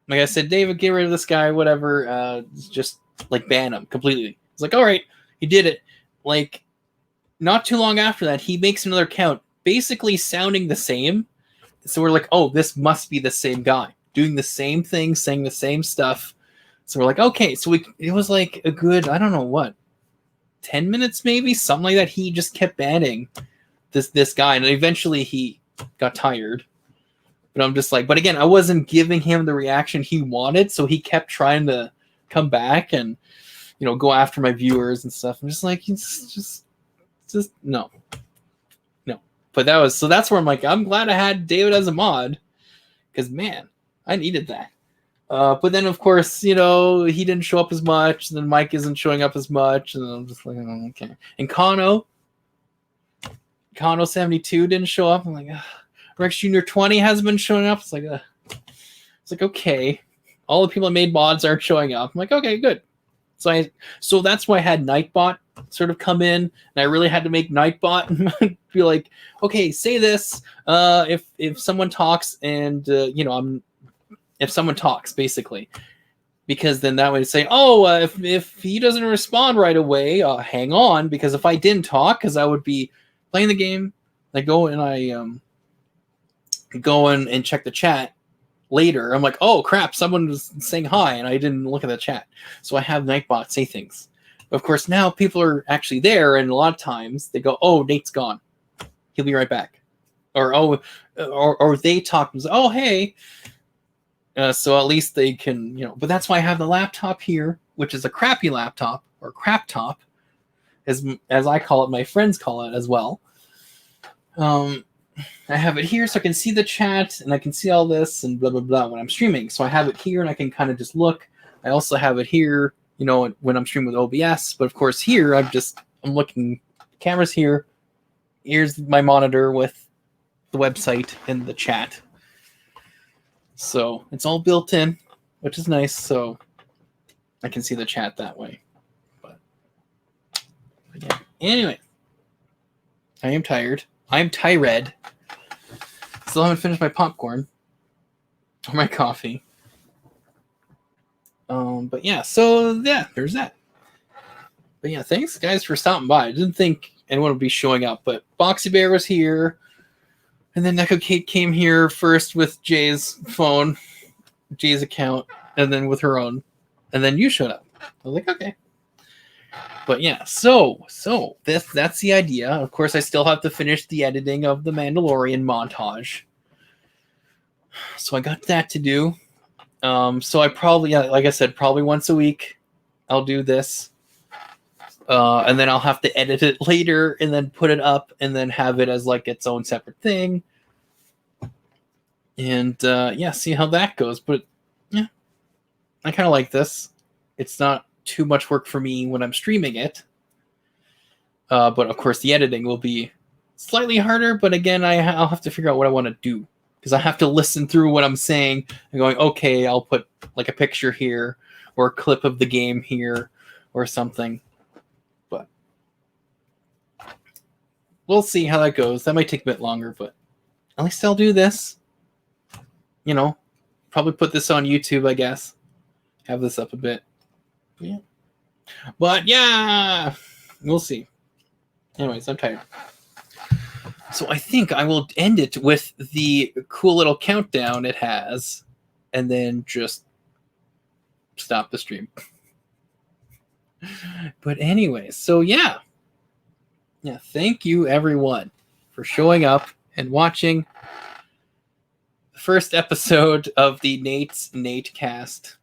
like I said, David, get rid of this guy, whatever, just like ban him completely. It's like, all right, he did it. Like, not too long after that, he makes another account basically sounding the same. So we're like, oh, this must be the same guy doing the same thing, saying the same stuff. So we're like, okay, so it was like a good, I don't know what, 10 minutes maybe, something like that. He just kept banning this guy, and eventually he got tired. But I'm just like, but again, I wasn't giving him the reaction he wanted, so he kept trying to come back and, you know, go after my viewers and stuff. I'm just like, it's just no. But that's where I'm like, I'm glad I had David as a mod, because man, I needed that. But then of course, you know, he didn't show up as much, and then Mike isn't showing up as much, and I'm just like, oh, okay. And Kano 72 didn't show up. I'm like, ugh. Rex Jr. 20 hasn't been showing up. It's like, okay, all the people that made mods aren't showing up. I'm like, okay, good. So that's why I had Nightbot sort of come in, and I really had to make Nightbot be like, okay, say this if someone talks, and if someone talks, basically, because then that would say, oh, if he doesn't respond right away, hang on, because if I didn't talk, because I would be playing the game, I go and and check the chat later. I'm like, oh crap, someone was saying hi and I didn't look at the chat. So I have Nightbot say things. But of course, now people are actually there, and a lot of times they go, oh, Nate's gone, he'll be right back. Or they talk and say, oh, hey. So at least they can, but that's why I have the laptop here, which is a crappy laptop, or crap top, as I call it, my friends call it as well. I have it here so I can see the chat, and I can see all this and blah, blah, blah when I'm streaming. So I have it here, and I can kind of just look. I also have it here, when I'm streaming with OBS. But of course here, I'm looking, camera's here. Here's my monitor with the website and the chat. So it's all built in, which is nice. So I can see the chat that way. But yeah. Anyway, I am tired. I'm tired. Still haven't finished my popcorn or my coffee. But yeah, so yeah, there's that. But yeah, thanks guys for stopping by. I didn't think anyone would be showing up, but Boxy Bear was here, and then Neko Kate came here first with Jay's phone, Jay's account, and then with her own, and then you showed up. I was like, okay. But yeah, so that's the idea. Of course, I still have to finish the editing of the Mandalorian montage. So I got that to do. So I probably, like I said, probably once a week I'll do this. And then I'll have to edit it later and then put it up and then have it as like its own separate thing. And yeah, see how that goes. But yeah, I kind of like this. It's not too much work for me when I'm streaming it. But of course the editing will be slightly harder, but again, I'll have to figure out what I want to do, because I have to listen through what I'm saying and going, okay, I'll put like a picture here or a clip of the game here or something. But we'll see how that goes. That might take a bit longer, but at least I'll do this. You know, probably put this on YouTube, I guess. Have this up a bit. Yeah. But yeah, we'll see. Anyways, I'm tired. So I think I will end it with the cool little countdown it has, and then just stop the stream. But anyways, so yeah. Yeah, thank you everyone for showing up and watching the first episode of the N8Cast,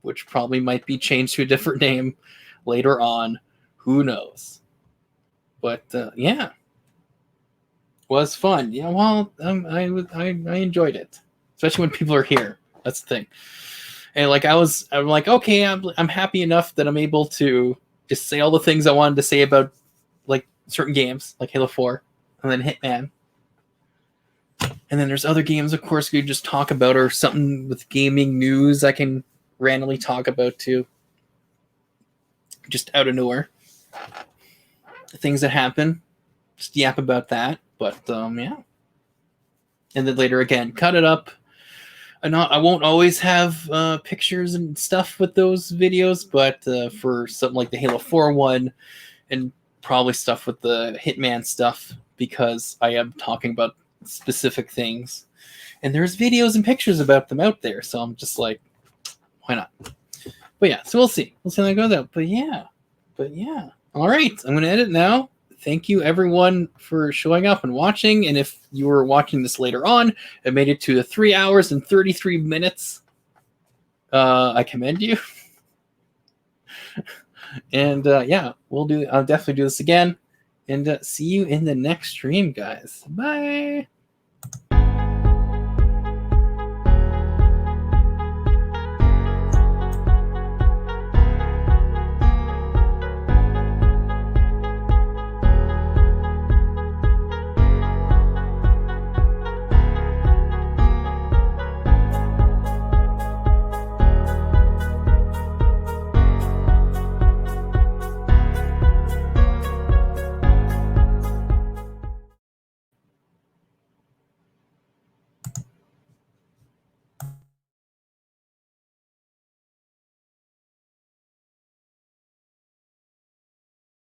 which probably might be changed to a different name later on. Who knows? But yeah. Was fun. Yeah, well, I enjoyed it, especially when people are here. That's the thing. And like I'm like, okay, I'm happy enough that I'm able to just say all the things I wanted to say about like certain games, like Halo 4, and then Hitman. And then there's other games, of course, we could just talk about, or something with gaming news I can randomly talk about too, just out of nowhere. Things that happen, just yap about that. But yeah, and then later again, cut it up. I won't always have pictures and stuff with those videos, but for something like the Halo 4 one, and probably stuff with the Hitman stuff, because I am talking about specific things, and there's videos and pictures about them out there. So I'm just like, why not? But yeah, so we'll see how that goes out. But yeah, all right, I'm gonna edit now. Thank you everyone for showing up and watching. And if you were watching this later on and made it to the 3 hours and 33 minutes, I commend you. And yeah, I'll definitely do this again. And see you in the next stream, guys. Bye.